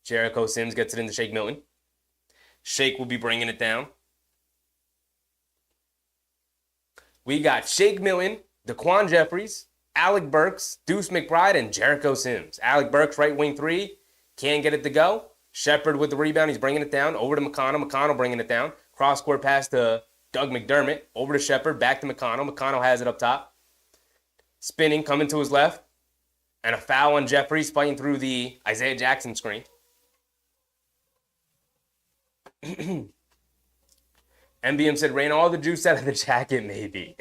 Jericho Sims gets it into Shake Milton. Shake will be bringing it down. We got Shake Milton, Daquan Jeffries, Alec Burks, Deuce McBride, and Jericho Sims. Alec Burks, right wing 3, can't get it to go. Shepard with the rebound, he's bringing it down. Over to McConnell, McConnell bringing it down. Cross-court pass to Doug McDermott. Over to Shepard, back to McConnell. McConnell has it up top. Spinning, coming to his left. And a foul on Jeffries, fighting through the Isaiah Jackson screen. MBM said, rain all the juice out of the jacket, maybe.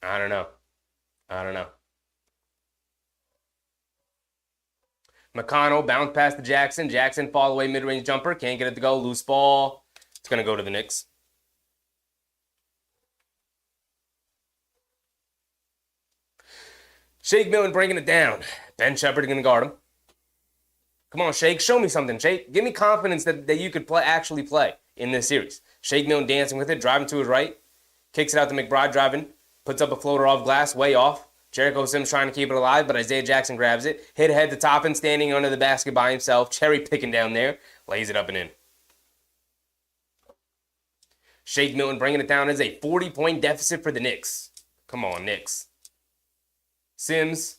I don't know. McConnell bounce past to Jackson. Jackson fall away mid-range jumper. Can't get it to go. Loose ball. It's going to go to the Knicks. Shake Milton breaking it down. Ben Shepard going to guard him. Come on, Shake. Show me something, Shake. Give me confidence that you could actually play in this series. Shake Milton dancing with it. Driving to his right. Kicks it out to McBride driving. Puts up a floater off glass. Way off. Jericho Sims trying to keep it alive, but Isaiah Jackson grabs it. Hit ahead to Toppin, standing under the basket by himself. Cherry picking down there. Lays it up and in. Shake Milton bringing it down as a 40-point deficit for the Knicks. Come on, Knicks. Sims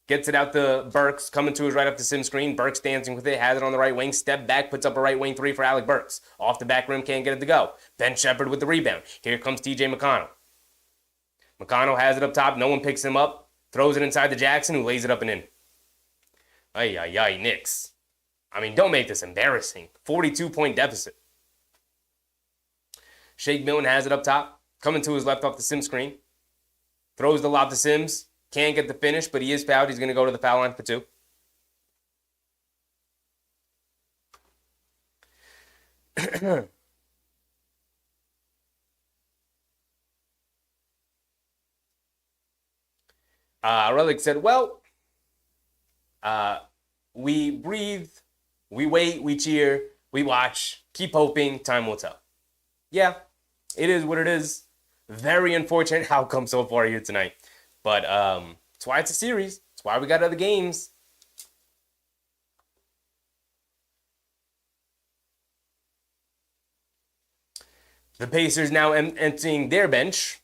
gets it out to Burks. Coming to his right up the Sims screen. Burks dancing with it. Has it on the right wing. Step back. Puts up a right wing 3 for Alec Burks. Off the back rim. Can't get it to go. Ben Shepard with the rebound. Here comes TJ McConnell. McConnell has it up top. No one picks him up. Throws it inside to Jackson, who lays it up and in. Ay, Knicks. I mean, don't make this embarrassing. 42-point deficit. Shake Milton has it up top. Coming to his left off the Sims screen. Throws the lob to Sims. Can't get the finish, but he is fouled. He's going to go to the foul line for 2. Relic said, well, we breathe, we wait, we cheer, we watch, keep hoping, time will tell. Yeah, it is what it is. Very unfortunate outcome so far here tonight. But that's why it's a series. That's why we got other games. The Pacers now emptying their bench.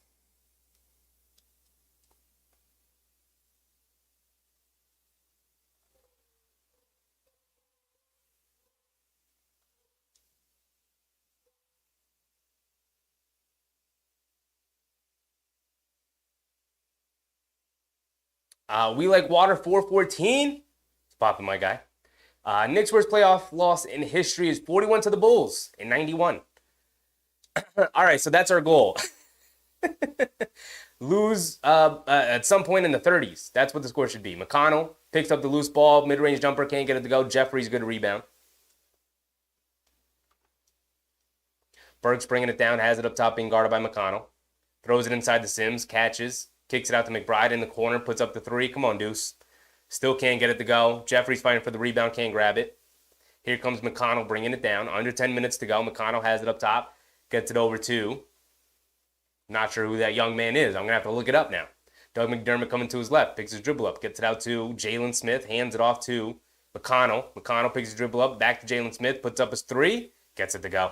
We like water 414. It's popping, my guy. Knicks' worst playoff loss in history is 41 to the Bulls in 91. All right, so that's our goal. Lose at some point in the 30s. That's what the score should be. McConnell picks up the loose ball, mid-range jumper, can't get it to go. Jeffrey's good to rebound. Burks bringing it down, has it up top, being guarded by McConnell. Throws it inside the Sims, catches, kicks it out to McBride in the corner, puts up the three. Come on, Deuce. Still can't get it to go. Jeffrey's fighting for the rebound, can't grab it. Here comes McConnell bringing it down. Under 10 minutes to go. McConnell has it up top, gets it over to, not sure who that young man is. I'm going to have to look it up now. Doug McDermott coming to his left, picks his dribble up, gets it out to Jalen Smith, hands it off to McConnell. McConnell picks his dribble up, back to Jalen Smith, puts up his three, gets it to go.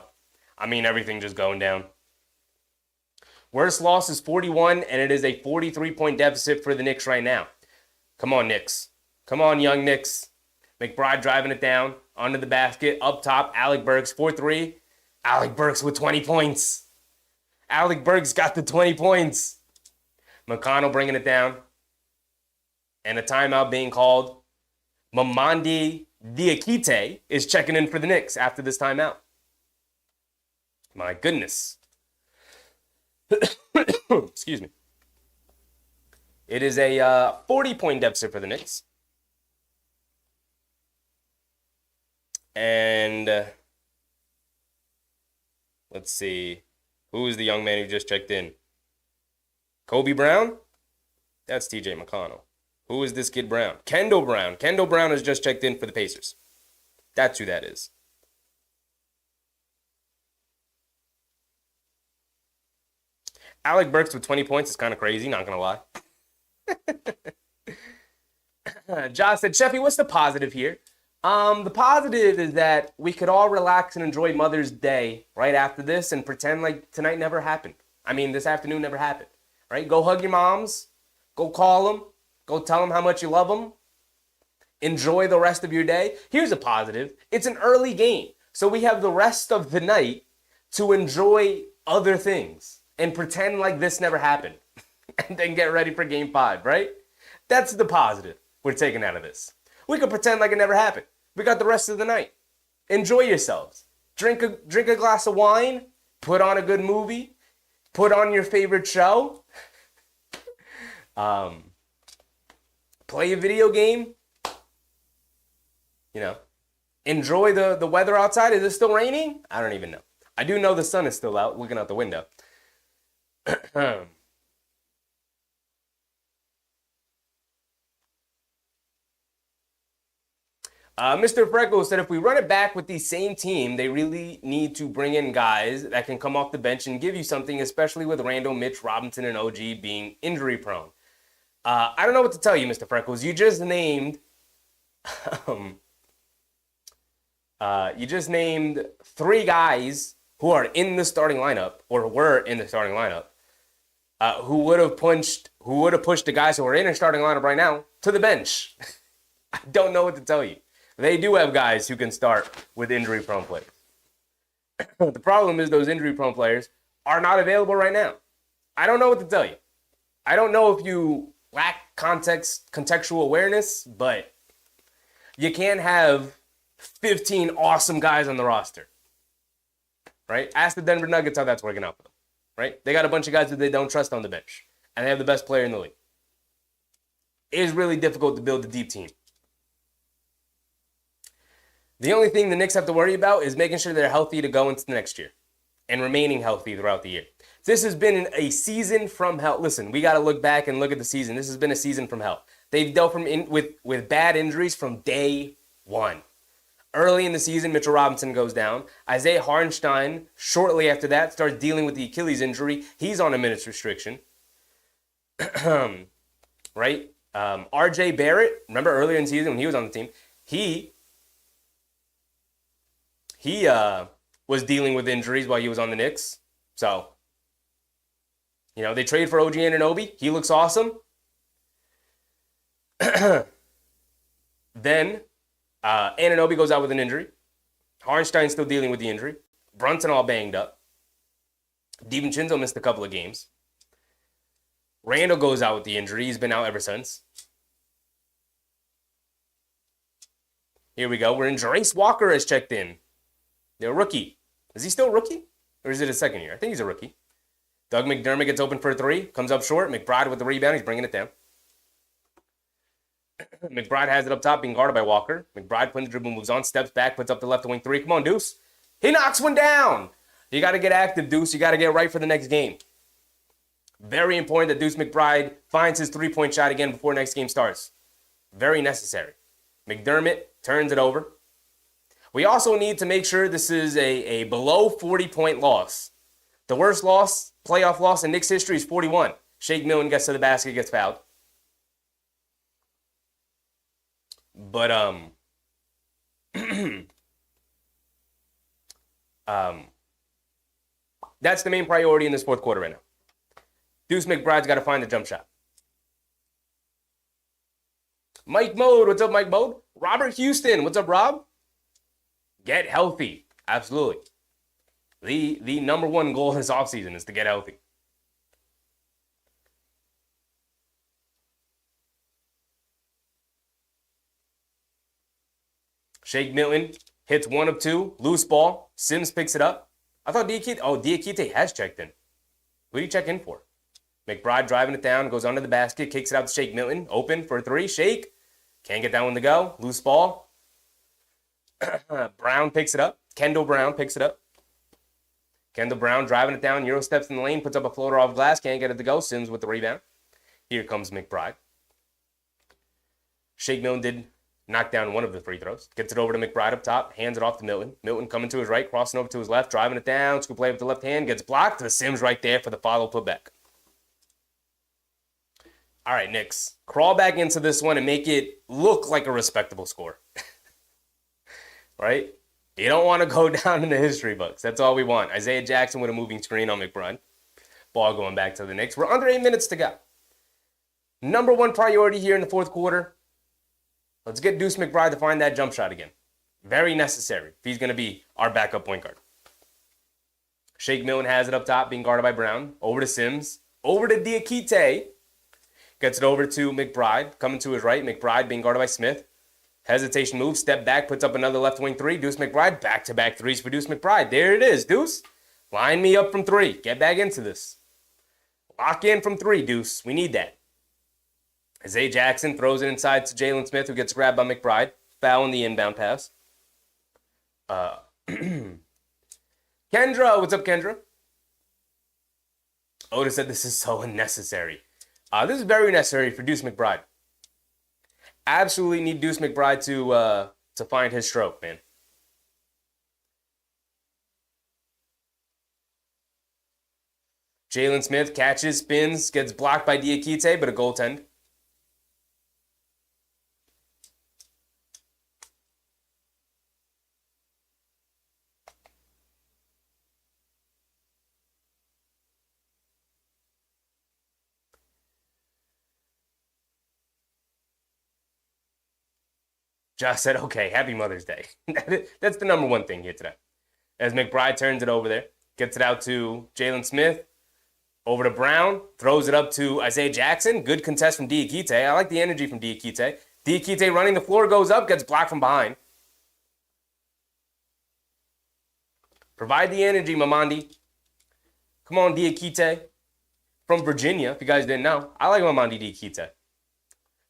I mean, everything just going down. Worst loss is 41, and it is a 43-point deficit for the Knicks right now. Come on, Knicks. Come on, young Knicks. McBride driving it down, under the basket, up top, Alec Burks, 4-3. Alec Burks with 20 points. Alec Burks got the 20 points. McConnell bringing it down. And a timeout being called. Mamadi Diakite is checking in for the Knicks after this timeout. My goodness. Excuse me. It is a 40-point deficit for the Knicks. And let's see. Who is the young man who just checked in? Kobe Brown? That's TJ McConnell. Who is this kid Brown? Kendall Brown. Kendall Brown has just checked in for the Pacers. That's who that is. Alec Burks with 20 points is kind of crazy, not going to lie. Josh said, Sheffy, what's the positive here? The positive is that we could all relax and enjoy Mother's Day right after this and pretend like tonight never happened. I mean, this afternoon never happened, right? Go hug your moms. Go call them. Go tell them how much you love them. Enjoy the rest of your day. Here's a positive. It's an early game, so we have the rest of the night to enjoy other things and pretend like this never happened and then get ready for game 5, right? That's the positive we're taking out of this. We could pretend like it never happened. We got the rest of the night. Enjoy yourselves. Drink a glass of wine. Put on a good movie. Put on your favorite show. Play a video game. You know, enjoy the weather outside. Is it still raining? I don't even know. I do know the sun is still out, looking out the window. Mr. Freckles said if we run it back with the same team, they really need to bring in guys that can come off the bench and give you something, especially with Randle, Mitch, Robinson, and OG being injury prone. I don't know what to tell you, Mr. Freckles. You just named three guys who are in the starting lineup or were in the starting lineup who would have pushed the guys who are in the starting lineup right now to the bench. I don't know what to tell you. They do have guys who can start with injury-prone players. The problem is those injury-prone players are not available right now. I don't know what to tell you. I don't know if you lack contextual awareness, but you can't have 15 awesome guys on the roster, right? Ask the Denver Nuggets how that's working out for them, right? They got a bunch of guys that they don't trust on the bench, and they have the best player in the league. It is really difficult to build a deep team. The only thing the Knicks have to worry about is making sure they're healthy to go into the next year and remaining healthy throughout the year. This has been a season from hell. Listen, we got to look back and look at the season. This has been a season from hell. They've dealt with bad injuries from day one. Early in the season, Mitchell Robinson goes down. Isaiah Hartenstein, shortly after that, starts dealing with the Achilles injury. He's on a minutes restriction. Right? RJ Barrett, remember earlier in the season when he was on the team, he was dealing with injuries while he was on the Knicks. So, they trade for OG Anunoby. He looks awesome. Then Anunoby goes out with an injury. Hartenstein's still dealing with the injury. Brunson all banged up. DiVincenzo missed a couple of games. Randle goes out with the injury. He's been out ever since. Here we go. We're in. Jarace Walker has checked in. They're a rookie. Is he still a rookie? Or is it his second year? I think he's a rookie. Doug McDermott gets open for a three. Comes up short. McBride with the rebound. He's bringing it down. McBride has it up top, being guarded by Walker. McBride putting the dribble, moves on, steps back, puts up the left wing three. Come on, Deuce. He knocks one down. You got to get active, Deuce. You got to get right for the next game. Very important that Deuce McBride finds his three-point shot again before next game starts. Very necessary. McDermott turns it over. We also need to make sure this is a below 40-point loss. The worst loss, playoff loss in Knicks history is 41. Shake Milton gets to the basket, gets fouled. But that's the main priority in this fourth quarter right now. Deuce McBride's got to find the jump shot. Mike Mode, what's up, Mike Mode? Robert Houston, what's up, Rob? Get healthy. Absolutely. The number one goal this offseason is to get healthy. Shake Milton hits one of two. Loose ball. Sims picks it up. I thought Diakite has checked in. What did he check in for? McBride driving it down, goes under the basket, kicks it out to Shake Milton. Open for a three. Shake. Can't get that one to go. Loose ball. Brown picks it up. Kendall Brown picks it up. Kendall Brown driving it down. Euro steps in the lane, puts up a floater off glass. Can't get it to go. Sims with the rebound. Here comes McBride. Shake Milton did knock down one of the free throws. Gets it over to McBride up top. Hands it off to Milton. Milton coming to his right, crossing over to his left, driving it down. Scoop play with the left hand. Gets blocked. The Sims right there for the follow putback. All right, Knicks. Crawl back into this one and make it look like a respectable score. Right? You don't want to go down in the history books. That's all we want. Isaiah Jackson with a moving screen on McBride. Ball going back to the Knicks. We're under 8 minutes to go. Number one priority here in the fourth quarter. Let's get Deuce McBride to find that jump shot again. Very necessary if he's going to be our backup point guard. Shake Milton has it up top, being guarded by Brown. Over to Sims. Over to Diakite. Gets it over to McBride. Coming to his right. McBride being guarded by Smith. Hesitation move. Step back. Puts up another left wing three. Deuce McBride. Back-to-back threes for Deuce McBride. There it is, Deuce. Line me up from three. Get back into this. Lock in from three, Deuce. We need that. Isaiah Jackson throws it inside to Jalen Smith, who gets grabbed by McBride. Foul in the inbound pass. Kendra, what's up, Kendra? Otis said this is so unnecessary. This is very necessary for Deuce McBride. Absolutely need Deuce McBride to find his stroke, man. Jalen Smith catches, spins, gets blocked by Diakite, but a goaltend. Josh said, okay, happy Mother's Day. That's the number one thing here today. As McBride turns it over there, gets it out to Jalen Smith, over to Brown, throws it up to Isaiah Jackson. Good contest from Diakite. I like the energy from Diakite. Diakite running the floor, goes up, gets blocked from behind. Provide the energy, Mamandi. Come on, Diakite. From Virginia, if you guys didn't know. I like Mamandi Diakite.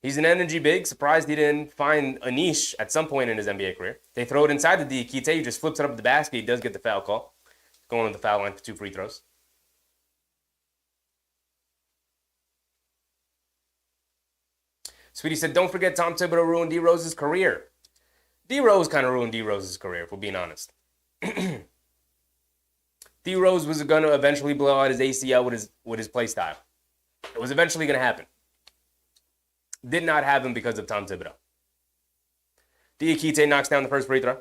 He's an energy big. Surprised he didn't find a niche at some point in his NBA career. They throw it inside the Diakite. He just flips it up the basket. He does get the foul call. Going to the foul line for 2 free throws. Sweetie said, don't forget Tom Thibodeau ruined D Rose's career. D Rose kind of ruined D Rose's career, if we're being honest. D Rose was going to eventually blow out his ACL with his play style. It was eventually going to happen. Did not happen because of Tom Thibodeau. Diakite knocks down the first free throw.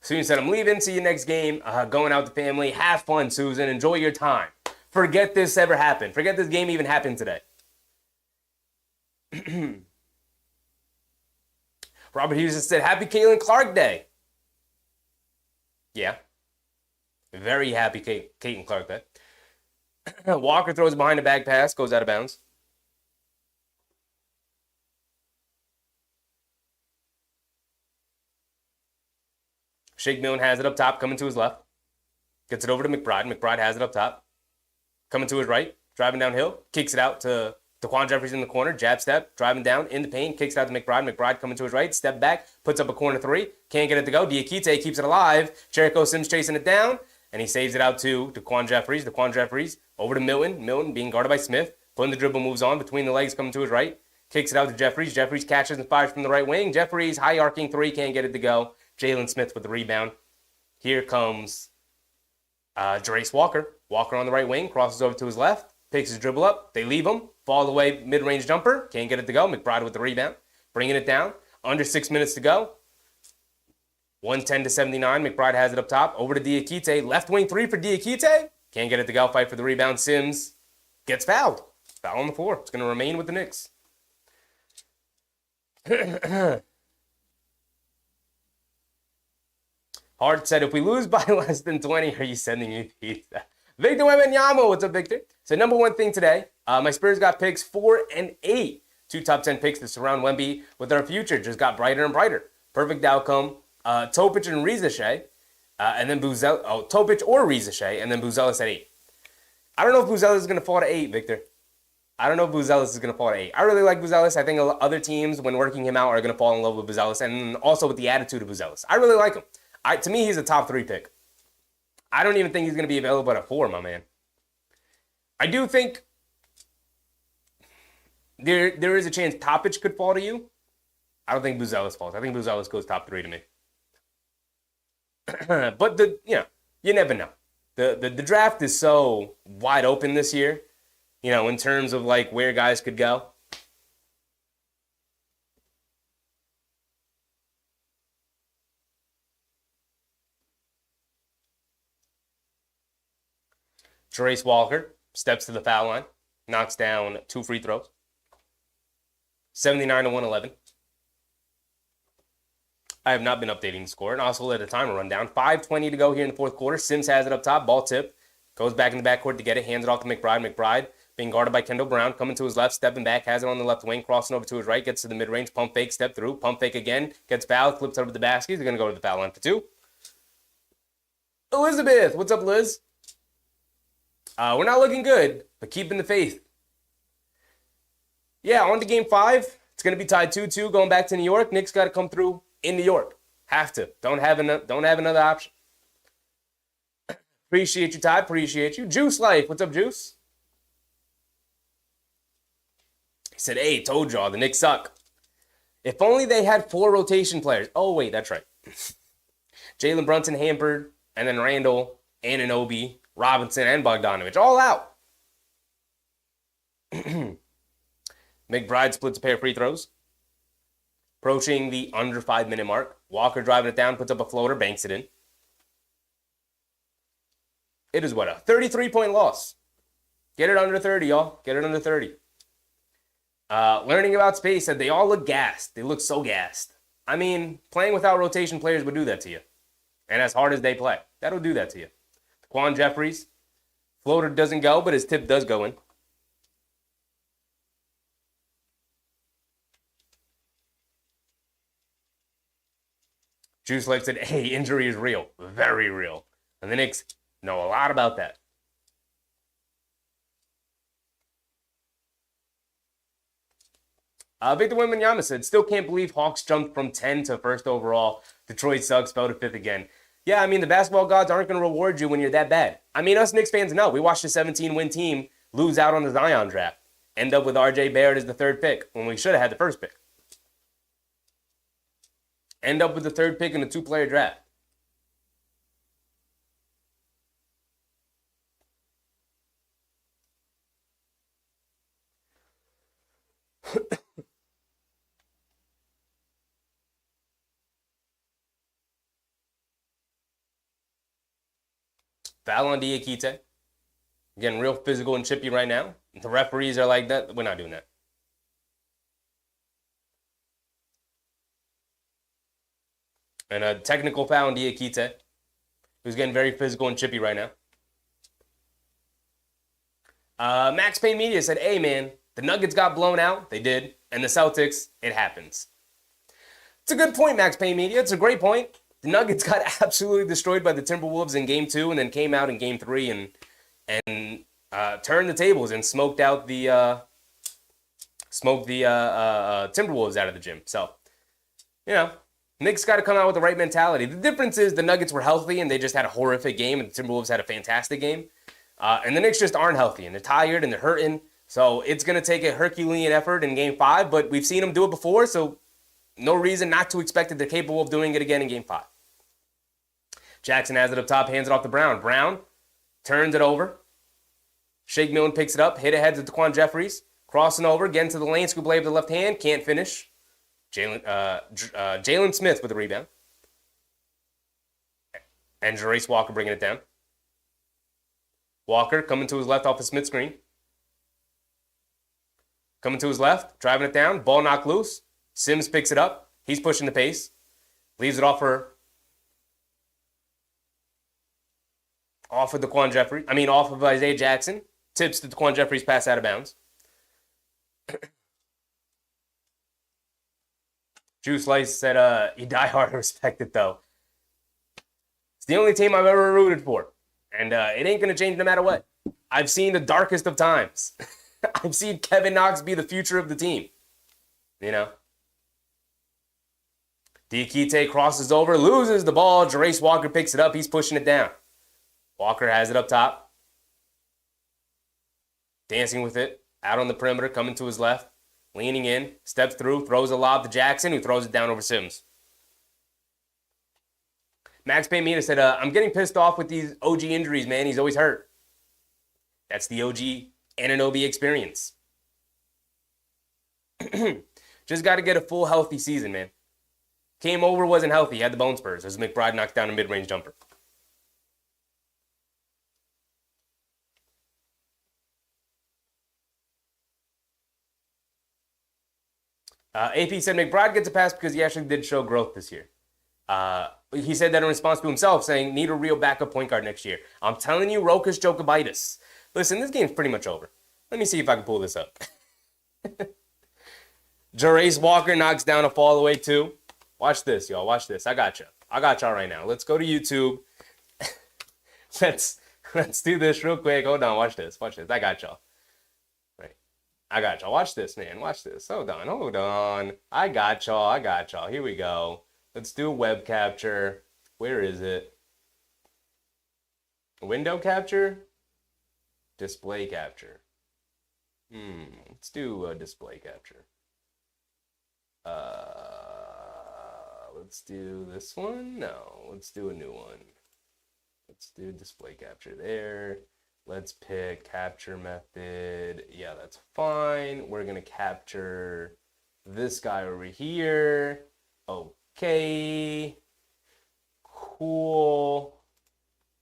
Susan said, I'm leaving. See you next game. Going out with the family. Have fun, Susan. Enjoy your time. Forget this ever happened. Forget this game even happened today. Robert Hughes said, happy Caitlin Clark Day. Yeah. Very happy Caitlin Clark Day. Walker throws behind the back pass. Goes out of bounds. Shake Milton has it up top, coming to his left. Gets it over to McBride. McBride has it up top. Coming to his right, driving downhill. Kicks it out to Daquan Jeffries in the corner. Jab step, driving down in the paint. Kicks it out to McBride. McBride coming to his right. Step back, puts up a corner three. Can't get it to go. Diakite keeps it alive. Jericho Sims chasing it down. And he saves it out to Daquan Jeffries. Daquan Jeffries over to Milton. Milton being guarded by Smith. Putting the dribble moves on between the legs, coming to his right. Kicks it out to Jeffries. Jeffries catches and fires from the right wing. Jeffries, high arcing three. Can't get it to go. Jalen Smith with the rebound. Here comes Tyrese Walker. Walker on the right wing, crosses over to his left, picks his dribble up. They leave him. Fall away, mid-range jumper. Can't get it to go. McBride with the rebound. Bringing it down. Under 6 minutes to go. 110-79. McBride has it up top. Over to Diakite. Left wing three for Diakite. Can't get it to go. Fight for the rebound. Sims gets fouled. Foul on the floor. It's going to remain with the Knicks. Hart said, if we lose by less than 20, are you sending me pizza? Victor Wembanyama, what's up, Victor? So number one thing today, my Spurs got picks 4 and 8. 2 top 10 picks to surround Wemby with our future. Just got brighter and brighter. Perfect outcome. Topic and Rizache, and then Buzel. Oh, Topic or Rizache, and then Buzelis at 8. I don't know if Buzelis is going to fall to 8, Victor. I don't know if Buzelis is going to fall to 8. I really like Buzelis. I think other teams, when working him out, are going to fall in love with Buzelis, and also with the attitude of Buzelis. I really like him. To me, he's a top 3 pick. I don't even think he's going to be available at 4, my man. I do think there is a chance Topic could fall to you. I don't think Buzelis falls. I think Buzelis goes top 3 to me. But you never know. The draft is so wide open this year, in terms of like where guys could go. Tyrese Walker steps to the foul line, knocks down 2 free throws. 79-111. I have not been updating the score, and also let the timer run down. 5:20 to go here in the fourth quarter. Sims has it up top, ball tip. Goes back in the backcourt to get it, hands it off to McBride. McBride being guarded by Kendall Brown, coming to his left, stepping back, has it on the left wing, crossing over to his right, gets to the mid-range, pump fake, step through, pump fake again, gets fouled, flips over the basket. They're going to go to the foul line for 2. Elizabeth, what's up, Liz? We're not looking good, but keeping the faith. Yeah, on to game 5. It's going to be tied 2-2 going back to New York. Knicks got to come through in New York. Have to. Don't have another option. Appreciate you, Ty. Appreciate you. Juice Life. What's up, Juice? He said, hey, told y'all, the Knicks suck. If only they had 4 rotation players. Oh, wait, that's right. Jalen, Brunson, Haliburton, and then Randle, Anunoby, Robinson, and Bogdanovich. All out. McBride splits a pair of free throws. Approaching the under 5-minute mark. Walker driving it down, puts up a floater, banks it in. It is what, a 33-point loss. Get it under 30, y'all. Get it under 30. Learning about space said they all look gassed. They look so gassed. I mean, playing without rotation players would do that to you. And as hard as they play, that'll do that to you. Daquan Jeffries, floater doesn't go, but his tip does go in. Juice Life said, hey, injury is real. Very real. And the Knicks know a lot about that. Victor Wembanyama said, still can't believe Hawks jumped from 10 to first overall. Detroit sucks, fell to 5th again. Yeah, I mean, the basketball gods aren't going to reward you when you're that bad. I mean, us Knicks fans know. We watched a 17-win team lose out on the Zion draft. End up with R.J. Barrett as the third pick when we should have had the first pick. End up with the third pick in a two-player draft. Foul on Diakite. Getting real physical and chippy right now. The referees are like, that. We're not doing that. And a technical foul on Diakite, who's getting very physical and chippy right now. Max Payne Media said, hey, man, the Nuggets got blown out. They did. And the Celtics, it happens. It's a good point, Max Payne Media. It's a great point. The Nuggets got absolutely destroyed by the Timberwolves in Game 2 and then came out in Game 3 and turned the tables and smoked the Timberwolves out of the gym. So, you know, Knicks got to come out with the right mentality. The difference is the Nuggets were healthy and they just had a horrific game and the Timberwolves had a fantastic game. And the Knicks just aren't healthy and they're tired and they're hurting. So it's going to take a Herculean effort in Game 5, but we've seen them do it before, so no reason not to expect that they're capable of doing it again in Game 5. Jackson has it up top, hands it off to Brown. Brown turns it over. Shake Milton picks it up, hit ahead to Daquan Jeffries. Crossing over, getting to the lane, scoop blade with the left hand, can't finish. Jalen Smith with the rebound. And Tyrese Walker bringing it down. Walker coming to his left off the Smith screen. Coming to his left, driving it down, ball knocked loose. Sims picks it up. He's pushing the pace. Leaves it off of Daquan Jeffries. Off of Isaiah Jackson. Tips the Daquan Jeffries pass out of bounds. Juice Slice said, you die hard and respect it, though. It's the only team I've ever rooted for. And it ain't going to change no matter what. I've seen the darkest of times. I've seen Kevin Knox be the future of the team. You know? Diakite crosses over, loses the ball. Tyrese Walker picks it up. He's pushing it down. Walker has it up top. Dancing with it. Out on the perimeter, coming to his left. Leaning in, steps through, throws a lob to Jackson, who throws it down over Sims. Max Payne said, I'm getting pissed off with these OG injuries, man. He's always hurt. That's the OG Anunoby experience. Just got to get a full healthy season, man. Came over, wasn't healthy, had the bone spurs as McBride knocked down a mid-range jumper. AP said McBride gets a pass because he actually did show growth this year. He said that in response to himself, saying, need a real backup point guard next year. I'm telling you, Rokas Jokibitis. Listen, this game's pretty much over. Let me see if I can pull this up. Tyrese Walker knocks down a fall away too. Watch this, y'all. Watch this. I got y'all right now. Let's go to YouTube. Let's do this real quick. Hold on. Watch this. I got y'all. I got y'all. Watch this, man. Watch this. Hold on. I got y'all. Here we go. Let's do web capture. Where is it? Window capture? Display capture. Let's do a display capture. Let's do this one? No. Let's do a new one. Let's do display capture there. Let's pick capture method. Yeah, that's fine. We're going to capture this guy over here. Okay. Cool.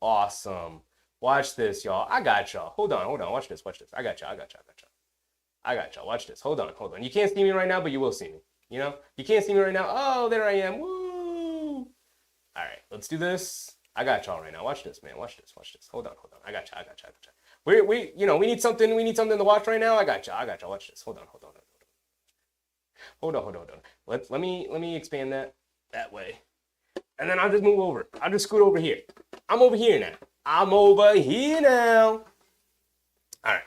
Awesome. Watch this, y'all. I got y'all. Hold on. Watch this. I got y'all. Watch this. Hold on. You can't see me right now, but you will see me. You know? You can't see me right now. Oh, there I am. Woo! All right. Let's do this. I got y'all right now. Watch this, man. Watch this. Hold on. I got y'all. We need something to watch right now. I got y'all. Watch this. Hold on. Let me expand that way. And then I'll just move over. I'll just scoot over here. I'm over here now. All right.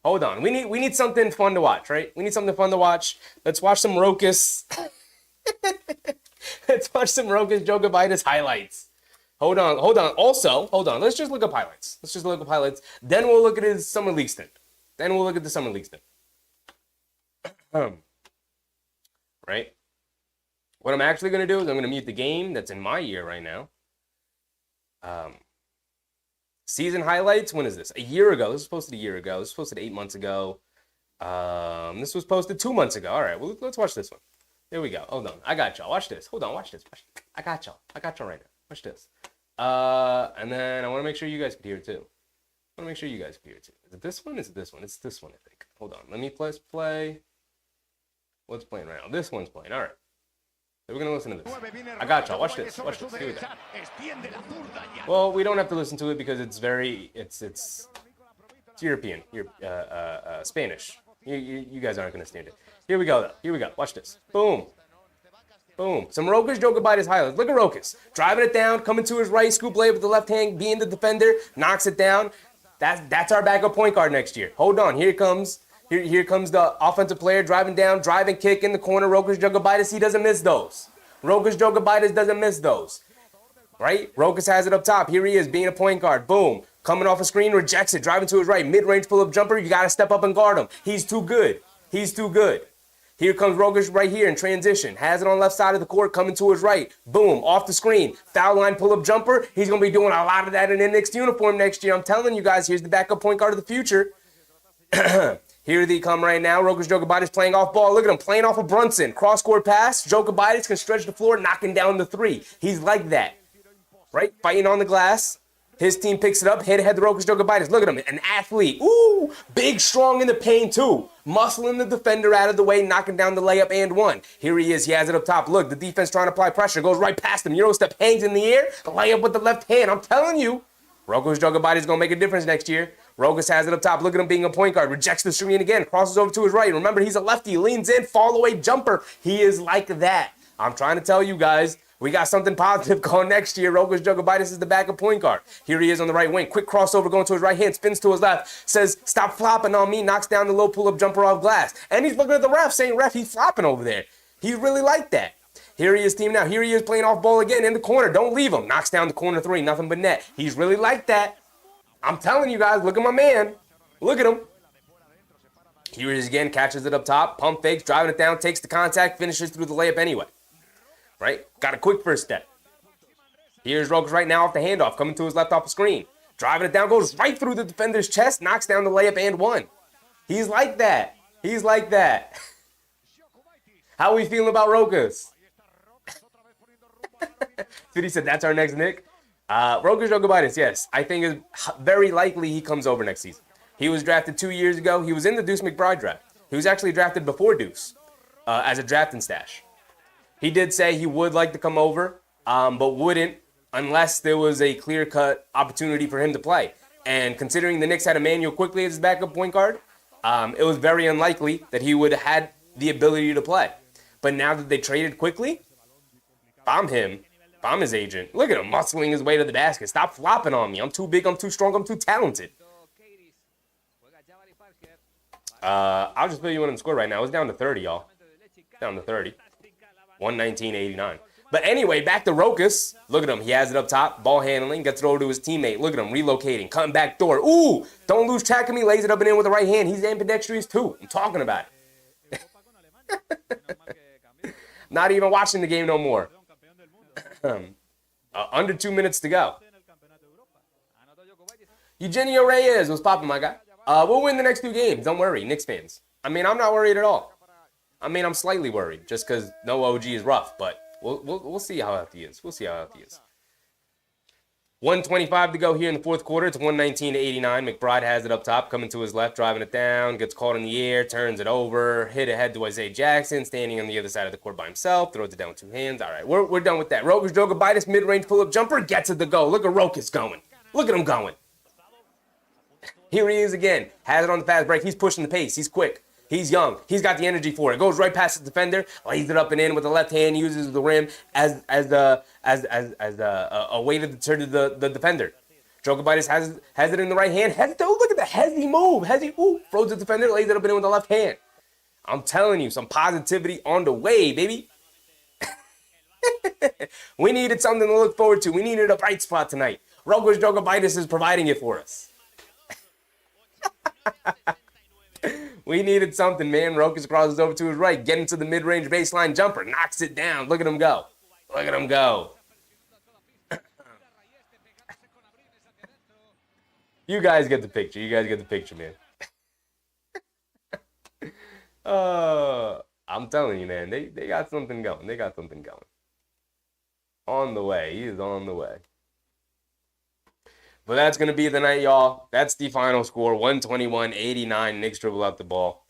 Hold on. We need something fun to watch, right? Let's watch some Rokas. Let's watch some Rokas Jokibitis highlights. Hold on. Also, hold on. Let's just look up highlights. Then we'll look at his summer league stint. Right? What I'm actually going to do is I'm going to mute the game that's in my ear right now. Season highlights. When is this? A year ago. This was posted a year ago. This was posted 8 months ago. This was posted 2 months ago. All right. Well, let's watch this one. Here we go. Hold on. I got y'all. Watch this. Hold on. Watch this. I got y'all right now. Watch this. And then I want to make sure you guys can hear it too. Is it this one? It's this one, I think. Hold on. Let me play. What's playing right now? This one's playing. All right. So we're going to listen to this. I got y'all. Watch this. Do that. Well, we don't have to listen to it because it's European. Spanish. You guys aren't going to stand it. Here we go. Watch this. Boom. Some Rokas Jokic highlights. Look at Rokas. Driving it down, coming to his right, scoop layup with the left hand, being the defender, knocks it down. That's our backup point guard next year. Hold on. Here comes the offensive player driving down, driving kick in the corner. Rokas Jokic, he doesn't miss those. Right? Rokas has it up top. Here he is, being a point guard. Boom. Coming off a screen, rejects it, driving to his right. Mid-range pull-up jumper. You got to step up and guard him. He's too good. Here comes Rokas right here in transition. Has it on left side of the court, coming to his right. Boom, off the screen. Foul line pull-up jumper. He's going to be doing a lot of that in the Knicks uniform next year. I'm telling you guys, here's the backup point guard of the future. Here they come right now. Rokas Jokic playing off ball. Look at him playing off of Brunson. Cross-court pass. Jokic can stretch the floor, knocking down the three. He's like that, right? Fighting on the glass. His team picks it up. Head to Rokas Jokic. Look at him, an athlete. Ooh, big, strong in the paint too. Muscling the defender out of the way, knocking down the layup and one. Here he is. He has it up top. Look, the defense trying to apply pressure. Goes right past him. Euro step, hangs in the air. The layup with the left hand. I'm telling you, Rokas Jokic is going to make a difference next year. Rokas has it up top. Look at him being a point guard. Rejects the screen again. Crosses over to his right. Remember, he's a lefty. Leans in. Fall away jumper. He is like that. I'm trying to tell you guys, we got something positive going next year. Rokas Jokic is the backup point guard. Here he is on the right wing. Quick crossover going to his right hand. Spins to his left. Says, stop flopping on me. Knocks down the low pull-up jumper off glass. And he's looking at the ref saying, ref, he's flopping over there. He's really like that. Here he is, team now. Here he is playing off ball again in the corner. Don't leave him. Knocks down the corner three. Nothing but net. He's really like that. I'm telling you guys, look at my man. Look at him. Here he is again. Catches it up top. Pump fakes. Driving it down. Takes the contact. Finishes through the layup anyway. Right? Got a quick first step. Here's Rokas right now off the handoff. Coming to his left off the screen. Driving it down. Goes right through the defender's chest. Knocks down the layup and one. He's like that. How are we feeling about Rokas? City said that's our next Nick. Rokas Jokic, yes. I think it's very likely he comes over next season. He was drafted 2 years ago. He was in the Deuce McBride draft. He was actually drafted before Deuce as a drafting stash. He did say he would like to come over, but wouldn't unless there was a clear-cut opportunity for him to play. And considering the Knicks had Emmanuel Quickley as his backup point guard, it was very unlikely that he would have had the ability to play. But now that they traded Quickley, bomb him. Bomb his agent. Look at him muscling his way to the basket. Stop flopping on me. I'm too big. I'm too strong. I'm too talented. I'll just fill you in on the score right now. It's down to 30, y'all. Down to 30. 119-89. But anyway, back to Rokas. Look at him. He has it up top. Ball handling. Gets it over to his teammate. Look at him. Relocating. Cutting back door. Ooh! Don't lose track of me. Lays it up and in with the right hand. He's ambidextrous too. I'm talking about it. Not even watching the game no more. Under 2 minutes to go. Eugenio Reyes was popping, my guy. We'll win the next 2 games. Don't worry, Knicks fans. I mean, I'm not worried at all. I mean, I'm slightly worried just because no OG is rough, but we'll see how healthy he is. 1:25 to go here in the fourth quarter. It's 119-89. McBride has it up top, coming to his left, driving it down, gets caught in the air, turns it over, hit ahead to Isaiah Jackson, standing on the other side of the court by himself, throws it down with 2 hands. All right, we're done with that. Rokas Jokic, mid-range pull-up jumper, gets it to go. Look at Rokas going. Look at him going. Here he is again. Has it on the fast break. He's pushing the pace. He's quick. He's young. He's got the energy for it. Goes right past the defender, lays it up and in with the left hand, uses the rim as a way to deter the defender. Jokic has it in the right hand. Look at the hezzy move. Throws the defender, lays it up and in with the left hand. I'm telling you, some positivity on the way, baby. We needed something to look forward to. We needed a bright spot tonight. Rokas Jogobitis is providing it for us. We needed something, man. Rokas crosses over to his right, getting to the mid-range baseline jumper, knocks it down. Look at him go. Look at him go. You guys get the picture. You guys get the picture, man. I'm telling you, man. They got something going. They got something going. On the way. He is on the way. But that's going to be the night, y'all. That's the final score, 121-89. Knicks dribble out the ball.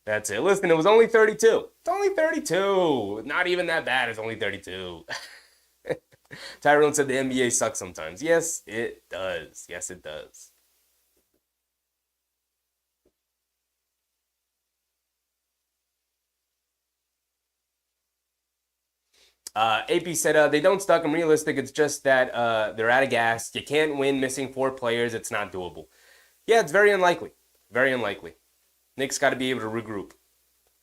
That's it. Listen, it was only 32. It's only 32. Not even that bad. It's only 32. Tyrone said the NBA sucks sometimes. Yes, it does. Yes, it does. AP said they don't suck. I'm realistic. It's just that they're out of gas. You can't win missing 4 players. It's not doable. Yeah, it's very unlikely. Very unlikely. Knicks got to be able to regroup.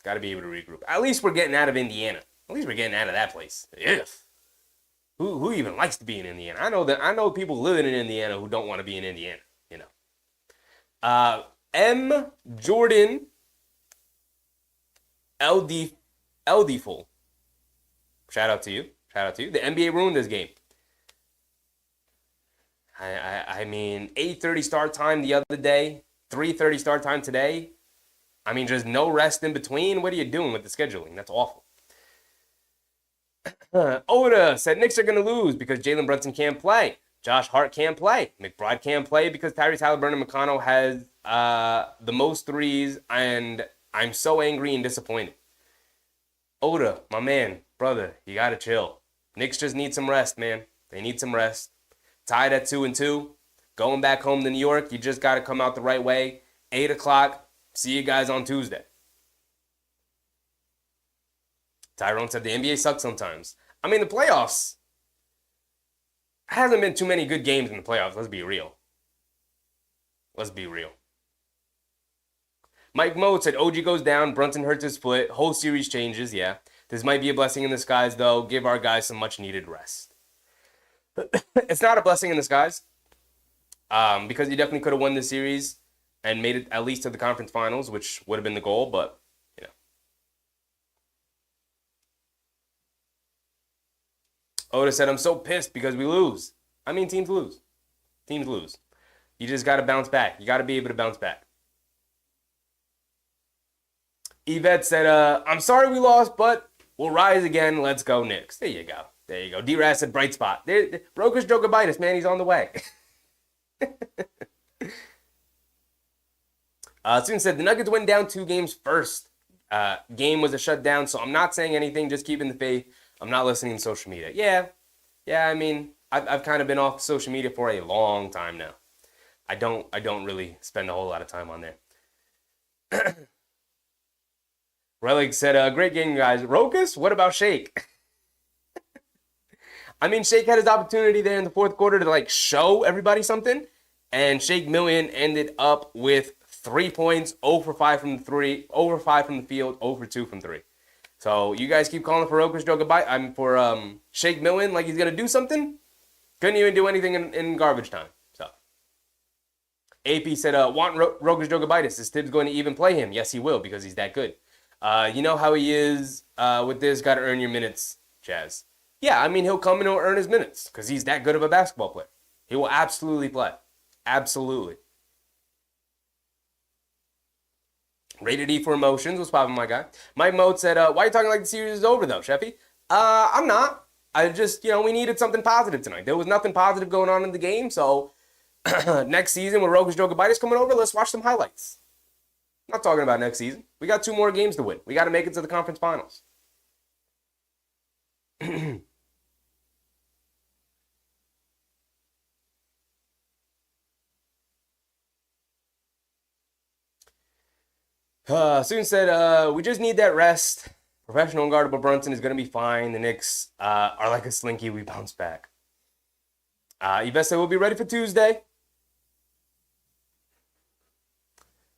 Got to be able to regroup. At least we're getting out of Indiana. At least we're getting out of that place. Ugh. Who even likes to be in Indiana? I know people living in Indiana who don't want to be in Indiana. You know. M. Jordan LD full. Shout out to you. Shout out to you. The NBA ruined this game. I mean, 8:30 start time the other day, 3:30 start time today. I mean, just no rest in between. What are you doing with the scheduling? That's awful. Oda said Knicks are going to lose because Jalen Brunson can't play. Josh Hart can't play. McBride can't play because Tyrese Haliburton and McConnell has the most threes, and I'm so angry and disappointed. Oda, my man, brother, you got to chill. Knicks just need some rest, man. They need some rest. Tied at 2-2. Going back home to New York, you just got to come out the right way. 8 o'clock. See you guys on Tuesday. Tyrone said the NBA sucks sometimes. I mean, the playoffs. Hasn't been too many good games in the playoffs. Let's be real. Let's be real. Mike Moe said OG goes down. Brunson hurts his foot. Whole series changes. Yeah. This might be a blessing in disguise, though. Give our guys some much-needed rest. It's not a blessing in disguise. Because you definitely could have won this series and made it at least to the conference finals, which would have been the goal, but, you know. Oda said, I'm so pissed because we lose. I mean, teams lose. Teams lose. You just got to bounce back. You got to be able to bounce back. Yvette said, I'm sorry we lost, but we'll rise again. Let's go, Knicks. There you go. There you go. D-Raz said, bright spot. Rokas Jogobitis, man, he's on the way. Soon said, the Nuggets went down 2 games first. Game was a shutdown, so I'm not saying anything, just keeping the faith. I'm not listening to social media. Yeah, I mean, I've kind of been off social media for a long time now. I don't really spend a whole lot of time on there. Relic said, great game, guys. Rokas, what about Shake? I mean, Shake had his opportunity there in the fourth quarter to, like, show everybody something. And Shake Milton ended up with 3 points, 0 for 5 from the 3, 0 for 5 from the field, 0 for 2 from 3. So you guys keep calling for Rokas Jogobitis. I'm for Shake Milton like he's going to do something. Couldn't even do anything in garbage time. So AP said, want Rokas Jogobitis. Is Tibbs going to even play him? Yes, he will because he's that good. You know how he is with this. Got to earn your minutes, Chaz. Yeah, I mean, he'll come and he'll earn his minutes because he's that good of a basketball player. He will absolutely play. Absolutely. Rated E for emotions. What's poppin', my guy? Mike Mode said, why are you talking like the series is over, though, Sheffy? I'm not. I just, we needed something positive tonight. There was nothing positive going on in the game, so next season with Rokas Jogobitis coming over, let's watch some highlights. I'm not talking about next season. We got 2 more games to win. We got to make it to the conference finals. Soon said, we just need that rest. Professional and guardable Brunson is going to be fine. The Knicks are like a slinky. We bounce back. Yvette said, we'll be ready for Tuesday.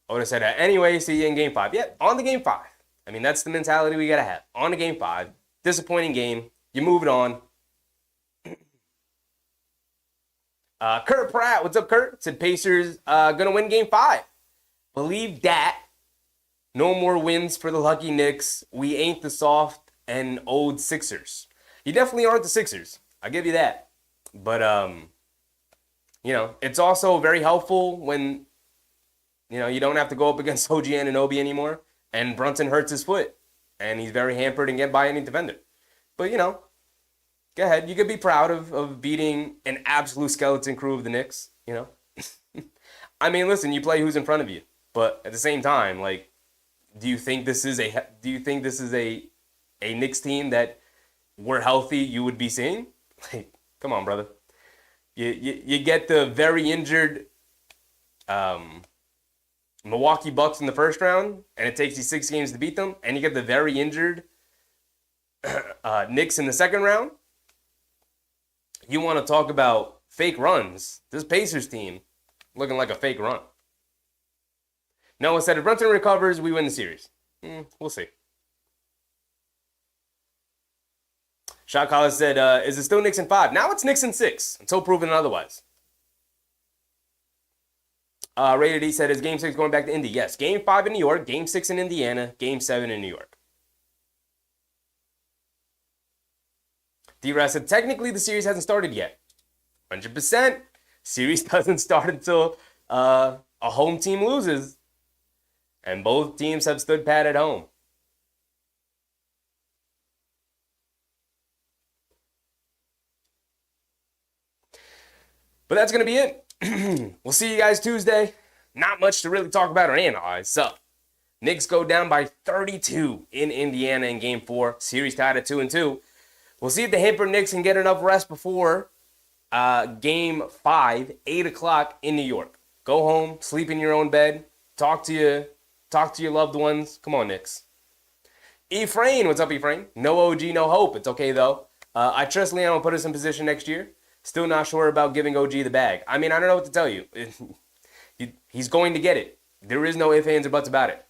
Oda said, anyway, see you in Game 5. Yeah, on the Game 5. I mean, that's the mentality we got to have. On to Game 5. Disappointing game. You move it on. Kurt Pratt, what's up, Kurt? Said Pacers gonna win game 5. Believe that. No more wins for the lucky Knicks. We ain't the soft and old Sixers. You definitely aren't the Sixers. I'll give you that. But it's also very helpful when you don't have to go up against OG Anunoby anymore. And Brunson hurts his foot. And he's very hampered and get by any defender. But go ahead. You could be proud of beating an absolute skeleton crew of the Knicks, I mean, listen, you play who's in front of you. But at the same time, like, do you think this is a Knicks team that were healthy you would be seeing? Like, come on, brother. You get the very injured Milwaukee Bucks in the first round, and it takes you 6 games to beat them, and you get the very injured Knicks in the second round. You want to talk about fake runs? This Pacers team looking like a fake run. Noah said if Brunson recovers, we win the series. We'll see. Shot Collar said, is it still Knicks in 5? Now it's Knicks in 6, until proven otherwise. Rated E said, is Game 6 going back to Indy? Yes. Game 5 in New York, Game 6 in Indiana, Game 7 in New York. D-Raz said, technically the series hasn't started yet. 100%. Series doesn't start until a home team loses. And both teams have stood pat at home. But that's going to be it. We'll see you guys Tuesday. Not much to really talk about or analyze. So, Knicks go down by 32 in Indiana in Game 4. Series tied at 2-2. We'll see if the hampered Knicks can get enough rest before Game 5, 8 o'clock in New York. Go home, sleep in your own bed, talk to your loved ones. Come on, Knicks. Ephraim, what's up, Ephraim? No OG, no hope. It's okay, though. I trust Leon will put us in position next year. Still not sure about giving OG the bag. I mean, I don't know what to tell you. He's going to get it. There is no ifs, ands, or buts about it.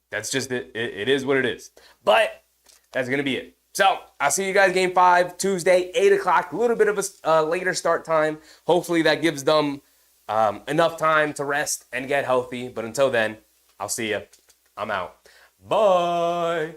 That's just it. It is what it is. But that's going to be it. So, I'll see you guys Game 5, Tuesday, 8 o'clock. A little bit of a later start time. Hopefully that gives them enough time to rest and get healthy. But until then, I'll see you. I'm out. Bye.